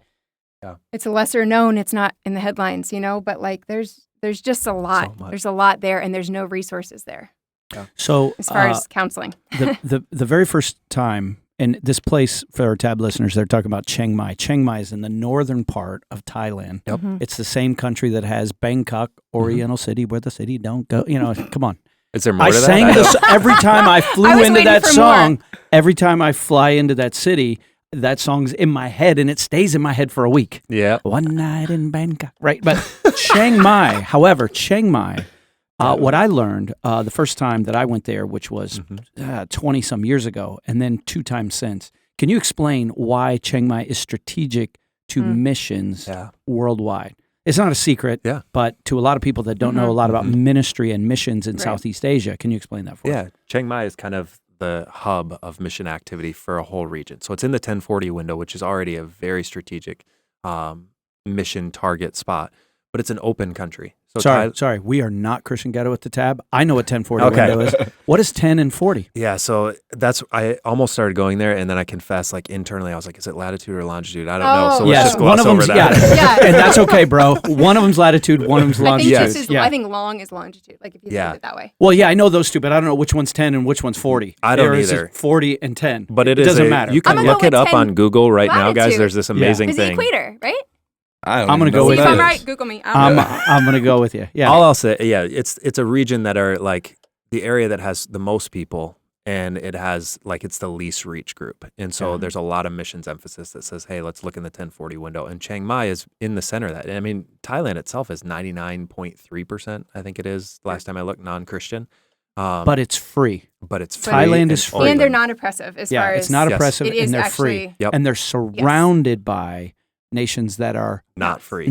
it's a lesser known. It's not in the headlines, but like there's just a lot. So much. There's a lot there, and there's no resources there. Yeah. So as far as counseling, the very first time, and this place for our Tab listeners, they're talking about Chiang Mai. Chiang Mai is in the northern part of Thailand. Yep. Mm-hmm. It's the same country that has Bangkok, Oriental City, where the city don't go. Come on. Is there more I to that? sang this every time I flew I was into waiting that for song. more. Every time I fly into that city, that song's in my head, and it stays in my head for a week. Yeah. One night in Bangkok, right? But Chiang Mai, what I learned the first time that I went there, which was 20-some years ago, and then 2 times since. Can you explain why Chiang Mai is strategic to missions worldwide? It's not a secret, but to a lot of people that don't know a lot about ministry and missions in Southeast Asia, can you explain that for us? Yeah. Chiang Mai is kind of the hub of mission activity for a whole region. So it's in the 1040 window, which is already a very strategic mission target spot, but it's an open country. So Sorry, we are not Christian Ghetto at the Tab. I know what 1040 window is. What is 10 and 40? Yeah, so I almost started going there, and then I confessed, like internally, I was like, is it latitude or longitude? I don't know. So let's just gloss over that. And that's okay, bro. One of them's latitude, one of them's longitude. I think long is longitude, like if you think of it that way. Well, yeah, I know those two, but I don't know which one's 10 and which one's 40. I don't either. Is 40 and 10. But it doesn't matter. You can look it up on Google right now, guys. There's this amazing thing. It's the equator, right? I'm going to go with you. If I'm right, Google me. I'm going to go with you. Yeah. All I'll say, it's a region that are like the area that has the most people, and it has like it's the least reach group. And so there's a lot of missions emphasis that says, hey, let's look in the 1040 window. And Chiang Mai is in the center of that. And I mean, Thailand itself is 99.3%, I think it is, last time I looked, non-Christian. But it's free. Thailand is free. And they're not oppressive as far as... it's not oppressive, and they're actually, free. And they're surrounded by nations that are not free.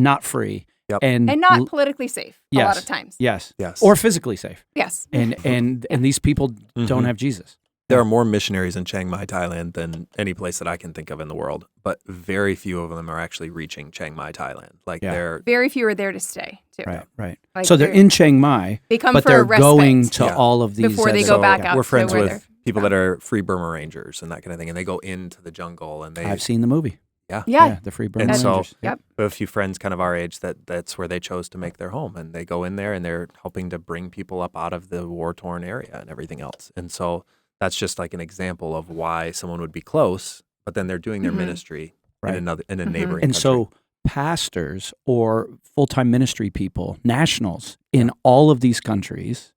Yep. And not politically safe a lot of times. Yes. Or physically safe. Yes. And these people don't have Jesus. There are more missionaries in Chiang Mai, Thailand than any place that I can think of in the world, but very few of them are actually reaching Chiang Mai, Thailand. They're very few are there to stay too. Right. Like so they're in Chiang Mai, but they're going to all of these before they go back out. We're friends with people that are Free Burma Rangers and that kind of thing, and they go into the jungle and I've seen the movie. Yeah, the Free Burma Rangers. Rangers. We have a few friends kind of our age that's where they chose to make their home, and they go in there and they're helping to bring people up out of the war-torn area and everything else. And so that's just like an example of why someone would be close, but then they're doing their ministry in a neighboring And country. so pastors or full-time ministry people, nationals in all of these countries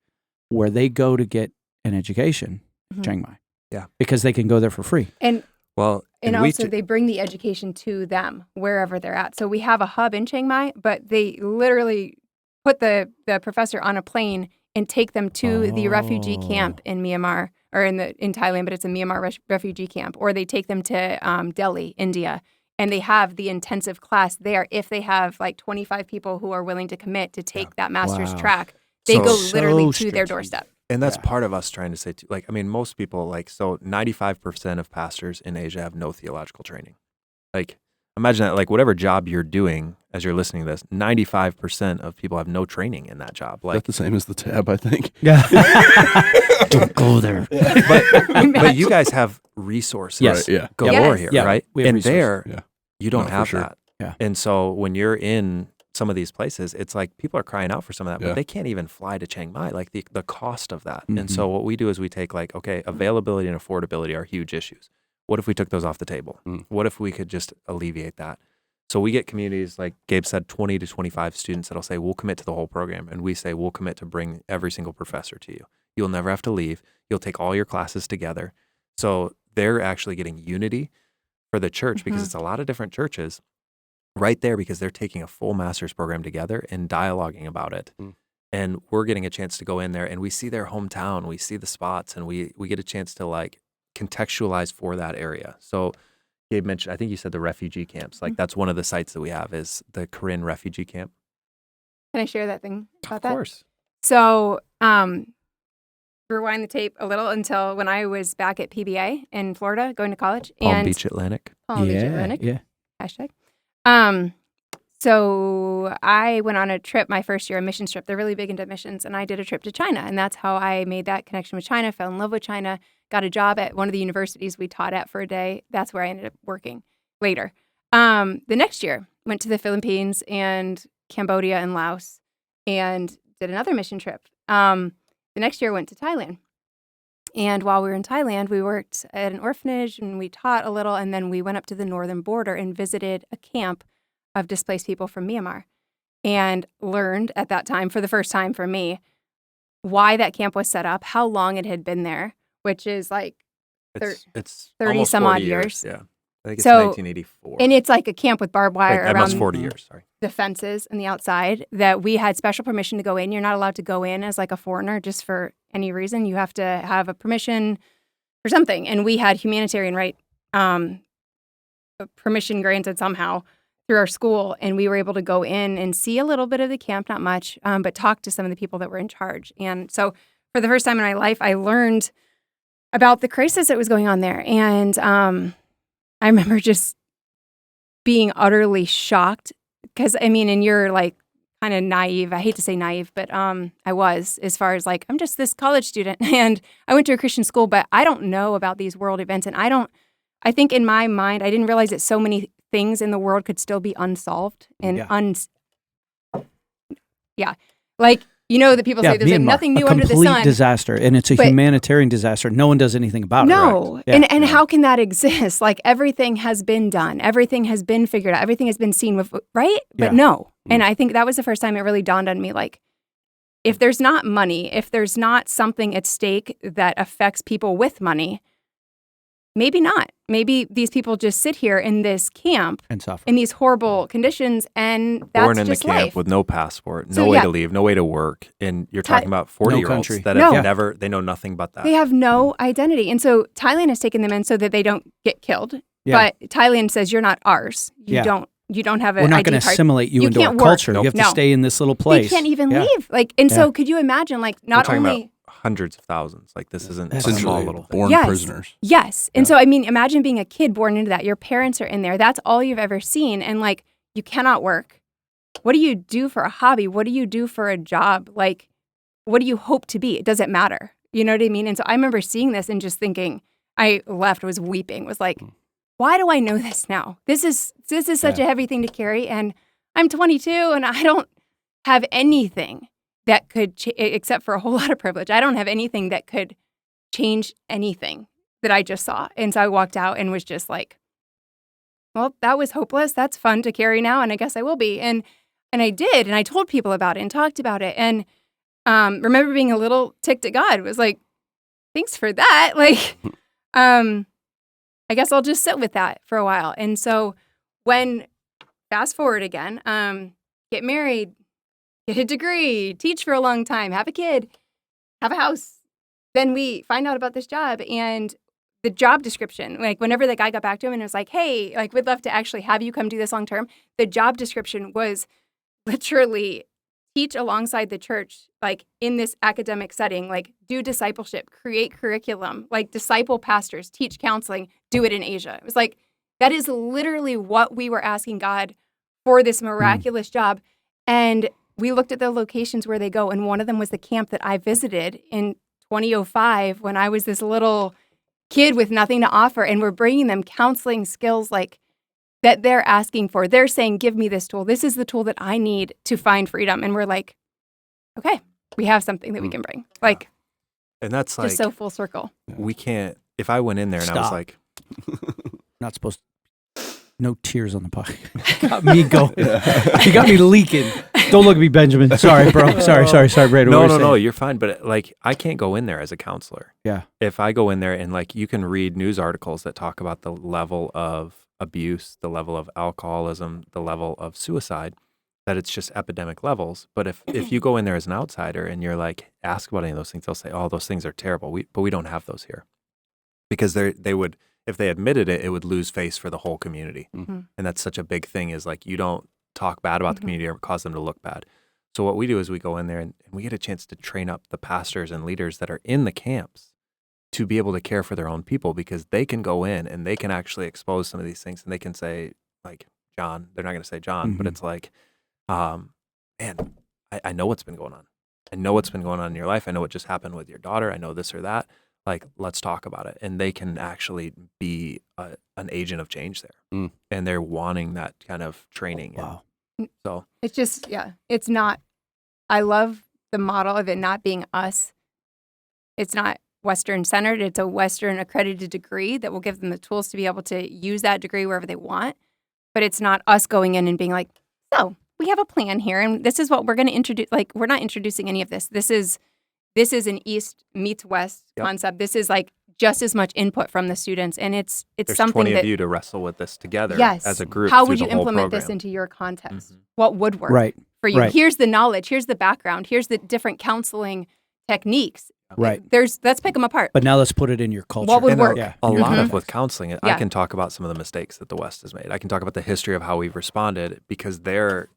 where they go to get an education, Chiang Mai. Yeah. Because they can go there for free. And we also they bring the education to them wherever they're at. So we have a hub in Chiang Mai, but they literally put the professor on a plane and take them to the refugee camp in Myanmar or in Thailand, but it's a Myanmar refugee camp. Or they take them to Delhi, India, and they have the intensive class there. If they have like 25 people who are willing to commit to take that master's track, they go literally to their doorstep. And that's part of us trying to say, like, I mean, most people, like, so 95% of pastors in Asia have no theological training. Like, imagine that, like, whatever job you're doing as you're listening to this, 95% of people have no training in that job. Like, Is that the same as the tab, I think? Yeah. Don't go there. but you guys have resources Right, yeah. galore here, right? We have And resources. there, you don't No, for have sure. that. Yeah. And so when you're in some of these places, it's like people are crying out for some of that, Yeah. but they can't even fly to Chiang Mai, like the cost of that. Mm-hmm. And so what we do is we take like, okay, availability and affordability are huge issues. What if we took those off the table? What if we could just alleviate that? So we get communities, like Gabe said, 20 to 25 students that'll say, we'll commit to the whole program. And we say, we'll commit to bring every single professor to you. You'll never have to leave. You'll take all your classes together. So they're actually getting unity for the church because it's a lot of different churches right there because they're taking a full master's program together and dialoguing about it. And we're getting a chance to go in there and we see their hometown, we see the spots, and we get a chance to like contextualize for that area. So Gabe mentioned, I think you said the refugee camps. Like that's one of the sites that we have is the Korean refugee camp. Can I share that thing about that? Of course. So, rewind the tape a little until when I was back at PBA in Florida, going to college. Palm Beach Atlantic. Palm Beach Atlantic. Yeah. Hashtag. So I went on a trip my first year, a mission trip. They're really big into missions, and I did a trip to China, and that's how I made that connection with China, fell in love with China, got a job at one of the universities we taught at for a day. That's where I ended up working later. The next year, went to the Philippines and Cambodia and Laos and did another mission trip. The next year, went to Thailand. And while we were in Thailand, we worked at an orphanage and we taught a little, and then we went up to the northern border and visited a camp of displaced people from Myanmar and learned at that time, for the first time for me, why that camp was set up, how long it had been there, which is like It's 30 almost some 40 odd years. Yeah. I think it's So- 1984. And it's like a camp with barbed wire Like, around almost 40 years, sorry. the fences and the outside that we had special permission to go in. You're not allowed to go in as like a foreigner just for any reason. You have to have a permission for something. And we had humanitarian right permission granted somehow through our school. And we were able to go in and see a little bit of the camp, not much, but talk to some of the people that were in charge. And so for the first time in my life, I learned about the crisis that was going on there. And I remember just being utterly shocked because, I mean, and you're like kind of naive. I hate to say naive, but I was, as far as like, I'm just this college student and I went to a Christian school, but I don't know about these world events. And I think in my mind, I didn't realize that so many things in the world could still be unsolved and like, you know, that people say there's like Myanmar, nothing new a under the sun. complete disaster, and it's a But- humanitarian disaster. No one does anything about it. No. Right? Yeah. And how can that exist? Like everything has been done. Everything has been figured out. Everything has been seen with, right? But Yeah. no. And I think that was the first time it really dawned on me, like, if there's not money, if there's not something at stake that affects people with money, maybe not. Maybe these people just sit here in this camp and suffer. in these horrible conditions, and that's Born in the just camp life. with no passport, no So, way yeah. to leave, no way to work. And you're talking about 40-year-olds country. that No. have never, they know nothing but that. They have no identity. And so Thailand has taken them in so that they don't get killed. Yeah. But Thailand says you're not ours. You Yeah. don't have an We're not ID going to card. assimilate you into our can't work. culture. Nope. You have to No. stay in this little place. They can't even Yeah. leave. Like, and Yeah. so could you imagine, like, We're not talking only about hundreds of thousands. Like this isn't a Essentially small little thing. born Yes. prisoners. yes. And so I mean, imagine being a kid born into that. Your parents are in there. That's all you've ever seen, and like you cannot work. What do you do for a hobby? What do you do for a job? Like, what do you hope to be? It doesn't matter. You know what I mean? And so I remember seeing this and just thinking, I left, was weeping, was like, why do I know this now? This is such a heavy thing to carry, and I'm 22 and I don't have anything that could, except for a whole lot of privilege, I don't have anything that could change anything that I just saw. And so I walked out and was just like, well, that was hopeless. That's fun to carry now, and I guess I will be. And I did, and I told people about it and talked about it. And remember being a little ticked at God. Was like, thanks for that. Like, I guess I'll just sit with that for a while. And so when, fast forward again, get married, get a degree, teach for a long time, have a kid, have a house. Then we find out about this job and the job description. Like whenever the guy got back to him and was like, hey, like we'd love to actually have you come do this long term. The job description was literally teach alongside the church, like in this academic setting, like do discipleship, create curriculum, like disciple pastors, teach counseling, do it in Asia. It was like, that is literally what we were asking God for this miraculous job. And we looked at the locations where they go. And one of them was the camp that I visited in 2005 when I was this little kid with nothing to offer. And we're bringing them counseling skills like that they're asking for. They're saying, give me this tool. This is the tool that I need to find freedom. And we're like, okay, we have something that we can bring. Like, and that's like, just so full circle. We can't, if I went in there and I was like, not supposed to, no tears on the podcast. Got me going. You got me leaking. Don't look at me, Benjamin. Sorry, bro. Sorry, Brad. No, you're fine. But like, I can't go in there as a counselor. Yeah. If I go in there and like, you can read news articles that talk about the level of abuse, the level of alcoholism, the level of suicide, that it's just epidemic levels. But if you go in there as an outsider and you're like, ask about any of those things, they'll say, oh, those things are terrible. But we don't have those here. Because they would, if they admitted it, it would lose face for the whole community. Mm-hmm. And that's such a big thing is like, you don't talk bad about the community or cause them to look bad. So what we do is we go in there and we get a chance to train up the pastors and leaders that are in the camps to be able to care for their own people, because they can go in and they can actually expose some of these things and they can say like John, they're not going to say John, but it's like, man, I know what's been going on. I know what's been going on in your life. I know what just happened with your daughter. I know this or that. Like, let's talk about it. And they can actually be an agent of change there. And they're wanting that kind of training. Wow. So it's just, it's not, I love the model of it not being us. It's not Western centered. It's a Western accredited degree that will give them the tools to be able to use that degree wherever they want. But it's not us going in and being like, so we have a plan here and this is what we're going to introduce. Like, we're not introducing any of this. This is an East meets West concept. This is like just as much input from the students. And it's there's something 20 that, of you to wrestle with this together as a group. How would you implement this into your context? What would work for you? Right. Here's the knowledge. Here's the background. Here's the different counseling techniques. Right. Let's pick them apart. But now let's put it in your culture. What would work? A lot of with counseling, I can talk about some of the mistakes that the West has made. I can talk about the history of how we've responded, because their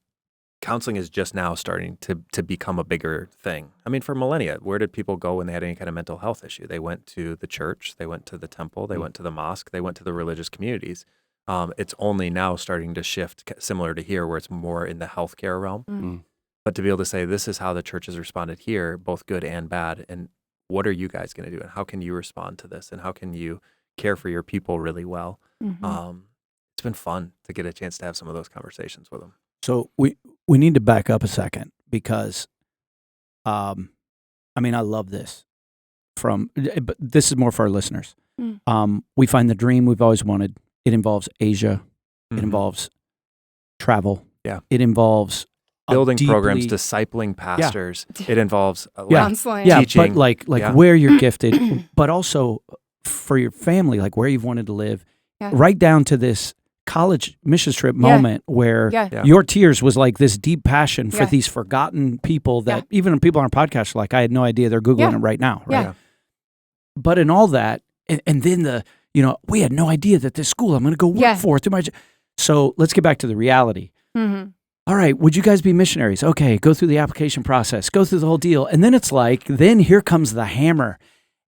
counseling is just now starting to become a bigger thing. I mean, for millennia, where did people go when they had any kind of mental health issue? They went to the church, they went to the temple, they went to the mosque, they went to the religious communities. It's only now starting to shift, similar to here, where it's more in the healthcare realm. But to be able to say, this is how the church has responded here, both good and bad, and what are you guys going to do? And how can you respond to this? And how can you care for your people really well? It's been fun to get a chance to have some of those conversations with them. So we need to back up a second, because, I mean, I love this but this is more for our listeners. We find the dream we've always wanted. It involves Asia. It involves travel. Yeah. It involves building programs, discipling pastors. It involves counseling. Teaching. But like where you're gifted, but also for your family, like where you've wanted to live, right down to this college mission trip moment where your tears was like this deep passion for these forgotten people that even people on our podcast are like, I had no idea, they're Googling it right now. Right. Yeah. But in all that, and then we had no idea that this school I'm going to go work for through my. So let's get back to the reality. All right, would you guys be missionaries? Okay, go through the application process, go through the whole deal. And then it's like, then here comes the hammer.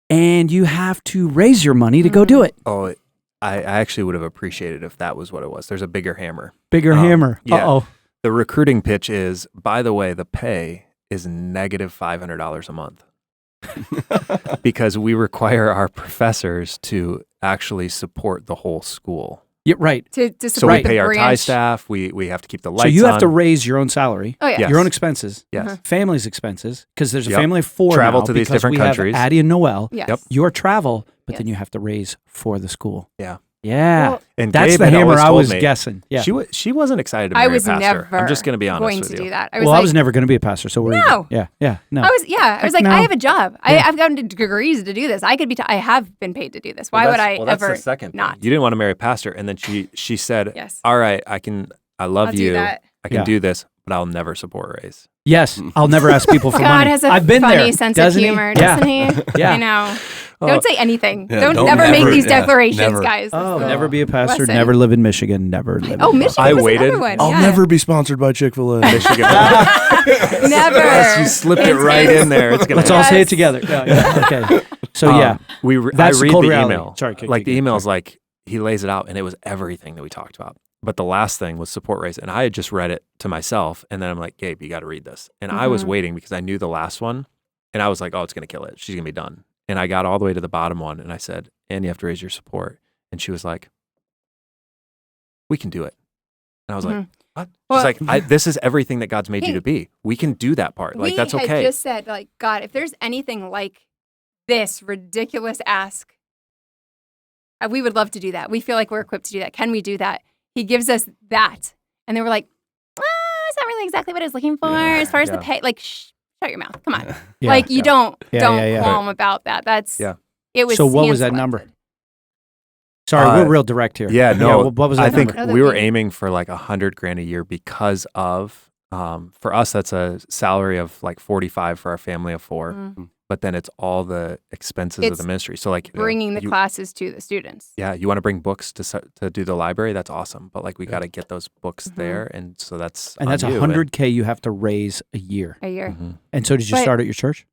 And you have to raise your money to go do it. Oh, I actually would have appreciated if that was what it was. There's a bigger hammer. Bigger hammer. Yeah. Uh-oh. The recruiting pitch is, by the way, the pay is negative $500 a month. Because we require our professors to actually support the whole school. Yeah, right. So we pay our Thai staff. We have to keep the lights on. So you have to raise your own salary. Oh, yeah. Your own expenses. Yes. Family's expenses, because there's a family of 4 travel now, to these different countries. Addie and Noel. Yes. Your travel, but then you have to raise for the school. Yeah. Yeah. Well, And That's Gabe the had hammer always I told was me, guessing. Yeah. She wasn't excited to I marry was a pastor. never I'm just going to be honest going with to you. do that. I I was never going to be a pastor, so we're No. even. Yeah. No. I was like, no. I have a job. Yeah. I've gotten degrees to do this. I could be. I have been paid to do this. Why would I that's ever the second thing. not? You didn't want to marry a pastor, and then she said, Yes. "All right, I love I'll do you. that. I can do this, but I'll never support Raise." Yes, I'll never ask people for God money. has a I've been funny there, sense of doesn't he? humor, Yeah. doesn't he? Yeah. I know. Oh. Don't say anything. Yeah, don't don't never never- make these yeah, declarations, never. guys. Oh, That's never the be a pastor, lesson. never live in Michigan, never live Oh, in Michigan I was waited. another one. I'll yeah. never be sponsored by Chick-fil-A. Michigan. Never. You slipped it right in there. It's gonna. Let's all say it Yes. together. Yeah. Okay. So yeah, I That's the read cold the reality. email. Sorry, like the keep email's going. like he lays it out, and it was everything that we talked about. But the last thing was support Raise, and I had just read it to myself, and then I'm like, Gabe, you got to read this. And I was waiting because I knew the last one, and I was like, oh, it's gonna kill it. She's gonna be done. And I got all the way to the bottom one, and I said, and you have to raise your support. And she was like, we can do it. And I was like, what? Well- She's like, this is everything that God's made you to be. We can do that part. Like, that's We okay. had just said, like, God, if there's anything like this ridiculous ask, we would love to do that. We feel like we're equipped to do that. Can we do that? He gives us that. And they were like, it's not really exactly what I was looking for as far as the pay. Like, shut your mouth. Come on. Yeah. Like, you don't Yeah. qualm about that. That's, it was So what was that hand-selected. number? Sorry, we're real direct here. Yeah, no. what was that I think number? number? we were Maybe. aiming for like $100,000 a year because of, for us, that's a salary of like 45 for our family of 4. But then it's all the expenses of It's the ministry. So like bringing the you, classes to the students. yeah, you want to bring books to do the library. That's awesome. But like we got to get those books there, and so that's And on that's you. $100K you have to raise a year. A year. Mhm. And so did you But- start at your church?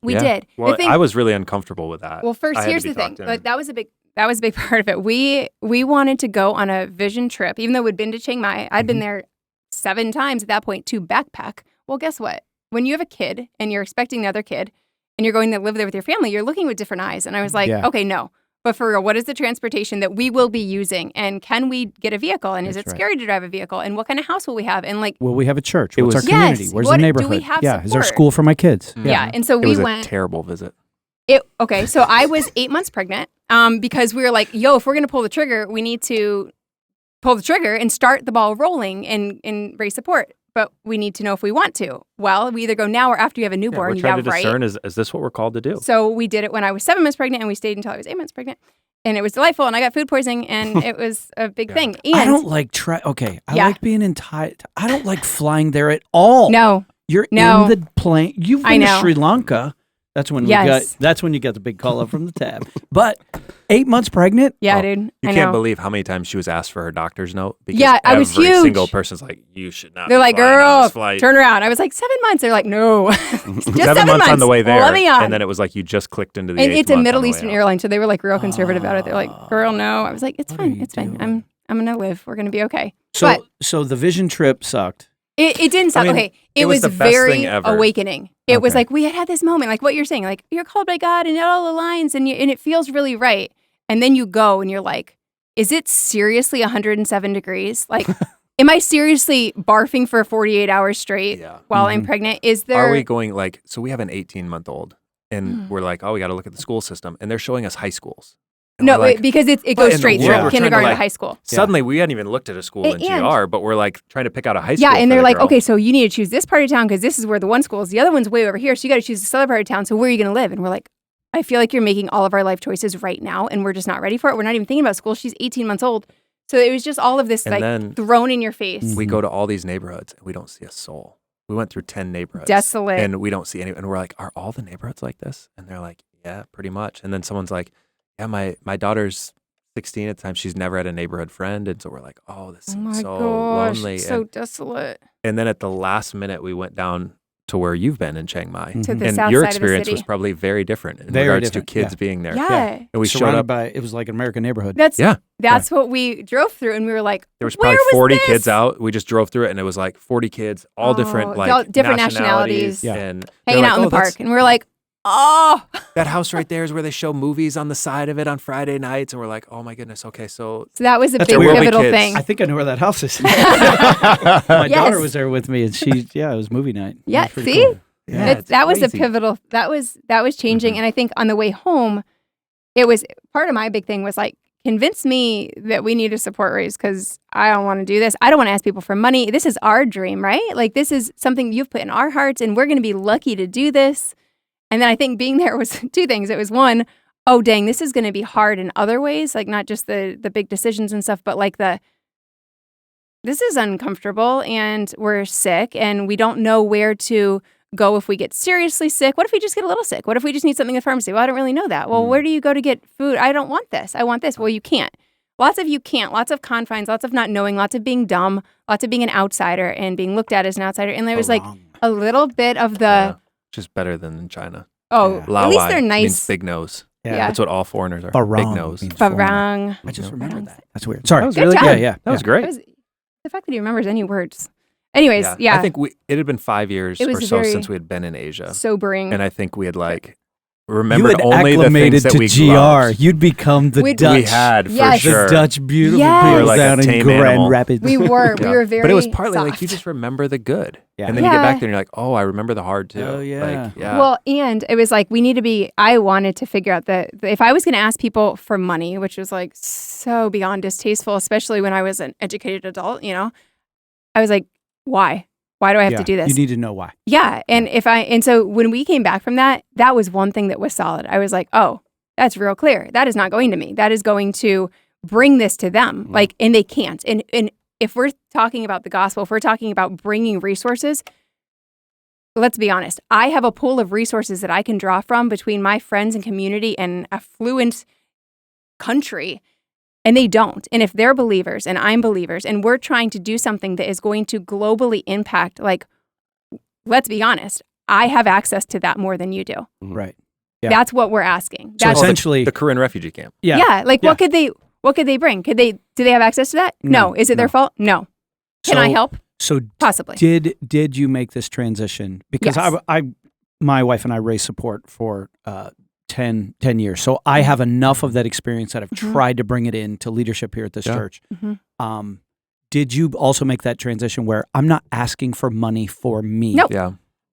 We Yeah. did. Well, The thing- I was really uncomfortable with that. Well, first, I had to here's be the thing. talked in. But that was a big part of it. We wanted to go on a vision trip, even though we'd been to Chiang Mai. I'd been there 7 times at that point to backpack. Well, guess what? When you have a kid and you're expecting the other kid and you're going to live there with your family, you're looking with different eyes. And I was like, Yeah. okay, no. But for real, what is the transportation that we will be using? And can we get a vehicle? And is That's it right. scary to drive a vehicle? And what kind of house will we have? And like, Will we have a church? It What's our was- community? Yes. Where's What- the do neighborhood? we have Is there support? school for my kids? yeah. And so it we was went. a terrible visit. Okay, so I was 8 months pregnant because we were like, yo, if we're going to pull the trigger, we need to pull the trigger and start the ball rolling and raise support. But we need to know if we want to. Well, we either go now or after you have a Yeah, newborn. we're trying to right? discern, is this what we're called to do? So we did it when I was 7 months pregnant, and we stayed until I was 8 months pregnant. And it was delightful, and I got food poisoning, and it was a big thing. And I don't like I Yeah. like being in Thai. I don't like flying there at all. No, You're No. in the plane. You've I been to know. Sri Lanka. That's when Yes. that's when you got the big call up from the tab. But 8 months pregnant? yeah, Oh, dude, You I can't know. believe how many times she was asked for her doctor's note. Because Yeah, I was every huge. single person's like, you should not. They're be like, flying on girl, this flight. turn around. I was like, 7 months. They're like, no, just 7 months on the way there, Let me on. and then it was like you just clicked into the. And 8th it's a month Middle on the way Eastern out. airline, so they were like real conservative about it. They're like, girl, no. I was like, it's What are fine. you It's fine. doing? I'm gonna live. We're gonna be okay. So But- so the vision trip sucked. It didn't sound I mean, okay. It was was the best very thing ever. awakening. It was Okay. like we had this moment, like what you're saying, like you're called by God and it all aligns and it feels really right. And then you go and you're like, is it seriously 107 degrees? Like, am I seriously barfing for 48 hours straight Yeah. while I'm pregnant? Is there? Are we going like? So we have an 18-month-old, and Mm. we're like, oh, we got to look at the school system, and they're showing us high schools. And No, we're like, because it what in goes the straight world? through We're trying to, kindergarten to like, high school. Suddenly, we hadn't even looked at a school in And- GR, but we're like trying to pick out a high school. Yeah, and for they're the like, girl. okay, so you need to choose this part of town because this is where the one school is. The other one's way over here, so you got to choose this other part of town. So where are you going to live? And we're like, I feel like you're making all of our life choices right now, and we're just not ready for it. We're not even thinking about school. She's 18 months old, so it was just all of this And like then- thrown in your face. We go to all these neighborhoods, and we don't see a soul. We went through 10 neighborhoods, Desolate. and we don't see any. And we're like, are all the neighborhoods like this? And they're like, yeah, pretty much. And then someone's like, yeah, my daughter's 16 at the time. She's never had a neighborhood friend, and so we're like, oh, this Oh seems my so gosh, lonely. it's so desolate. And then at the last minute, we went down to where you've been in Chiang Mai. To the And south your side of the experience city. was probably very different in Very regards different, to kids yeah. being there. Yeah. And we showed Surrounded up. by it was like an American neighborhood. That's what we drove through, and we were like, There was where probably 40 this? kids out. We just drove through it, and it was like 40 kids, all different Oh, all different nationalities. Yeah. And they're hanging like, out in the "Oh, that's- park, and we were like, oh, That house right there is where they show movies on the side of it on Friday nights, and we're like, oh my goodness, okay, so so that was a That's big where we'll be pivotal kids. thing. I think I know where that house is. My Yes. daughter was there with me, and it was movie night. It Yeah, was pretty see? cool. Yeah. it's That was a crazy. pivotal. That was changing, Mhm. and I think on the way home, it was part of my big thing was like, convince me that we need a support raise because I don't want to do this. I don't want to ask people for money. This is our dream, right? Like this is something you've put in our hearts and we're going to be lucky to do this. And then I think being there was two things. It was one, oh, dang, this is going to be hard in other ways, like not just the big decisions and stuff, but like this is uncomfortable and we're sick and we don't know where to go if we get seriously sick. What if we just get a little sick? What if we just need something at the pharmacy? Well, I don't really know that. Well, where do you go to get food? I don't want this. I want this. Well, you can't. Lots of you can't. Lots of confines, lots of not knowing, lots of being dumb, lots of being an outsider and being looked at as an outsider. And there was like a little bit of the... Just better than in China. Oh, Lao at least they're means nice. big nose. Yeah. That's what all foreigners are. Barang Big nose. means Barang. I just remembered Barang. that. That's weird. Sorry. That was Good really job. good. Yeah. That was great. The fact that he remembers any words. Anyways, yeah. I think it had been 5 years It was or so very since we had been in Asia. Sobering. And I think we had like You remembered had only the acclimated things that to we GR. loved. You'd become the Dutch. We had, for Yes. sure. The Dutch beautiful Yes. people We were like a down in tame Grand animal. Rapids. we were very But it was partly like soft. you just remember the good. Yeah. And then you get Yeah. back there and you're like, oh, I remember the hard too. Oh, yeah. Like, yeah. Well, and it was like I wanted to figure out that if I was going to ask people for money, which was like so beyond distasteful, especially when I was an educated adult, I was like, why? Why do I have to do this? You need to know why. Yeah. And so when we came back from that was one thing that was solid. I was like, oh, that's real clear. That is not going to me. That is going to bring this to them. Like, and they can't. And if we're talking about the gospel, if we're talking about bringing resources, let's be honest. I have a pool of resources that I can draw from between my friends and community and affluent country. And they don't. And if they're believers and I'm believers and we're trying to do something that is going to globally impact, like, let's be honest, I have access to that more than you do. Right. Yeah. That's what we're asking. So That's, essentially, the Korean refugee camp. like what could they bring? Do they have access to that? No. Is it their fault? No. Can I help? So Possibly. did you make this transition? Because Yes. my wife and I raised support for 10 years. So I have enough of that experience that I've tried to bring it into leadership here at this church. Mm-hmm. Did you also make that transition where I'm not asking for money for me? Nope. Yeah.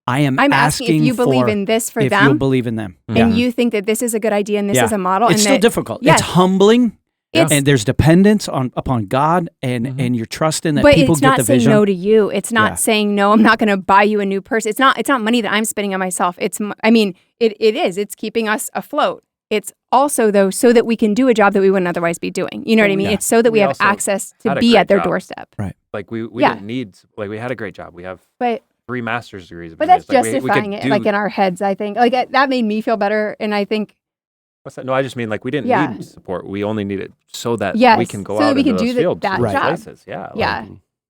I'm asking if you believe in this for if them. you believe in them. And you think that this is a good idea and this is a model. It's and still that, difficult. Yes. It's humbling. It's- And there's dependence upon God and you're trusting that but people it's get not the saying vision. no to you. It's not saying no. I'm not going to buy you a new purse. It's not money that I'm spending on myself. It is. It's keeping us afloat. It's also though so that we can do a job that we wouldn't otherwise be doing. You know what I mean? Yeah. It's so that we have also access to had a be great at their job. doorstep. Right. Like we Yeah. didn't need, like we had a great job. We have But 3 master's degrees. but that's Like, we could justifying it do- like in our heads. I think like that made me feel better. And I think What's that? No, I just mean like we didn't Yeah. need support. We only need it so that Yes, we can go so that out we into can those do fields, that those job. places. Yeah. like, yeah.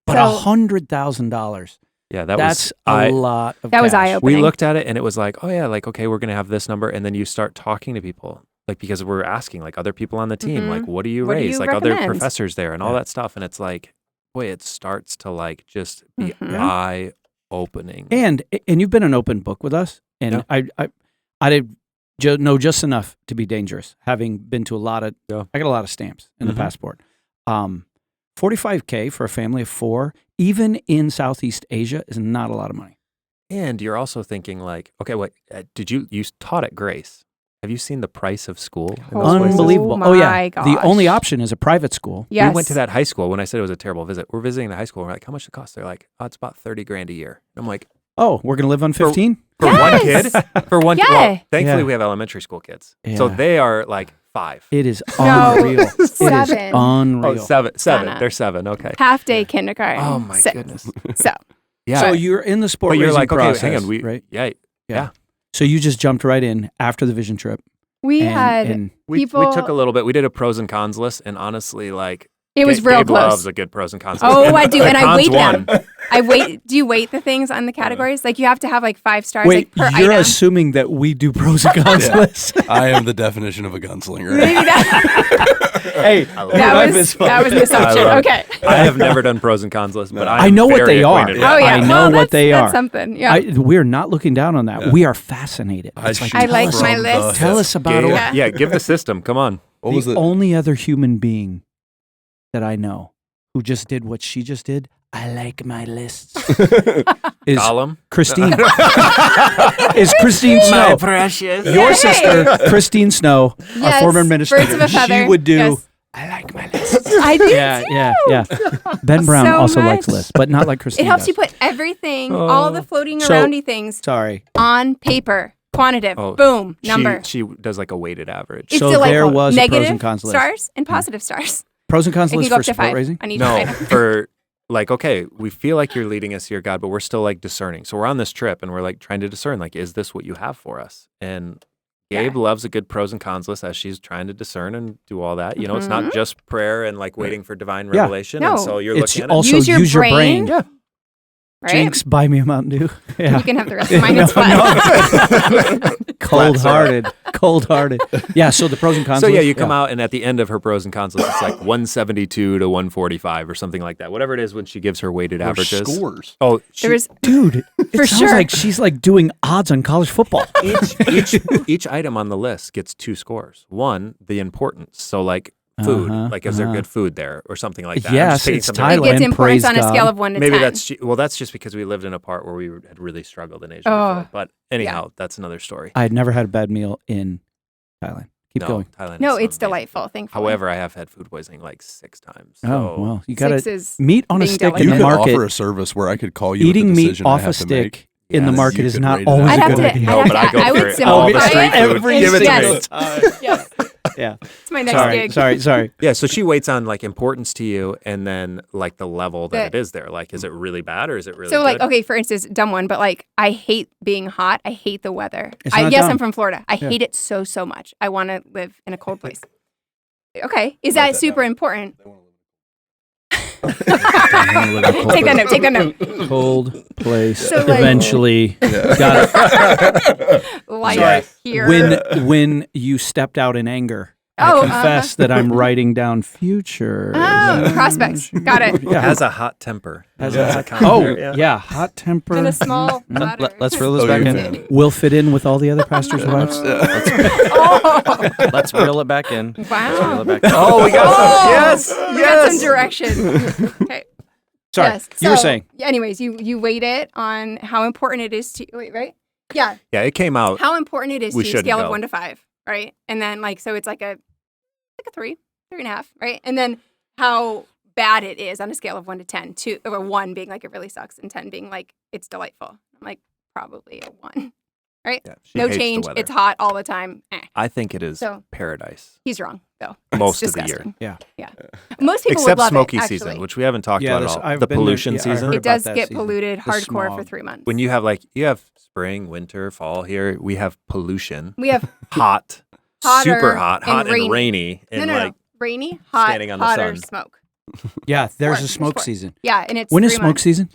But So- $100,000. Yeah. That's a lot of That was cash. eye-opening. We looked at it and it was like, oh yeah, like, okay, we're going to have this number. And then you start talking to people, like, because we're asking like other people on the team, Mhm. like, what do you What do raise? you Like other recommend? professors there and all that stuff. And it's like, boy, it starts to like just be Mhm. eye opening. And you've been an open book with us. And I did know just enough to be dangerous, having been to a lot of, I got a lot of stamps in the passport. $45K for a family of 4, even in Southeast Asia, is not a lot of money. And you're also thinking like, okay, what you taught at Grace. Have you seen the price of school? In those places? Unbelievable. Oh Oh, yeah. my The gosh. only option is a private school. Yes. We went to that high school when I said it was a terrible visit. We're visiting the high school. We're like, how much does it cost? They're like, oh, it's about $30,000 a year. And I'm like, Oh, we're going to live on 15? for one kid? For one kid? Yeah. Well, thankfully Yeah. we have elementary school kids. So Yeah. they are like 5. It is No, unreal. It is 7. unreal. Oh, 7. Donna. They're 7. Okay. Half day kindergarten. Oh my 6. goodness. So Yeah. So you're in the sport but you're raising like, okay, process, hang on. right? Yeah. So you just jumped right in after the vision trip. we and- had and We people. took a little bit. We did a pros and cons list, and honestly, like it was real Gabe close. loves a good pros and cons list. Oh, I do, The and I cons weight won. them. I weight. Do you weight the things on the categories? Like you have to have like 5 stars Wait, like per you're item. assuming that we do pros and cons Yeah. lists? I am the definition of a gunslinger. Maybe that, Hey, that was an assumption. love it. Okay. I have never done pros and cons lists, but I know what they are. acquainted with Oh them. yeah. I know well, what that's, they that's are. something. Yeah. We're not looking down on that. Yeah. We are fascinated. It's like, shoot I like from my the list. hip. tell us about Gabe, it. yeah, give the system. Come on. What was The it? only other human being that I know who just did what she just did, I like my lists, is Gollum. Christine. Is Christine Snow. precious. Your Hey! sister, Christine Snow, our Yes, former minister, birds of a feather. she would do, Yes. I like my lists. I do Yeah. Ben Brown So also much. likes lists, but not like It Christine helps does. you put everything, all the floating aroundy things Sorry. on paper. Quantitative. Oh, Boom. Number. She does like a weighted average. It's So delightful. there was a negative pros and cons list. stars and positive stars. Pros and cons It can list go for up to support 5 raising? on each No, item. for like, okay, we feel like you're leading us here, God, but we're still like discerning. So we're on this trip and we're like trying to discern, like, is this what you have for us? And Gabe loves a good pros and cons list as she's trying to discern and do all that. You know, it's not just prayer and like waiting for divine revelation. No. And so you're It's looking at also it. Use your brain. Yeah. Right? Jinx, buy me a Mountain Dew. Yeah. You can have the rest of mine. It's fun. Cold-hearted. Yeah, so the pros and cons So yeah, list, you come out and at the end of her pros and cons list, it's like 172 to 145 or something like that. Whatever it is when she gives her weighted Or averages. scores. Oh, There was Dude, it For sounds sure. like she's like doing odds on college football. each item on the list gets 2 scores. One, the importance. So like food, like is there good food there or something like that? I'm Yes, just picking it's something it Thailand. gets importance praise on a God. scale of 1 to Maybe 10. that's just because we lived in a part where we had really struggled in Asia Oh, before. But anyhow, that's another story. I had never had a bad meal in Thailand. Keep No, going. Thailand. No, is it's amazing. delightful. Thankfully. However, I have had food poisoning like 6 times. Oh, So well, you got 6 to is meat on a being stick delicate. in You the could market. offer a service where I could call you Eating with the meat decision I off a have to make. stick in the Yes. market You is could not rate it always out. a I'd good have to. idea. No, but I go I for would it. simplify All the street it. food. Every Give it to single me. time. Yes. Yeah. It's my next gig. Sorry. Yeah, so she waits on like importance to you and then like the level that it is there. Like, is it really bad or is it really So, like, good? okay, for instance, dumb one, but like, I hate being hot. I hate the weather. It's not Yes, dumb. I'm from Florida. I hate it so much. I want to live in a cold place. Okay, is that super important? Take that note. Cold place. So, like- Eventually, got it. Life here. When you stepped out in anger, Oh, I confess that I'm writing down future. Oh, prospects. Got it. Yeah. Has a hot temper. Has Yeah. a hot- oh, yeah, hot temper. In a small bladder. Let's reel this Oh, back you're in. fan. Will fit in with all the other pastors' wives. Oh, Let's reel it back in. Let's reel wow. it back in. Oh, we got Oh, yes. We got some direction. Okay. Sorry, Yes. you were So, saying. Anyways, you weight it on how important it is to wait, right? Yeah. Yeah, it came out. How important it is We to you, shouldn't scale go. of 1 to 5, right? And then like so it's like a 3.5, right? And then how bad it is on a scale of 1 to 10, or 1 being like it really sucks and 10 being like it's delightful. I'm like probably a 1. Right? Yeah, she No hates the change. weather. It's hot all the time. I think it is So- paradise He's wrong though. most It's of the year. disgusting. Yeah. Yeah. Most people Except would love smoky it, season, actually. which we haven't talked about this- at all. I've The been there. pollution Yeah, I season. heard It about does that get season. polluted The hardcore for smog. 3 months. When you have spring, winter, fall here, we have pollution. we have Hot, Hotter super hot, and hot rainy. and rainy, and no, like rainy, hot, standing on the hotter, sun. smoke. Yeah, there's a There's smoke 4. season. Yeah, and it's When is 3 smoke months. season?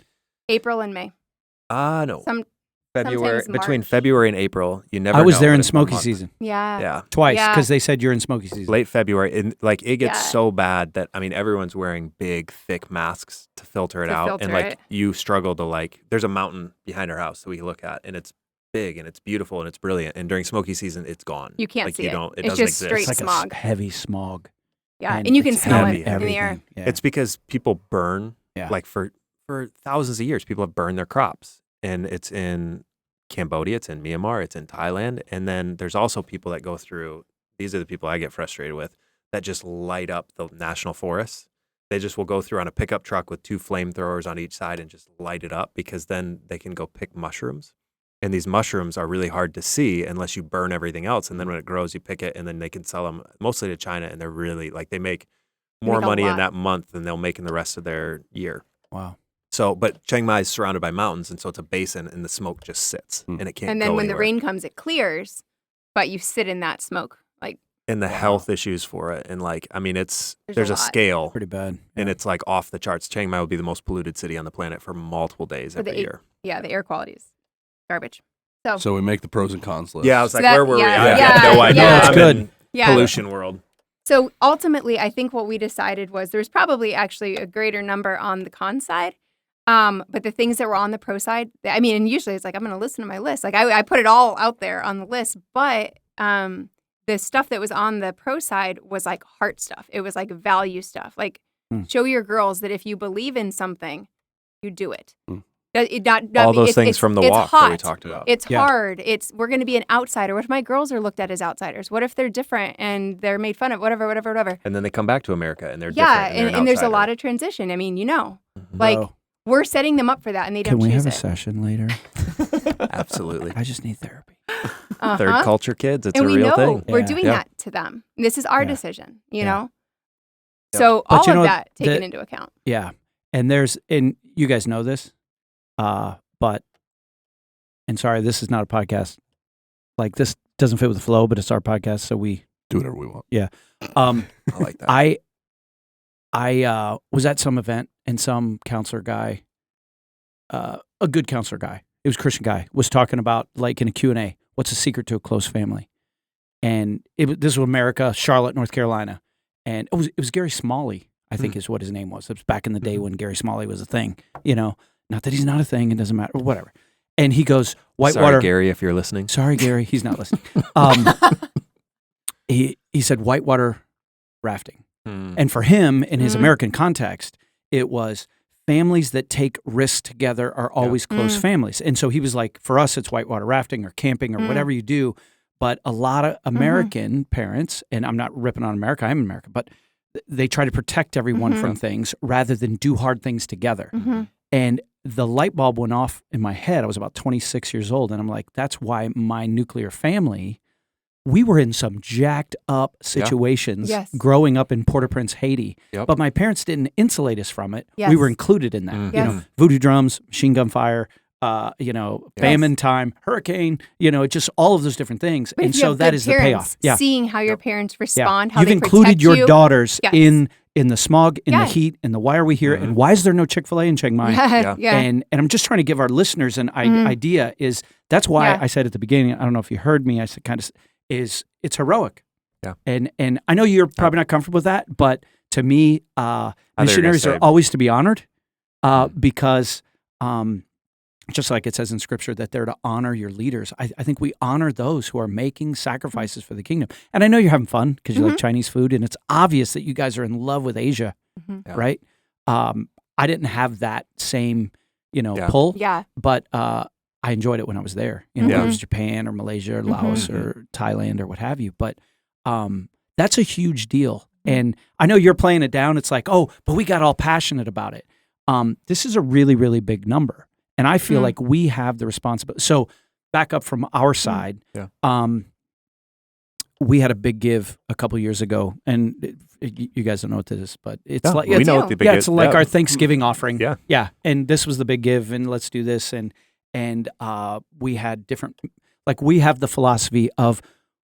April and May. no. February sometimes between March. February and April, you never. I was know there when in it's smoky month. season Yeah. Yeah, twice Yeah. because they said you're in smoky season. late February, and like it gets Yeah. so bad that I mean everyone's wearing big, thick masks to filter it To out, filter and like it. you struggle to like. There's a mountain behind our house that we look at, and it's big and it's beautiful and it's brilliant. And during smoky season, it's gone. You can't like, see you it. Don't. It It's doesn't just exist. straight It's like smog. heavy smog. Yeah, and you can it's smell it heavy. in the air. Yeah. It's because people burn Yeah. like for thousands of years. People have burned their crops, and it's in Cambodia, it's in Myanmar, it's in Thailand, and then there's also people that go through. These are the people I get frustrated with that just light up the national forests. They just will go through on a pickup truck with 2 flamethrowers on each side and just light it up because then they can go pick mushrooms. And these mushrooms are really hard to see unless you burn everything else. And then when it grows, you pick it, and then they can sell them mostly to China. And they're really like they make more Make a money in lot. that month than they'll make in the rest of their year. Wow. So, but Chiang Mai is surrounded by mountains, and so it's a basin, and the smoke just sits, and it can't. And then go when anywhere. the rain comes, it clears, but you sit in that smoke. Like and the Wow. health issues for it, and like I mean, There's there's a a lot. scale, Pretty bad. and Yeah. it's like off the charts. Chiang Mai will be the most polluted city on the planet for multiple days For the every year. yeah, the air quality is garbage. So we make the pros and cons list. Yeah, I was like, that- where were yeah, we? I yeah, have no idea. yeah. That's I'm good. in Yeah. pollution world. So ultimately, I think what we decided was there's probably actually a greater number on the con side. But the things that were on the pro side, I mean, and usually it's like, I'm going to listen to my list. Like I put it all out there on the list, but the stuff that was on the pro side was like heart stuff. It was like value stuff. Like show your girls that if you believe in something, you do it. All those things from the walk hot. that we talked about. It's hard. We're going to be an outsider. What if my girls are looked at as outsiders? What if they're different and they're made fun of? Whatever. And then they come back to America and they're different. And there's a lot of transition. I mean, we're setting them up for that, and they don't choose it. Can we have a session later? Absolutely. I just need therapy. Third culture kids, it's and a real thing. We're doing that to them. This is our decision, you know? So all of that taken into account. Yeah. And you guys know this, but sorry, this is not a podcast. Like, this doesn't fit with the flow, but it's our podcast, so we do whatever we want. Yeah. I like that. I was at some event, and some counselor guy, a good counselor guy, it was a Christian guy, was talking about, like, in a Q&A, what's the secret to a close family? And this was America, Charlotte, North Carolina. And it was Gary Smalley, I think is what his name was. It was back in the day when Gary Smalley was a thing, not that he's not a thing, it doesn't matter, whatever. And he goes, Whitewater. Sorry, Gary, if you're listening. Sorry, Gary, he's not listening. He said whitewater rafting. And for him, in his American context, it was families that take risks together are always close families. And so he was like, for us, it's whitewater rafting or camping or whatever you do. But a lot of American parents, and I'm not ripping on America, I'm American, but they try to protect everyone from things rather than do hard things together. And the light bulb went off in my head. I was about 26 years old. And I'm like, that's why my nuclear family, we were in some jacked up situations growing up in Port-au-Prince, Haiti. But my parents didn't insulate us from it. We were included in that. Voodoo drums, machine gun fire, famine time, hurricane, just all of those different things. But and so that is the payoff. Seeing how your parents respond, how You've they included protect your daughters in the smog, in the heat, and the why are we here, and why is there no Chick-fil-A in Chiang Mai? And I'm just trying to give our listeners an idea is that's why I said at the beginning, I don't know if you heard me, I said it's heroic. And I know you're probably not comfortable with that, but to me, missionaries are always to be honored because just like it says in Scripture that they're to honor your leaders. I think we honor those who are making sacrifices for the kingdom. And I know you're having fun because you like Chinese food, and it's obvious that you guys are in love with Asia, right? I didn't have that same, pull, but I enjoyed it when I was there. Whether it was Japan or Malaysia or Laos or Thailand or what have you. But that's a huge deal. And I know you're playing it down. It's like, oh, but we got all passionate about it. This is a really, really big number. And I feel like we have the responsibility. So back up from our side, we had a big give a couple years ago, and you guys don't know what this is, but it's like we know what the big it's like our Thanksgiving offering. And this was the big give, and let's do this, and we had different, like we have the philosophy of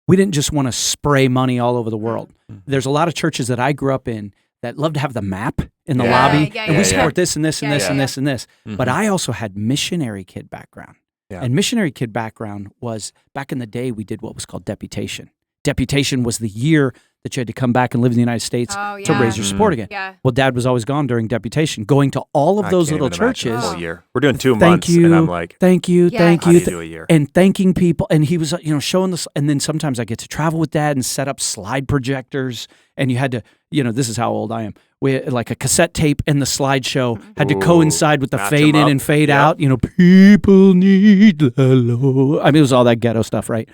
we didn't just want to spray money all over the world. There's a lot of churches that I grew up in that love to have the map in the lobby, and we support this and this and this and this and this. But I also had missionary kid background. And missionary kid background was, back in the day, we did what was called deputation. Deputation was the year that you had to come back and live in the United States to raise your support again. Well, Dad was always gone during deputation, going to all of those little churches. Year. We're doing 2 months, and I'm like, thank you, how do you do a year? And thanking people. And he was, showing this. And then sometimes I get to travel with Dad and set up slide projectors. And you had to, this is how old I am. We had like a cassette tape and the slideshow had to coincide with the fade in and fade out. People need the Lord. I mean, it was all that ghetto stuff, right?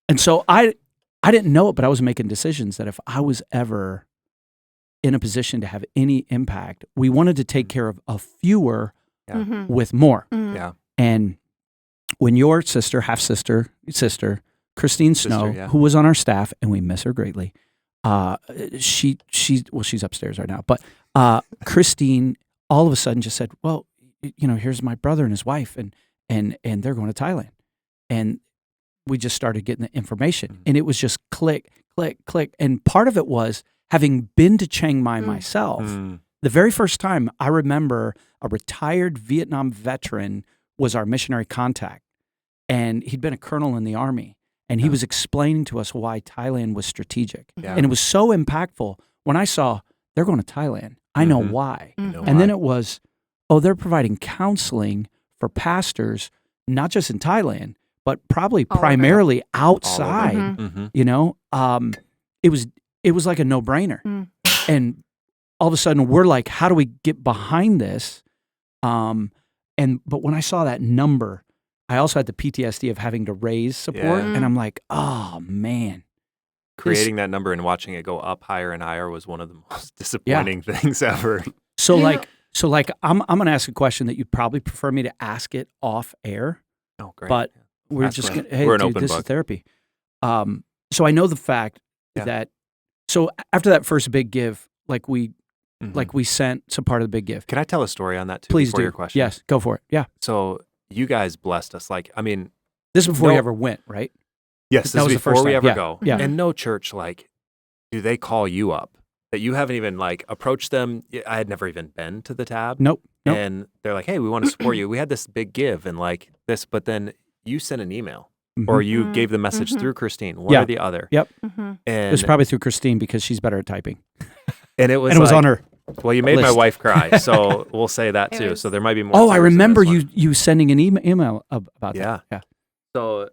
And so I didn't know it, but I was making decisions that if I was ever in a position to have any impact, we wanted to take care of fewer with more. And when your sister, Christine Snow, who was on our staff, and we miss her greatly, she's upstairs right now, but Christine all of a sudden just said, well, here's my brother and his wife, and they're going to Thailand. And we just started getting the information, and it was just click, click, click. And part of it was having been to Chiang Mai myself. The very first time I remember a retired Vietnam veteran was our missionary contact, and he'd been a colonel in the army, and he was explaining to us why Thailand was strategic. And it was so impactful when I saw they're going to Thailand. I know why. And then it was, they're providing counseling for pastors, not just in Thailand, but probably primarily outside. It was like a no-brainer. And all of a sudden we're like, how do we get behind this? But when I saw that number, I also had the PTSD of having to raise support, and I'm like, oh man. Creating that number and watching it go up higher and higher was one of the most disappointing things ever. So I'm going to ask a question that you'd probably prefer me to ask it off air. Oh, great. But we're just going to, hey, we're an dude, open this book. is therapy. So I know the fact that, so after that first big give, like we sent some part of the big give. Can I tell a story on that too? Please before do. Your question? Yes, go for it. Yeah. So you guys blessed us. Like, I mean, this is before you ever went, right? Yes, this is before we ever go. Yeah. And no church, like, do they call you up that you haven't even like approached them? I had never even been to the tab. Nope. And they're like, hey, we want to support you. We had this big give and like this, but then you sent an email or you gave the message through Christine, one or the other. Yep. And it was probably through Christine because she's better at typing. And it was on her. Well, you made my list. wife cry, so we'll say that too. So there might be more. Oh, I tears in remember this one. you sending an email about that. Yeah. So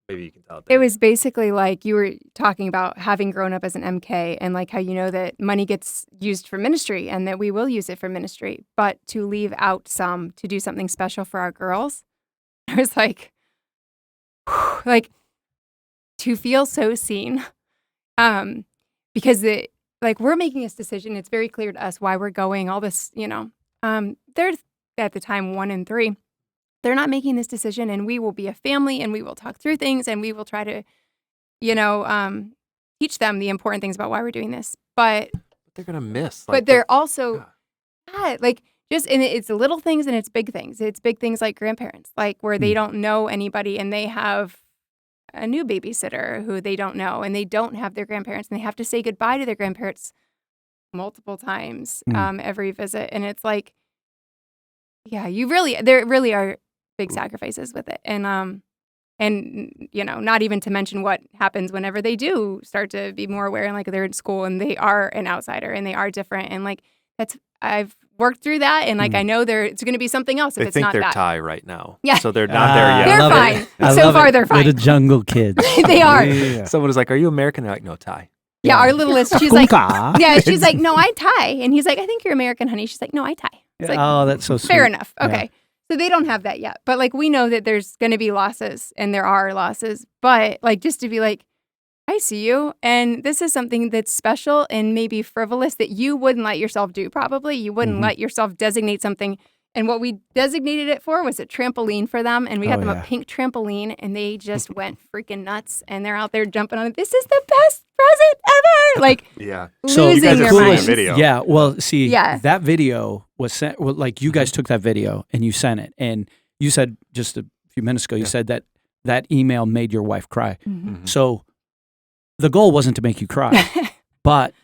maybe you can tell. It was basically like you were talking about having grown up as an MK and like how you know that money gets used for ministry and that we will use it for ministry, but to leave out some to do something special for our girls. I was like to feel so seen, because we're making this decision. It's very clear to us why we're going. All this, they're at the time 1 and 3. They're not making this decision, and we will be a family, and we will talk through things, and we will try to, teach them the important things about why we're doing this. But they're gonna miss. But they're also, and it's little things and it's big things. It's big things like grandparents, like where they don't know anybody, and they have a new babysitter who they don't know, and they don't have their grandparents, and they have to say goodbye to their grandparents multiple times every visit, and it's like, there really are big sacrifices with it, and not even to mention what happens whenever they do start to be more aware and like they're in school and they are an outsider and they are different, and like I've worked through that, and like I know it's going to to be something else if it's not that. They think they're Thai right now, yeah. So they're not there yet. They're fine. So far, they're fine. They're the jungle kids. They are. Yeah. Someone was like, "Are you American?" They're like, "No, Thai." Yeah, our littlest, she's like, she's like, "No, I Thai," and he's like, "I think you're American, honey." She's like, "No, I Thai." It's like, oh, that's so sweet. Fair enough. Okay. So they don't have that yet. But like we know that there's going to be losses, and there are losses. But like just to be like, I see you, and this is something that's special and maybe frivolous that you wouldn't let yourself do probably. You wouldn't let yourself designate something. And what we designated it for was a trampoline for them. And we got them a pink trampoline, and they just went freaking nuts. And they're out there jumping on it. This is the best present ever. Like, losing their minds. Video. Yeah, well, see, that video was sent, like you guys took that video and you sent it. And you said just a few minutes ago, you said that email made your wife cry. So the goal wasn't to make you cry, but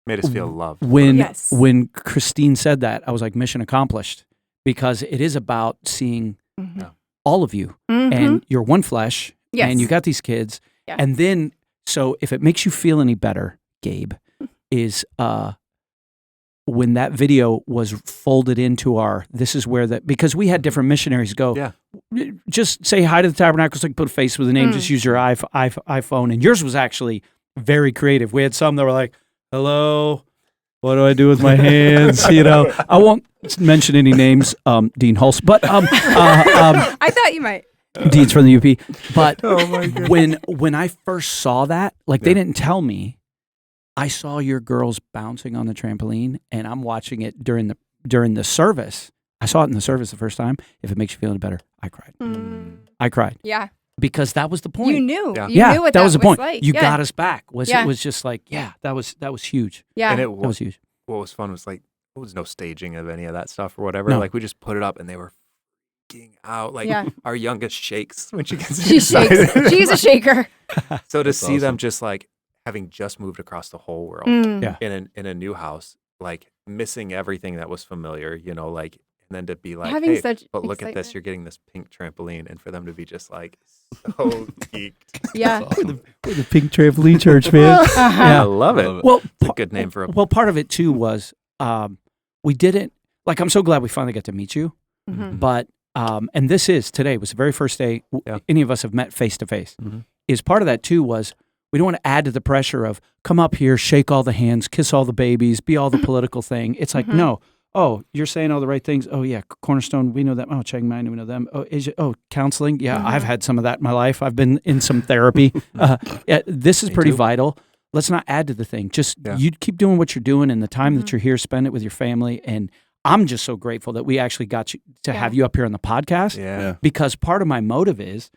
made us feel loved. When Christine said that, I was like, mission accomplished. Because it is about seeing all of you, and you're one flesh, and you got these kids. Yeah. And then, so if it makes you feel any better, Gabe, is when that video was folded into this is where because we had different missionaries go, just say hi to the Tabernacle, so like put a face with a name, just use your iPhone. And yours was actually very creative. We had some that were like, hello. What do I do with my hands? I won't mention any names, Dean Hulse, but I thought you might. Dean's from the UP. But when I first saw that, like they didn't tell me, I saw your girls bouncing on the trampoline, and I'm watching it during the service. I saw it in the service the first time. If it makes you feel any better, I cried. I cried. Yeah. Because that was the point. You knew. Yeah. You knew what that was the point. Like. You got us back. It was just like, that was huge. Yeah. And that was huge. What was fun was like, there was no staging of any of that stuff or whatever. No. Like we just put it up and they were freaking out. Like our youngest shakes when she gets She shakes. She's a shaker. So to see them just like having just moved across the whole world in a new house, like missing everything that was familiar, like, and then to be like, having but look at this, you're getting this pink trampoline, and for them to be just like so geeked. Yeah. Awesome. We're the pink trampoline church, man. I love it. Well, it's a good name for a... Well, part of it too was we didn't, like, I'm so glad we finally got to meet you, but, and this is, today was the very first day any of us have met face to face. Is part of that too was we don't want to add to the pressure of come up here, shake all the hands, kiss all the babies, be all the political thing. It's like, no, oh, you're saying all the right things. Oh yeah, Cornerstone, we know them. Oh, Chiang Mai, we know them. Oh, Asia, counseling. Yeah, I've had some of that in my life. I've been in some therapy. Yeah, this is pretty vital. Let's not add to the thing. Just you keep doing what you're doing, and the time that you're here, spend it with your family. And I'm just so grateful that we actually got you to have you up here on the podcast. Yeah. Because part of my motive is,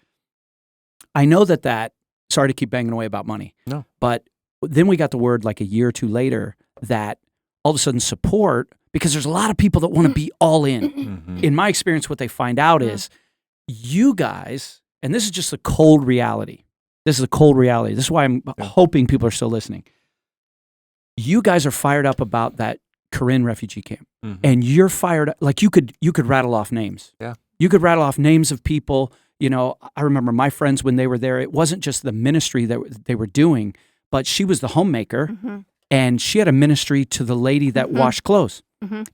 I know that. Sorry to keep banging away about money. No. But then we got the word like a year or two later that all of a sudden support, because there's a lot of people that want to be all in. Mm-hmm. In my experience, what they find out is you guys, and this is just a cold reality. This is a cold reality. This is why I'm hoping people are still listening. You guys are fired up about that Karen refugee camp. Mm-hmm. And you're fired up. Like you could rattle off names. Yeah. You could rattle off names of people. You know, I remember my friends when they were there, it wasn't just the ministry that they were doing, but she was the homemaker. Mm-hmm. And she had a ministry to the lady that washed clothes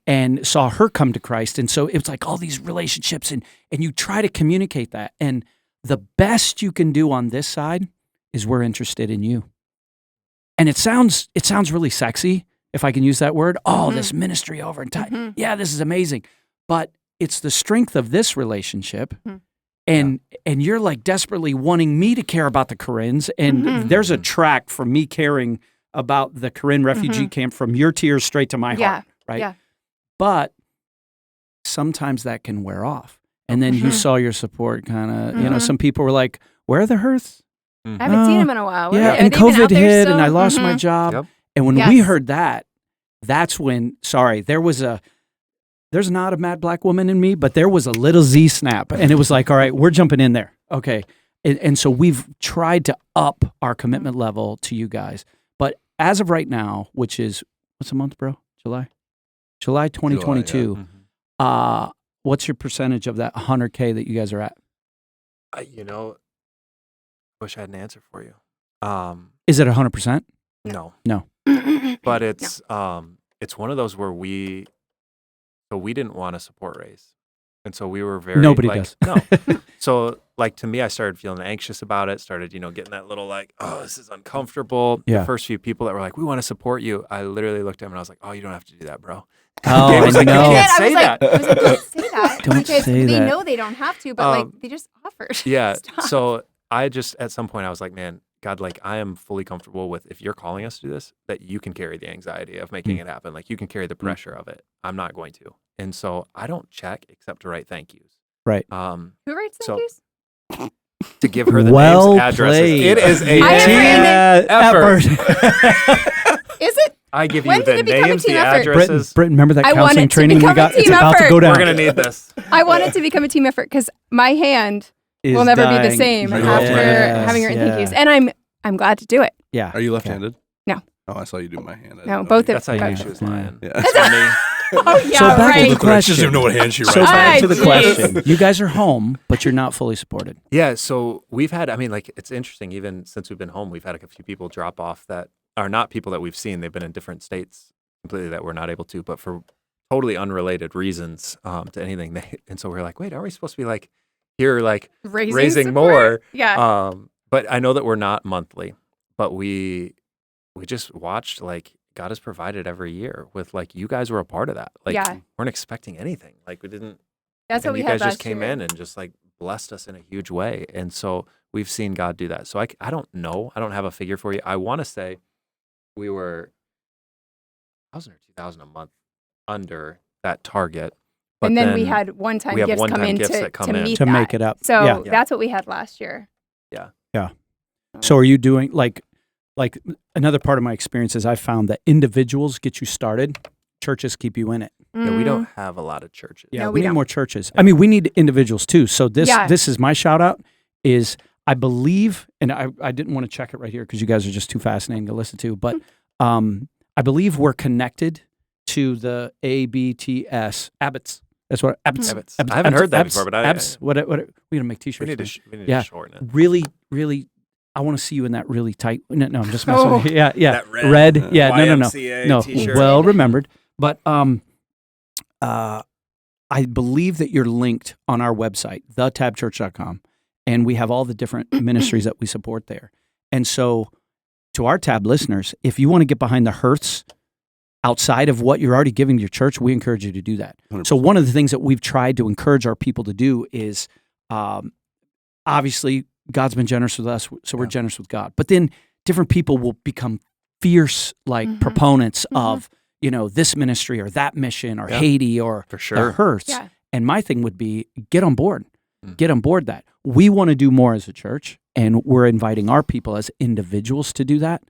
and saw her come to Christ. And so it was like all these relationships, and you try to communicate that. And the best you can do on this side is we're interested in you. And it sounds really sexy, if I can use that word. Oh, this ministry over in Thailand. Yeah, this is amazing. But it's the strength of this relationship. And you're like desperately wanting me to care about the Koreans. And there's a track from me caring about the Korean refugee camp from your tears straight to my heart, right? Yeah. But sometimes that can wear off. And then you saw your support kind of, you know, some people were like, where are the Hirths? I haven't seen them in a while. And COVID hit and I lost my job. Yep. And when we heard that, that's when, there's not a mad black woman in me, but there was a little Z snap. And it was like, all right, we're jumping in there. Okay. And so we've tried to up our commitment level to you guys. But as of right now, which is, what's the month, bro? July 2022. July, yeah. What's your percentage of that 100K that you guys are at? Wish I had an answer for you. Is it 100%? No. But it's one of those where we didn't want to support race. And so we were very nobody does. No. So like to me, I started feeling anxious about it, started, getting that little like, oh, this is uncomfortable. Yeah. The first few people that were like, we want to support you. I literally looked at him and I was like, oh, you don't have to do that, bro. Oh, Gabe was like, no. You can't say that. I was like, don't say that. Don't say they that. know they don't have to, but like they just offered. Yeah. Stop. So I just, at some point I was like, man, God, like I am fully comfortable with, if you're calling us to do this, that you can carry the anxiety of making it happen. Like you can carry the pressure of it. I'm not going to. And so I don't check except to write thank yous. Right. Who writes thank yous? To give her the well names, addresses. Played. It is a team effort. Is it? I give When you did the it become a names, team the effort? addresses. Britton, remember that I want counseling it to training we become a got? It's team about to effort. go down. We're going to need this. I want it to become a team effort because my hand Is will never be dying. the same Are you after left-handed? having written thank yous. And I'm glad to do it. Yeah. Are you left-handed? No. Oh, I saw you do my hand. No, both of That's how you knew she was lying. Yeah. Oh, yeah, So back to right. the question. She doesn't even know what hand she writes. So back to the Jeez. question. You guys are home, but you're not fully supported. Yeah, so we've had, it's interesting, even since we've been home, we've had a few people drop off that are not people that we've seen. They've been in different states completely that we're not able to, but for totally unrelated reasons to anything. And so we're like, wait, aren't we supposed to be like here, like raising more? Yeah. But I know that we're not monthly, but we just watched, like, God has provided every year with, like, you guys were a part of that. Like, weren't expecting anything. Like, we didn't. That's what we had last year. You guys just came year. in and just, like, blessed us in a huge way. And so we've seen God do that. So I don't know. I don't have a figure for you. I want to say we were 1,000 or 2,000 a month under that target. But and then we had one-time gifts come in gifts to that come meet to that. make it up. So that's what we had last year. Yeah. So are you doing like another part of my experience is I found that individuals get you started, churches keep you in it. Yeah, we don't have a lot of churches. Yeah, No, we we need don't. more churches. I mean, we need individuals too. So this is my shout out is I believe, and I didn't want to check it right here because you guys are just too fascinating to listen to, but I believe we're connected to the ABTS, Abbott's. That's what Abbott's. I haven't heard that before, but Abbott's. What we're gonna make t-shirts. we need to shorten it. Really, really, I want to see you in that really tight. No, I'm just messing with you. Yeah. That Red. Yeah. YMCA No. t-shirt. Well remembered. But I believe that you're linked on our website, thetabchurch.com, and we have all the different ministries that we support there. And so, to our Tab listeners, if you want to get behind the Hirths, outside of what you're already giving to your church, we encourage you to do that. 100%. So one of the things that we've tried to encourage our people to do is, obviously, God's been generous with us, so we're generous with God. But then different people will become fierce, proponents of, this ministry or that mission or Haiti or For sure. the Hirths. Yeah. And my thing would be, get on board. Get on board that. We want to do more as a church, and we're inviting our people as individuals to do that,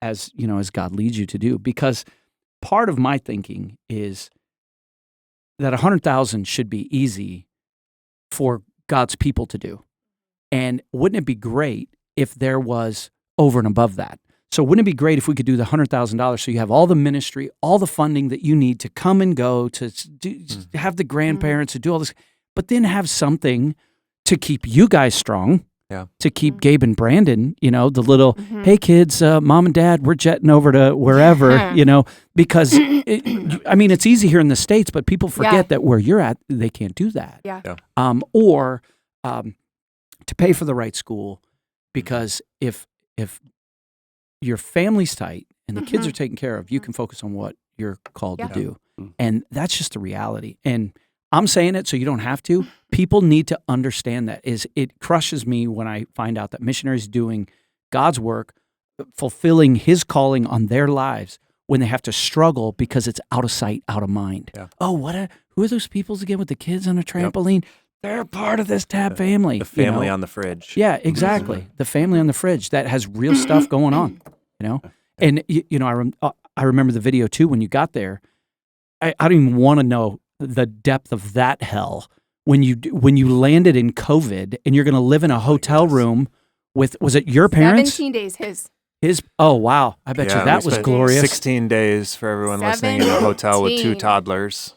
as God leads you to do. Because part of my thinking is that 100,000 should be easy for God's people to do. And wouldn't it be great if there was over and above that? So wouldn't it be great if we could do the $100,000 so you have all the ministry, all the funding that you need to come and go, to have the grandparents, to do all this, but then have something to keep you guys strong, to keep Gabe and Brandon, the little, hey kids, mom and dad, we're jetting over to wherever, because it's easy here in the States, but people forget that where you're at, they can't do that. Or to pay for the right school, because if your family's tight and the kids are taken care of, you can focus on what you're called to do. And that's just the reality. And I'm saying it so you don't have to. People need to understand that. It crushes me when I find out that missionaries doing God's work, fulfilling his calling on their lives, when they have to struggle because it's out of sight, out of mind. Oh, who are those people again with the kids on a trampoline? They're part of this Tab family. The family on the fridge. Yeah, exactly. The family on the fridge that has real stuff going on, And, I remember the video, too, when you got there. I don't even want to know the depth of that hell when you landed in COVID and you're going to live in a hotel room with, was it your parents? 17 days, his. Oh, wow. I bet you that was glorious. 16 days for everyone listening in a hotel with 2 toddlers.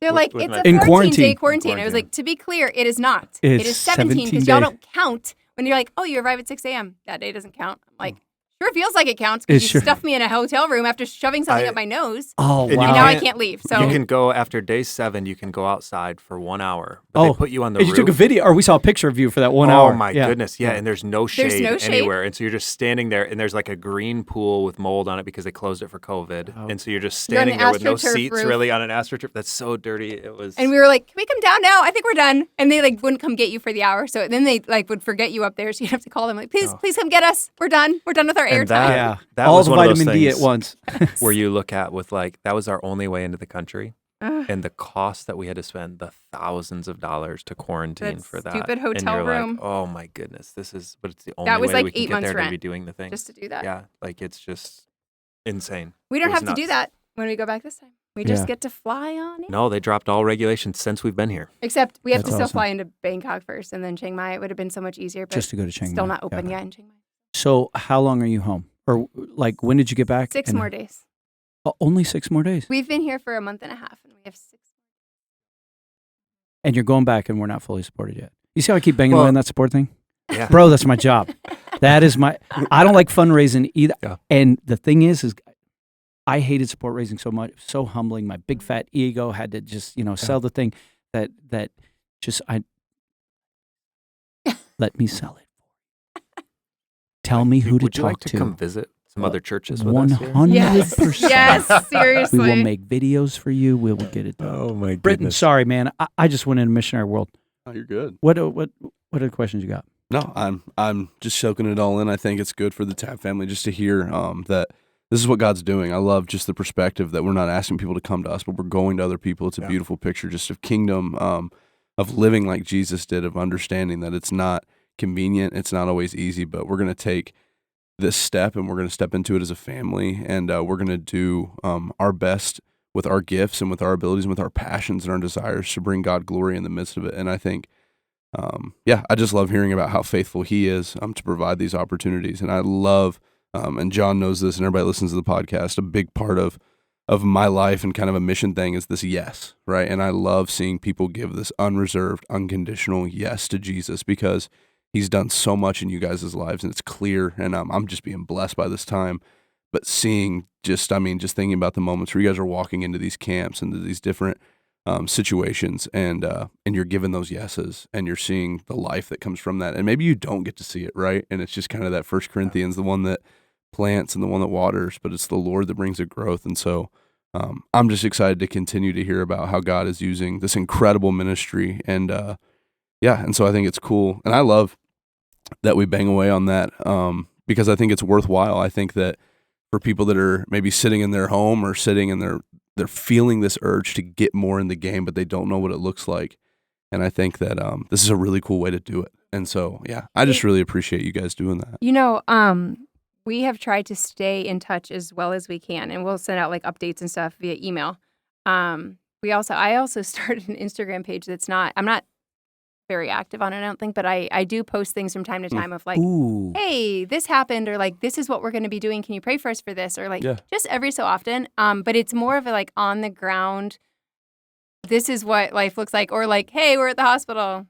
They're like, it's a in 14-day quarantine. I was like, to be clear, it is not. It is 17 because y'all don't count when you're like, oh, you arrive at 6 a.m. That day doesn't count. I'm like, sure feels like it counts because you stuffed me in a hotel room after shoving something up my nose. Oh, wow. And now I can't leave. So you can go after day 7. You can go outside for 1 hour. But they put you on the roof. You took a video, or we saw a picture of you for that 1 hour. Oh my goodness, yeah. And there's no shade anywhere, and so you're just standing there, and there's like a green pool with mold on it because they closed it for COVID, and so you're just standing there with no seats really on an AstroTurf. That's so dirty. It was. And we were like, can we come down now? I think we're done. And they wouldn't come get you for the hour, so then they would forget you up there, so you'd have to call them like, please come get us. We're done. We're done with our airtime. That all was the one vitamin of those D things at once. where you look at with that was our only way into the country, and the cost that we had to spend, the thousands of dollars to quarantine for that stupid hotel and you're room. Like, oh my goodness, but it's the only that was way like we can 8 get months there rent to be doing the thing. Just to do that. Yeah, it's just insane. We don't have to do that when we go back this time. We just get to fly on in. No, they dropped all regulations since we've been here. Except we have to still fly into Bangkok first and then Chiang Mai. It would have been so much easier. But just to go to Chiang Mai. Still not open yet in Chiang Mai. So how long are you home? Or when did you get back? 6 more days. Only 6 more days? We've been here for a month and a half, and we have 6. And you're going back, and we're not fully supported yet. You see how I keep banging away on that support thing? Yeah. Bro, that's my job. That is I don't like fundraising either. Yeah. And the thing is I hated support raising so much, so humbling. My big fat ego had to just, sell the thing that just, let me sell it. Tell me who to Would you talk like to come visit some other churches with us here? 100%. Yes, seriously. We will make videos for you. We will get it done. Oh my goodness. Britton, sorry, man. I just went into missionary world. Oh, you're good. What are the questions you got? No, I'm just soaking it all in. I think it's good for the Tab family just to hear that this is what God's doing. I love just the perspective that we're not asking people to come to us, but we're going to other people. It's a beautiful picture just of kingdom, of living like Jesus did, of understanding that it's not convenient, it's not always easy, but we're going to take this step and we're going to step into it as a family, and we're going to do our best with our gifts and with our abilities and with our passions and our desires to bring God glory in the midst of it. And I think I just love hearing about how faithful he is to provide these opportunities. And I love and John knows this, and everybody listens to the podcast, a big part of my life and kind of a mission thing is this yes, right? And I love seeing people give this unreserved, unconditional yes to Jesus, because he's done so much in you guys' lives, and it's clear, and I'm just being blessed by this time. But seeing just thinking about the moments where you guys are walking into these camps and these different situations, and you're given those yeses, and you're seeing the life that comes from that. And maybe you don't get to see it, right? And it's just kind of that 1 Corinthians, the one that plants and the one that waters, but it's the Lord that brings the growth. And so I'm just excited to continue to hear about how God is using this incredible ministry. And and so I think it's cool. And I love that we bang away on that because I think it's worthwhile. I think that for people that are maybe sitting in their home or sitting in they're feeling this urge to get more in the game, but they don't know what it looks like. And I think that this is a really cool way to do it. And so, I just really appreciate you guys doing that. You know, we have tried to stay in touch as well as we can, and we'll send out like updates and stuff via email. I also started an Instagram page I'm not very active on it, I don't think, but I do post things from time to time of like, hey, this happened, or like, this is what we're going to be doing. Can you pray for us for this? Or like, just every so often. But it's more of a like on the ground, this is what life looks like, or like, hey, we're at the hospital.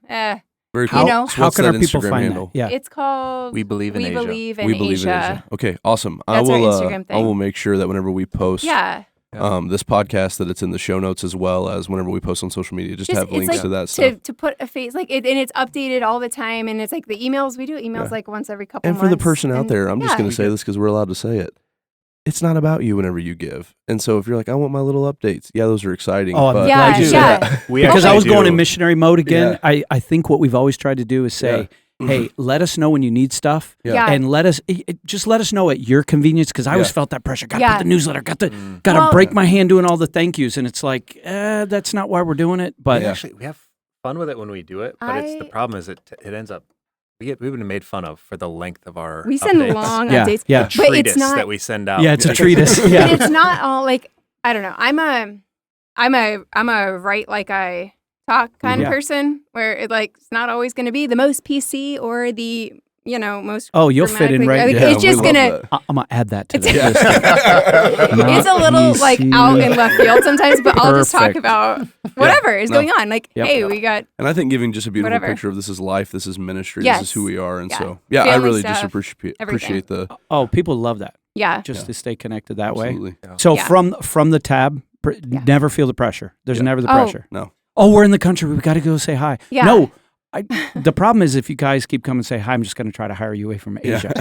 Very cool. You know, how can our people find that? Yeah, it's called We Believe in Asia. We Believe in Asia. Okay, awesome. That's our Instagram thing. I will make sure that whenever we post this podcast, that it's in the show notes as well as whenever we post on social media, just have links like to that stuff. To put a face, like, and it's updated all the time, and it's like the emails, we do emails like once every couple months. And for the person out there, I'm just going to say this because we're allowed to say it. It's not about you whenever you give. And so if you're like, I want my little updates. Yeah, those are exciting. Oh, but because I was going in missionary mode again. Yeah. I think what we've always tried to do is say, hey, let us know when you need stuff. Yeah. And let us know at your convenience, because I always felt that pressure. Got to put the newsletter, got to break my hand doing all the thank yous. And it's like, that's not why we're doing it. But actually, we have fun with it when we do it. But the problem is it ends up, we've been made fun of for the length of our We send updates. long updates. The treatise that we send out. Yeah, it's a treatise. But it's not all like, I don't know. I'm a write like I talk kind of person, where it's not always going to be the most PC or the most. Oh, you'll fit in right. It's just gonna. I'm gonna add that to the list. It's a little like out in left field sometimes, but I'll just talk about whatever is going on. Like, hey, we got. And I think giving just a beautiful picture of this is life, this is ministry, this is who we are, and so I really just appreciate the. Oh, people love that. Yeah, just to stay connected that way. Yeah. So from the tab, never feel the pressure. There's never the pressure. No. Oh, we're in the country. We've got to go say hi. Yeah. No. The problem is if you guys keep coming and say hi, I'm just going to try to hire you away from Asia.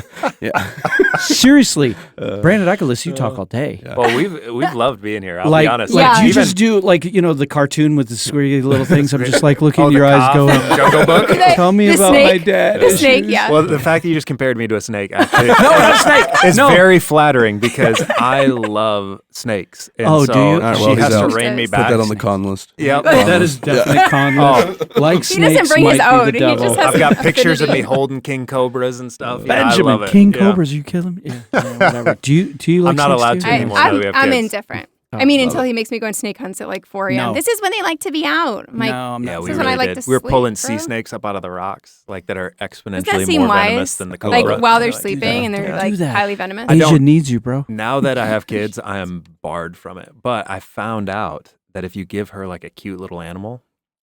Seriously, Brandon, I could listen to you talk all day. Yeah. Well, we've loved being here. I'll be honest. You just do the cartoon with the squirrly little things. I'm just like looking in your eyes, going, Jungle Book. Tell me about my dad. The snake, yeah. Well, the fact that you just compared me to a snake, actually, no, not a snake. It's very flattering because I love snakes. And do you? Right, she has to rein me back. Put that on the con list. Yep. That is definitely con list. Like he snakes doesn't bring his own. He just has I've got pictures of me holding king cobras and stuff. Benjamin, I love it. king cobras, you kill him? Yeah, whatever. Do you like I'm not allowed to anymore. I'm indifferent. Until he makes me go on snake hunts at like 4 a.m. No. This is when they like to be out. I'm like, no, I'm not. Yeah, this is when I like to sleep. We were pulling bro. sea snakes up out of the rocks, like that are exponentially Does that seem more wise? venomous than the cobra. Like while they're sleeping and they're like highly venomous. Asia needs you, bro. Now that I have kids, I am barred from it. But I found out that if you give her like a cute little animal,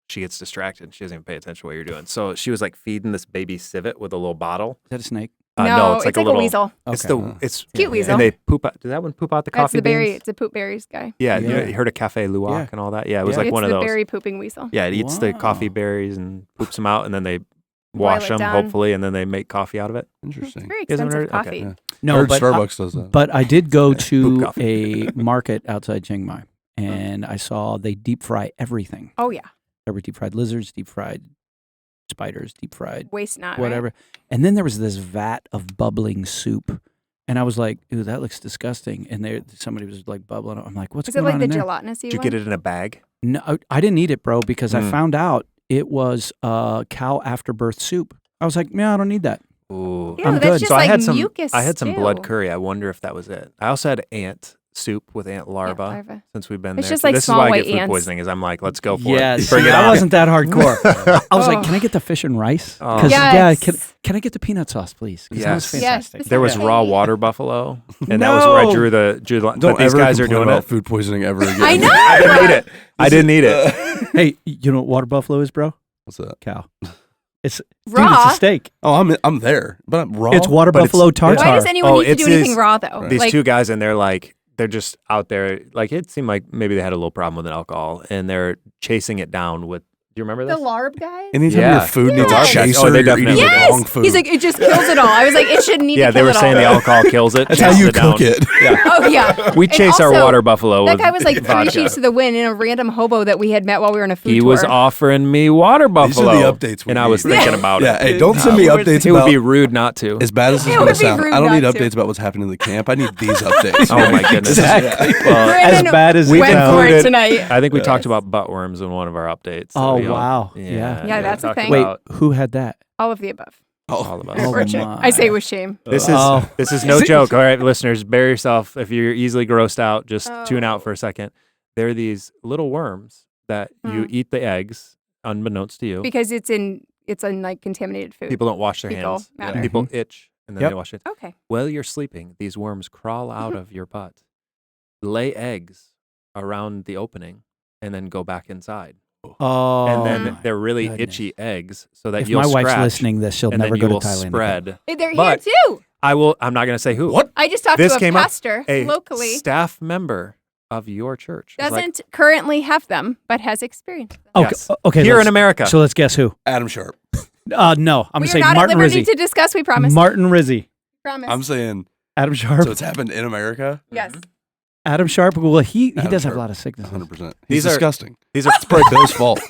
she gets distracted. She doesn't even pay attention to what you're doing. So she was like feeding this baby civet with a little bottle. Is that a snake? No, it's like a little weasel. It's cute weasel. And they poop out. Does that one poop out the That's coffee the berry. beans? It's a poop berries guy. Yeah, you heard of Cafe Luwak and all that? Yeah, it was like one of those. It's the berry pooping weasel. Yeah, it eats the coffee berries and poops them out, and then they wash them, down. hopefully, and then they make coffee out of it. Interesting. It's very expensive coffee. Okay. No, but Starbucks does that. But I did go to a market outside Chiang Mai, and I saw they deep fry everything. Oh, yeah. There were deep fried lizards, deep fried spiders, deep fried waste not whatever. Right? And then there was this vat of bubbling soup, and I was like, "Ooh, that looks disgusting." And somebody was like bubbling. I'm like, "What's going on?" Is it in like the there? gelatinous? Did you get it in a bag? No, I didn't eat it, bro, because I found out it was cow afterbirth soup. I was like, "Yeah, I don't need that." Ooh, Ew, I'm that's good. just So like I had mucus some blood stew. curry. I wonder if that was it. I also had ant soup with ant larva. Since we've been It's there. just like this small is why I white get food ants. poisoning. Is I'm like, let's go for it. Bring it on. I wasn't that hardcore. I was like, "Can I get the fish and rice?" Because can I get the peanut sauce, please? That was fantastic. There was raw water buffalo, and that was where I drew the line. Don't but these ever guys are doing about it. food poisoning ever again. I know. I didn't eat it. I didn't eat it. Hey, you know what water buffalo is, bro? What's that? Cow. It's raw. Dude, it's a steak. Oh, I'm there, but I'm raw. It's water buffalo tartare. Why does anyone need to do anything raw though? These two guys, and they're just out there. Like it seemed like maybe they had a little problem with an alcohol, and they're chasing it down with you remember The this? larb guy? Anytime Yeah. your food needs a Yes. chaser, Oh, they you're definitely eating do. the wrong Yes. food. He's like, it just kills it all. I was like, it shouldn't need Yeah, to they kill were it all. saying the alcohol kills it. That's how chases you it down. cook it. Yeah. Oh, yeah. We And chase our also, water buffalo That with guy was like 3 vodka. sheets to the wind and a random hobo that we had met while we were on a food He tour. was offering me water These are buffalo. the updates we and I was need. thinking about Yeah, it. hey, don't send me updates It would about be rude not to. as bad as this is It going to would be sound. rude I don't need not to. updates about what's happening in the camp. I need these updates. Oh my goodness. Exactly. Well, as Brandon bad as we it went sounds. for it included- tonight. I think we talked about butt worms in one of our updates. that Oh, we all- wow. Yeah, Yeah, that's a talked thing. Wait, about who had that? All of the above. all of us. Oh, Or shame. my. I say with shame. This Oh. is no joke. All right, listeners, bear yourself. If you're easily grossed out, just tune out for a second. There are these little worms that you eat the eggs, unbeknownst to you. Because it's in like contaminated food. People don't wash their Fecal hands. matter. People itch and then Yep. they wash it. Okay. While you're sleeping, these worms crawl out of your butt, lay eggs around the opening, and then go back inside. Oh, And then my they're really goodness. itchy eggs, so that If you'll my wife's scratch, listening, this she'll and never then go you to will Thailand. again. spread. They're But- here too. I'm not going to say who. What? I just talked This to a came up- pastor A locally. staff member of your church was like, Doesn't currently have them, but has experienced them. Okay, Yes. okay. here let's- in America. So let's guess who. Adam Sharp. No, I'm We gonna are say not Martin at liberty Rizzi. to discuss. We promise. Martin Rizzi. promise. I'm saying, Adam Sharp. so it's happened in America? yes. Adam Sharp. Well, he Adam does have a Sharp. lot of sicknesses. 100%. These He's are- disgusting. These are It's probably Bill's fault.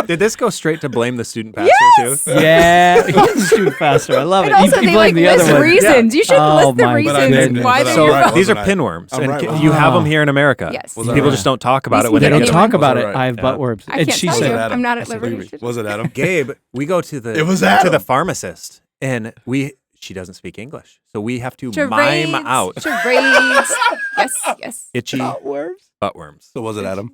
Did this go straight to blame the student pastor Yes! too? Yeah, he's too faster. I love it. And also, he they blamed like the list other one. reasons. You should Oh, list the my But I reasons didn't, why but they're I'm So your right. fault. these are Wasn't I? pinworms, I'm and right. you have them Oh. here in America. Yes. Was I People right? just don't talk about We it when They they don't get Anyone. talk about Was it. I right? I have butt Yeah. worms. I And can't she tell Was you. it said, Adam? I'm not I at said, liberty. wait, wait. Was it Adam? Gabe, we go to the It was Adam. to the pharmacist, and she doesn't speak English, so we have to Charades. mime out Charades. Yes, yes. itchy worms. butt worms. So was it Adam?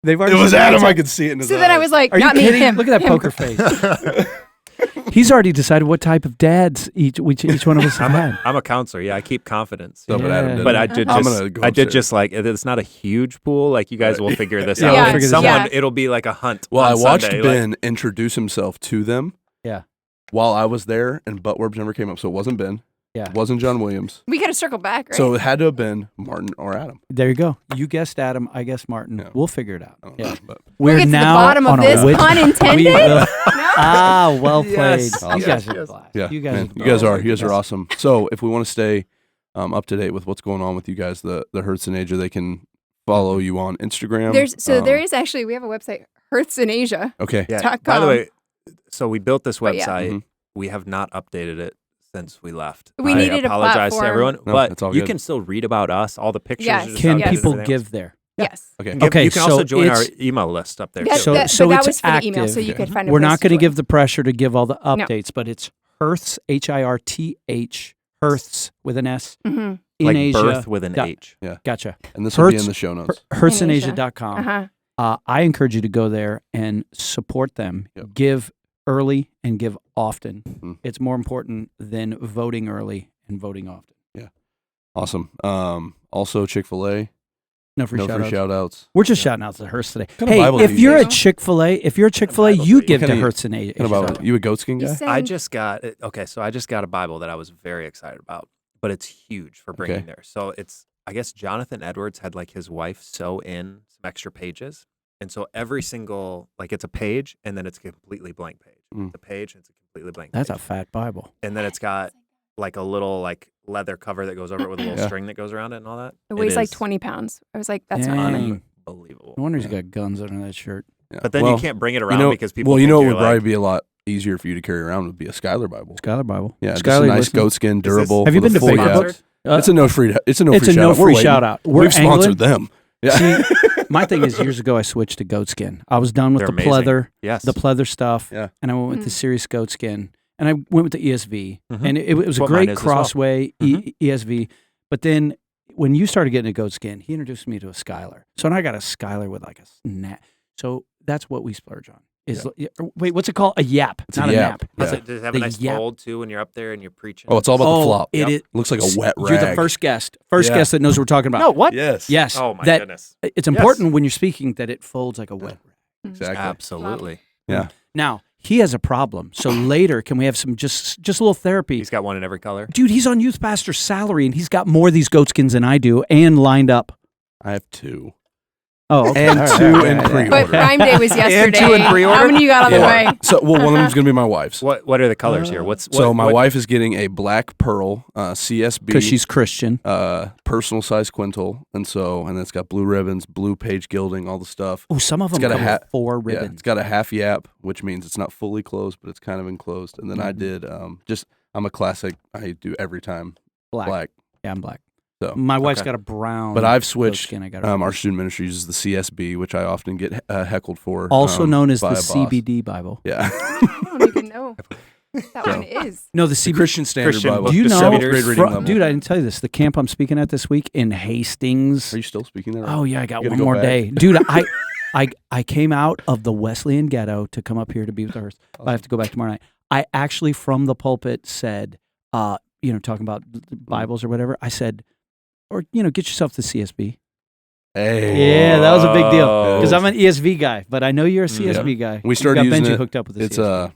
They've It already was said Adam. it's- I could see it in his So then I eyes. was like, Are you not me, kidding? him. Look at that him. poker face. He's already decided what type of dads each one of us have had. I'm a counselor. Yeah, I keep confidence. So, but Adam Yeah. did But it. I did I'm just, gonna go I did upstairs. just like it's not a huge pool. Like you guys will figure this Yeah, out. we'll And figure this someone, out. it'll be like a hunt. Well, on I watched Sunday, Ben introduce himself to them. Yeah. While I was there, and butt worms never came up, so it wasn't Ben. Yeah. It wasn't John Williams. We got to circle back, right? So it had to have been Martin or Adam. There you go. You guessed Adam. I guessed Martin. Yeah. We'll figure it out. I don't Yeah. know, but we'll We're get to the now bottom on of a this, witch- pun intended. We will- No? Ah, well played. Yes. You Awesome. guys have a Yes. blast. yeah, You guys, man, have- you guys oh, are. my You guys are goodness. awesome. So if we want to stay up to date with what's going on with you guys, the Hirths in Asia, they can follow you on Instagram. There is actually, we have a website, Hirths in Asia. Okay. Yeah. .com. By the way, so we built this But yeah. website. Mhm. We have not updated it since we left. We I needed a apologize to platform. everyone, No, but it's all you good. can still read about us. All the pictures. Yes. are just Can updated and people everything else. give there? Yes. Okay. You can Okay, also so join our it's- email list up there. That, too. So- that, so but that it's was for the email, so active. you could find a We're place not going to join. give the pressure to give all the updates, but it's Hirths, Hirth, Hirths with an S Mhm. in like Asia. birth with an Yeah. H. Gotcha. And this will be Hirths- in the show notes. HirthsInAsia.com. Uh-huh. I encourage you to go there and support them. Yep. Give early and give often. Mhm. It's more important than voting early and voting often. Awesome. Also, Chick-fil-A. No free No shout free outs. shout outs. We're just shouting out to Hirths today. What kind of Hey, Bible do if you you're a use? Chick-fil-A, Bible you do you give use? to What kind of- Hirths and Asia. Kind of Bible. You a goatskin You guy? said- I just got so I just got a Bible that I was very excited about, but it's huge for bringing Okay. there. So I guess Jonathan Edwards had like his wife sew in some extra pages, and so every single it's a page and then it's a completely blank page. Mm. It's a page and it's a completely blank. That's a page. fat Bible. And then it's got like a little leather cover that goes over it with a little Yeah. string that goes around it and all that. It weighs like is 20 pounds. I was like, that's Dang. not funny. unbelievable. No wonder he's got guns under that shirt. Yeah. But then Well, you can't bring it around you know, because people. Well, think what you're would probably like, be a lot easier for you to carry around would be a Skylar Bible. Skylar Bible. Yeah, just Skylar, a nice listen. goatskin, durable. Have you with been a to full Big yap. Book? It's a no free. It's a no It's free a shout no out. We're free waiting. shout out. We're We've sponsored angling. them. Yeah. See, my thing is years ago I switched to goatskin. I was done with They're the amazing. pleather, yes. the pleather stuff, Yeah. and I went with the Mhm. serious goatskin, and I went with the ESV, Mhm. and it was a What mine great is as well. crossway ESV. But then when you started getting a goatskin, he introduced me to a Skylar. So now I got a Skylar with like a snap. So that's what we splurge on. Wait, what's it called? A yap, It's a not a yap. nap. Does Yeah. it have The a nice yap. fold too when you're up there and you're preaching? Oh, it's all about the flop. It is. Looks like a wet rag. You're the first guest. First Yeah. guest that knows what we're talking about. No, what? Yes. Yes. Oh my that, goodness. It's important when you're speaking that it folds like a wet rag. Exactly. Absolutely. Yeah. Now, he has a problem. So later, can we have some just a little therapy? He's got one in every color. Dude, he's on youth pastor's salary and he's got more of these goatskins than I do and lined up. I have two. Oh, okay. and All right, two all right, in all right. pre-order. But Prime Day was yesterday. two in pre-order? How many you got on the way? So, well, one of them is going to be my wife's. What are the colors here? So my wife is getting a black pearl CSB Because she's Christian. personal size quintal, and it's got blue ribbons, blue page gilding, all the stuff. Oh, some of them got a come with 4 Yeah, ribbons. it's got a half yap, which means it's not fully closed, but it's kind of enclosed. And then I did I'm a classic. I do every time black. Yeah, I'm black. So My wife's got a brown. But I've switched. skin. I got Our student ministry uses the CSB, which I often get heckled for. also known as by the a boss. CBD Bible. Yeah. I don't even know what that one is. No, the The CBD. Christian Standard Christian Bible. book Do you know, 7th grade reading level. dude? I didn't tell you this. The camp I'm speaking at this week in Hastings. Are you still speaking there? Oh yeah, I got You one gotta go more back. day, dude. I came out of the Wesleyan ghetto to come up here to be with the Hirths. I have to go back tomorrow night. I actually from the pulpit said, talking about Bibles or whatever. I said, or get yourself the CSB. Hey. Yeah, that was a big deal because Oh. I'm an ESV guy, but I know you're a CSB guy. We started You got using Benji it. hooked up with the It's CSB.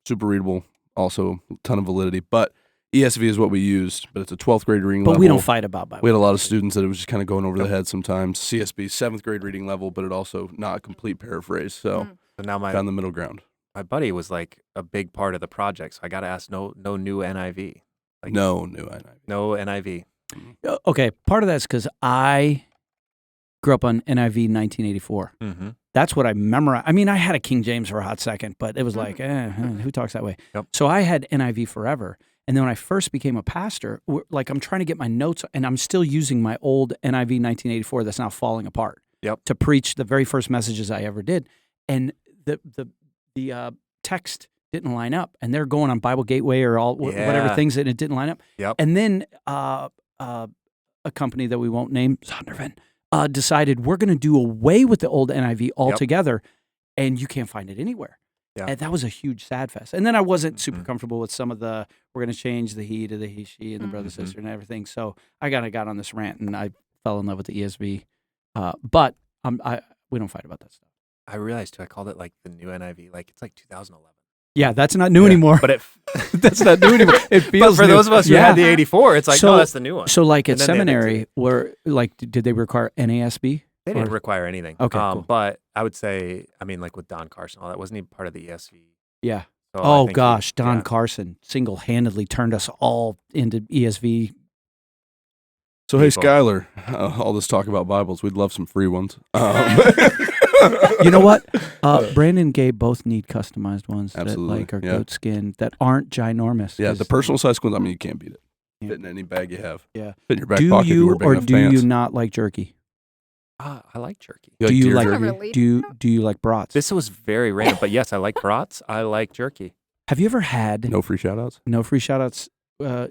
super readable, also a ton of validity. But ESV is what we used, but it's a 12th grade reading But level. we don't fight about Bible. We had a lot of students that it was just kind of going over the head sometimes. CSB, 7th grade reading level, but it also not a complete paraphrase. So So now found the middle ground. my buddy was like a big part of the project, so I got to ask no new NIV. Like, No new NIV. No NIV. Okay, part of that's because I grew up on NIV 1984. Mm-hmm. That's what I memorized. I mean, I had a King James for a hot second, but it was like, who talks that way? Yep. So I had NIV forever. And then when I first became a pastor, I'm trying to get my notes, and I'm still using my old NIV 1984 that's now falling apart. Yep. To preach the very first messages I ever did, and the text didn't line up, and they're going on Bible Gateway or whatever Yeah. things, and it didn't line up. Yep. And then a company that we won't name, Zondervan, decided we're going to do away with the old NIV altogether, and you can't find it anywhere. Yeah. And that was a huge sad fest. And then I wasn't super comfortable with some of we're going to change the he to the he, she, and the brother, sister, and everything. So I kind of got on this rant, and I fell in love with the ESV. But we don't fight about that stuff. I realized too. I called it like the new NIV. Like it's like 2011. Yeah, that's not new anymore. But That's not new anymore. It but feels for new. those of us who had the 84, it's like, So- no, that's the new one. So like at And then they added seminary, where like did they require NASB? They didn't require anything. Okay, cool. But I would say, I mean, like with Don Carson, all that wasn't even part of the ESV. Yeah. So I Oh think gosh, Don yeah. Carson single-handedly turned us all into ESV. So, hey, People. Skylar, all this talk about Bibles, we'd love some free ones. You know what? Brandon and Gabe both need customized ones Absolutely, that like are yeah. goat skin that aren't ginormous. Yeah, 'cause the personal size quintal, I mean, you can't beat it. Yeah. Fit in any bag you have. Yeah. Fit in your back Do pocket if you you wear big or enough do pants. you not like jerky? I like jerky. You do you deer like- jerky? Really? Do you like brats? This was very random, but yes, I like brats. I like jerky. Have you ever had No free shout-outs? no free shout-outs?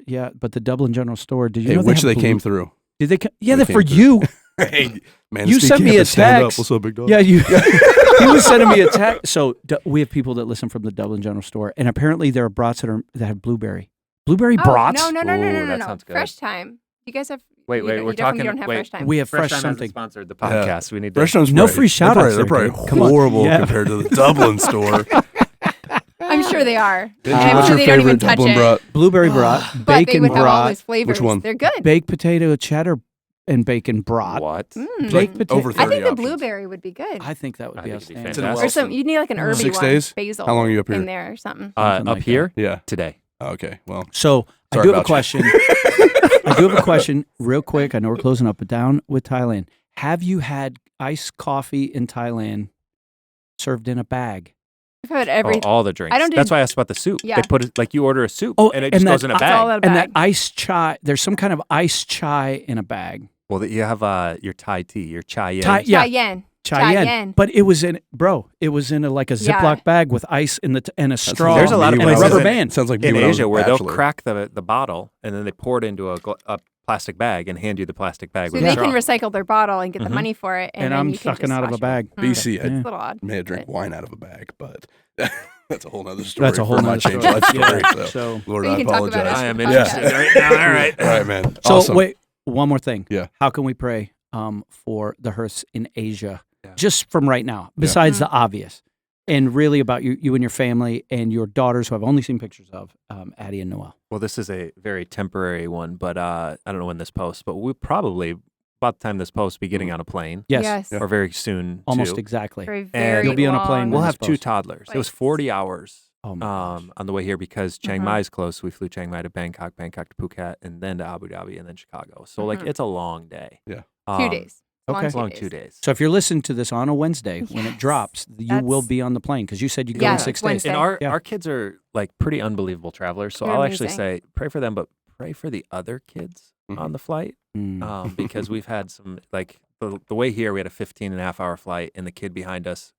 Yeah, but the Dublin General Store. Did you Hey, know which they they have came blue- through. Did they? Yeah, They they're for came you. Hey, man, You sent me a stand text. Up. What's up, big dog? Yeah, you. He was sending me a text. So we have people that listen from the Dublin General Store, and apparently there are brats that have blueberry brats. Oh, no. Ooh, that sounds good. Fresh Time. You guys have. Wait, you we're definitely talking. don't have wait, Fresh Time. We have fresh Time hasn't something. sponsored the podcast. We need to. Fresh Time's No probably- free shout-outs They're there, probably Gabe. Come on. horrible Yeah. compared to the Dublin store. I'm sure they are. Benji, I'm what's sure your they don't even favorite touch Dublin it. brat? Blueberry brat, But they bacon would have all brat, those flavors. one? They're good. baked potato cheddar, and bacon brat. What? Baked potato. over I 30 think the options. blueberry would be good. I think that would I be think it'd be outstanding. It's in a fantastic. well- Or some, you need like an herby 6 one. days? Basil. How long are you up here? In there or something. Something Up like here Yeah. today. Okay. Well, So I Sorry do have a about you. question. I do have a question, real quick. I know we're closing up, but down with Thailand. Have you had iced coffee in Thailand served in a bag? I've had every. All the drinks. I don't do- That's why I asked about the soup. Yeah. They put it like you order a soup Oh, and it and just that- goes in a It's all bag. out of And that bag. iced chai, there's some kind of iced chai in a bag. Well, you have your Thai tea, your chai yen. Thai- yeah. Cheyenne. Chai yen. Cheyenne. But it was in, it was in like a Yeah. Ziploc bag with ice in and a straw. There's a lot of and a places rubber in- band. sounds like me in when I was Asia a where they'll bachelor. crack the bottle and then they pour it into a plastic bag and hand you the plastic bag So with they a straw. can recycle their bottle and get the money for it. And then I'm you can sucking just out of a wash it. bag. BC, Yeah. I It's a little odd. may have drank but- wine out of a bag, but that's a whole nother story. That's a whole for my nother change story. life story. Yeah. So, So, Lord, So you I can talk about apologize. us I am for the interested podcast. right now. All right. All right, man. so Awesome. wait, one more thing. Yeah. How can we pray for the Hirths in Asia? Yeah. Just from right now, besides the obvious, and really about you and your family and your daughters who I've only seen pictures of, Addie and Noelle. Well, this is a very temporary one, but I don't know when this posts, but we probably about the time this post be getting on a plane. Yes. Or very soon. Almost too. exactly. And you'll be on a plane. We'll when have this 2 posts. toddlers. It was 40 hours on the way here because Chiang Mai is close. We flew Chiang Mai to Bangkok, Bangkok to Phuket, and then to Abu Dhabi, and then Chicago. So like it's a long day. Yeah. 2 days. Okay. Long 2 days. So if you're listening to this on a Wednesday when it drops, you will be on the plane because you said you go in 6 days. Wednesday. And our kids are like pretty unbelievable travelers. So They're I'll amazing. actually say pray for them, but pray for the other kids on the flight because we've had some like the way here we had a 15.5-hour flight and the kid behind us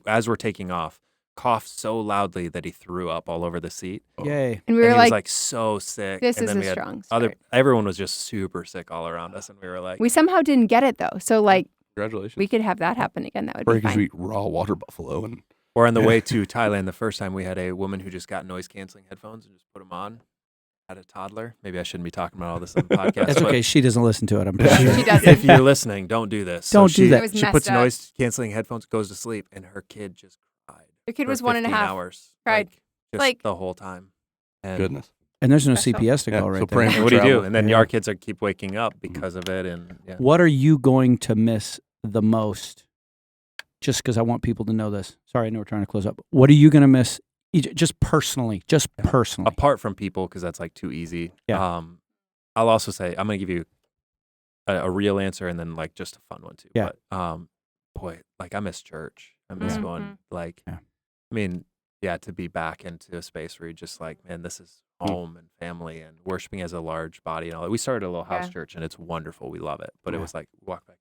as we're taking off coughed so loudly that he threw up all over the seat. Yay. And we were he like, was like so sick. this and is then a we had strong start. everyone was just super sick all around us, and we were like, we somehow didn't get it though. So like, Congratulations. we could have that happen again. That would Or be because fine. we eat raw water buffalo and or on the way to Thailand the first time we had a woman who just got noise canceling headphones and just put them on. Had a toddler. Maybe I shouldn't be talking about all this on the podcast. That's but okay. She doesn't listen to it. I'm pretty sure. She doesn't. if you're listening, don't do this. Don't do that. It was She messed puts up. noise canceling headphones, goes to sleep, and her kid just cried. The kid for was 1.5 15 hours. Cried. Just Like- the whole time. And goodness. And there's no Special. CPS to Yeah, go so right praying there. And what do you do? travel. And then Yeah. our kids keep waking up because of it. And yeah. What are you going to miss the most? Just because I want people to know this. Sorry, I know we're trying to close up. What are you going to miss? Just personally. Personally. Apart from people, because that's like too easy. Yeah. I'll also say I'm going to give you a real answer and then like just a fun one too. Yeah. But boy, like I miss church. I miss going like, Yeah. I mean, yeah, to be back into a space where you're just like, man, this is home and family and worshiping as a large body and all that. We started a little house church and it's wonderful. We love it. But it was like walk back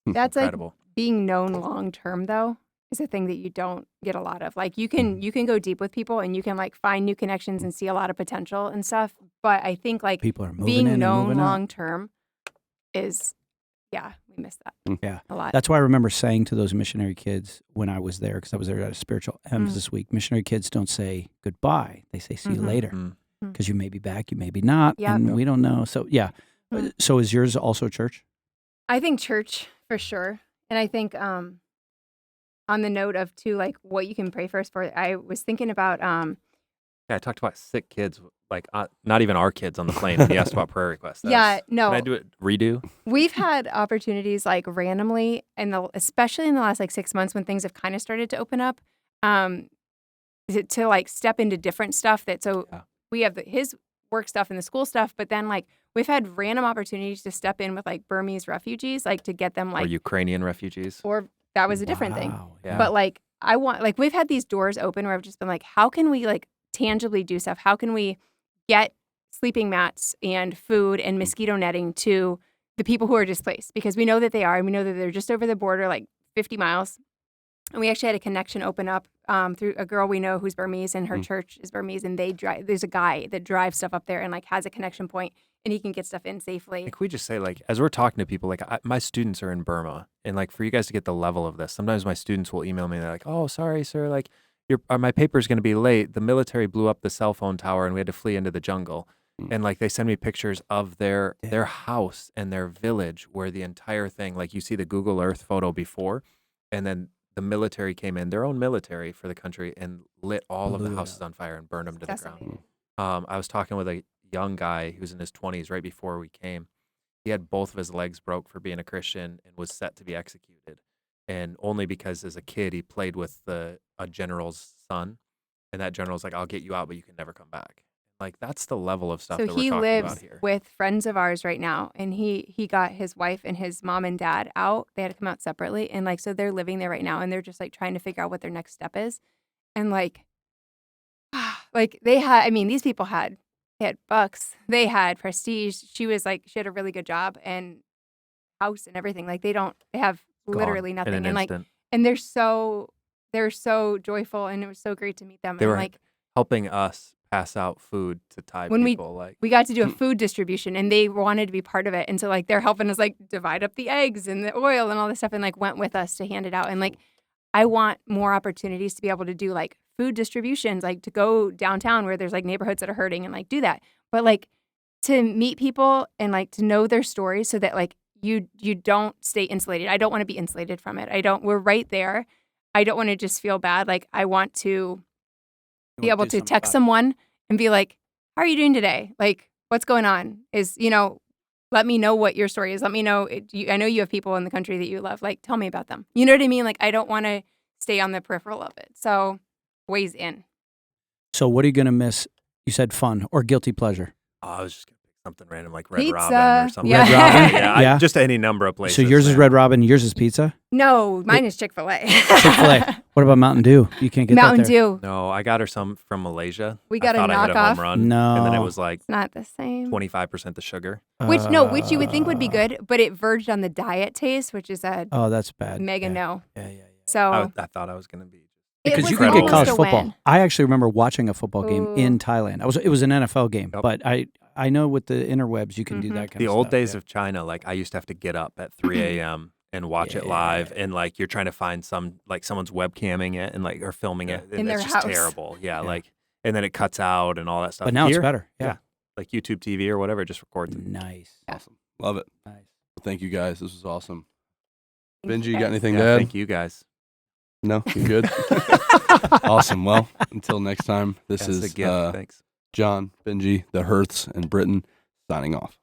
in. That's Incredible. like being known long term though is a thing that you don't get a lot of. Like you can go deep with people and you can like find new connections and see a lot of potential and stuff. But I think like People are moving in being and known moving out. long term is we miss that. Yeah. A lot. That's why I remember saying to those missionary kids when I was there, because I was there at a spiritual emphasis week, missionary kids don't say goodbye. They say see you later Mm. because you may be back, you may be not, Yep. and we don't know. So, yeah. So is yours also church? I think church for sure. And I think on the note of too, like what you can pray first for, I was thinking about Yeah, I talked about sick kids, like not even our kids on the plane. And he asked about prayer requests. no. Can I do it? Redo? We've had opportunities like randomly, especially in the last like 6 months when things have kind of started to open up, to like step into different stuff. We have his work stuff and the school stuff, but then like we've had random opportunities to step in with like Burmese refugees, like to get them like Or Ukrainian refugees? or that was a different thing. Wow, Yeah. But like I want like we've had these doors open where I've just been like, how can we like tangibly do stuff? How can we get sleeping mats and food and mosquito netting to the people who are displaced? Because we know that they are, and we know that they're just over the border, like 50 miles. And we actually had a connection open up through a girl we know who's Burmese, and her church is Burmese, and there's a guy that drives stuff up there and like has a connection point, and he can get stuff in safely. Like we just say, like, as we're talking to people, like my students are in Burma, and like for you guys to get the level of this, sometimes my students will email me and they're like, "Oh, sorry, sir, like my paper's going to be late. The military blew up the cell phone tower, and we had to flee into the jungle." And like they send me pictures of their house and their village, where the entire thing, like you see the Google Earth photo before, and then the military came in, their own military for the country, and lit all of the houses on fire and burned them to the ground. I was talking with a young guy who's in his 20s right before we came. He had both of his legs broke for being a Christian and was set to be executed. And only because as a kid he played with a general's son, and that general's like, "I'll get you out, but you can never come back." Like that's the level of stuff So that we're he talking lives about here. with friends of ours right now, and he got his wife and his mom and dad out. They had to come out separately, and like so they're living there right now, and they're just like trying to figure out what their next step is. And like they had, I mean, these people they had bucks, they had prestige. She had a really good job and house and everything. Like they have literally Gone nothing, in an and like instant. and they're so joyful, and it was so great to meet them. They and were like helping us pass out food to Thai when people. we got to do a food distribution, and they wanted to be part of it, and so like they're helping us like divide up the eggs and the oil and all this stuff, and like went with us to hand it out. And like I want more opportunities to be able to do like food distributions, like to go downtown where there's like neighborhoods that are hurting and like do that. But like to meet people and like to know their stories so that like you don't stay insulated. I don't want to be insulated from it. We're right there. I don't want to just feel bad. Like I want to be able to text someone and be like, "How are you doing today? Like, what's going on?" Is, let me know what your story is. Let me know. I know you have people in the country that you love. Like, tell me about them. You know what I mean? Like, I don't want to stay on the peripheral of it. So, ways in. So, what are you going to miss? You said fun or guilty pleasure. Oh, I was just going to pick something random like Red Pizza. Robin or something. Yeah. Red Robin? Yeah. Just any number of places. So, yours is man. Red Robin, yours is pizza? No, mine is Chick-fil-A. Chick-fil-A. What about Mountain Dew? You can't get Mountain that there. Dew. No, I got her some from Malaysia. We got I thought a I hit a knockoff. home run. No. And then it was like It's not the same. 25% the sugar. Which you would think would be good, but it verged on the diet taste, which is a Oh, that's bad. mega no. Yeah. So I thought I was going to be. Because you was could get almost college a football. win. I actually remember watching a football game Ooh. in Thailand. It was an NFL game, Yep. but I know with the interwebs you can do that kind of stuff. The old days yeah. of China, like I used to have to get up at 3 a.m. and watch it live, and like you're trying to find someone's webcamming it and like or filming it, and In their it's just house. terrible. Yeah, like and then it cuts out and all that stuff. But now Here, it's better. Yeah. like YouTube TV or whatever, it just records it. Nice. Awesome. Love it. Nice. Well, thank you guys. This was awesome. Thank Benji, you you got guys. anything Yeah, to add? thank you guys. No, you good? Awesome. Well, until next time, this That's a is gift. Thanks. John, Benji, the Hirths, and Britton signing off.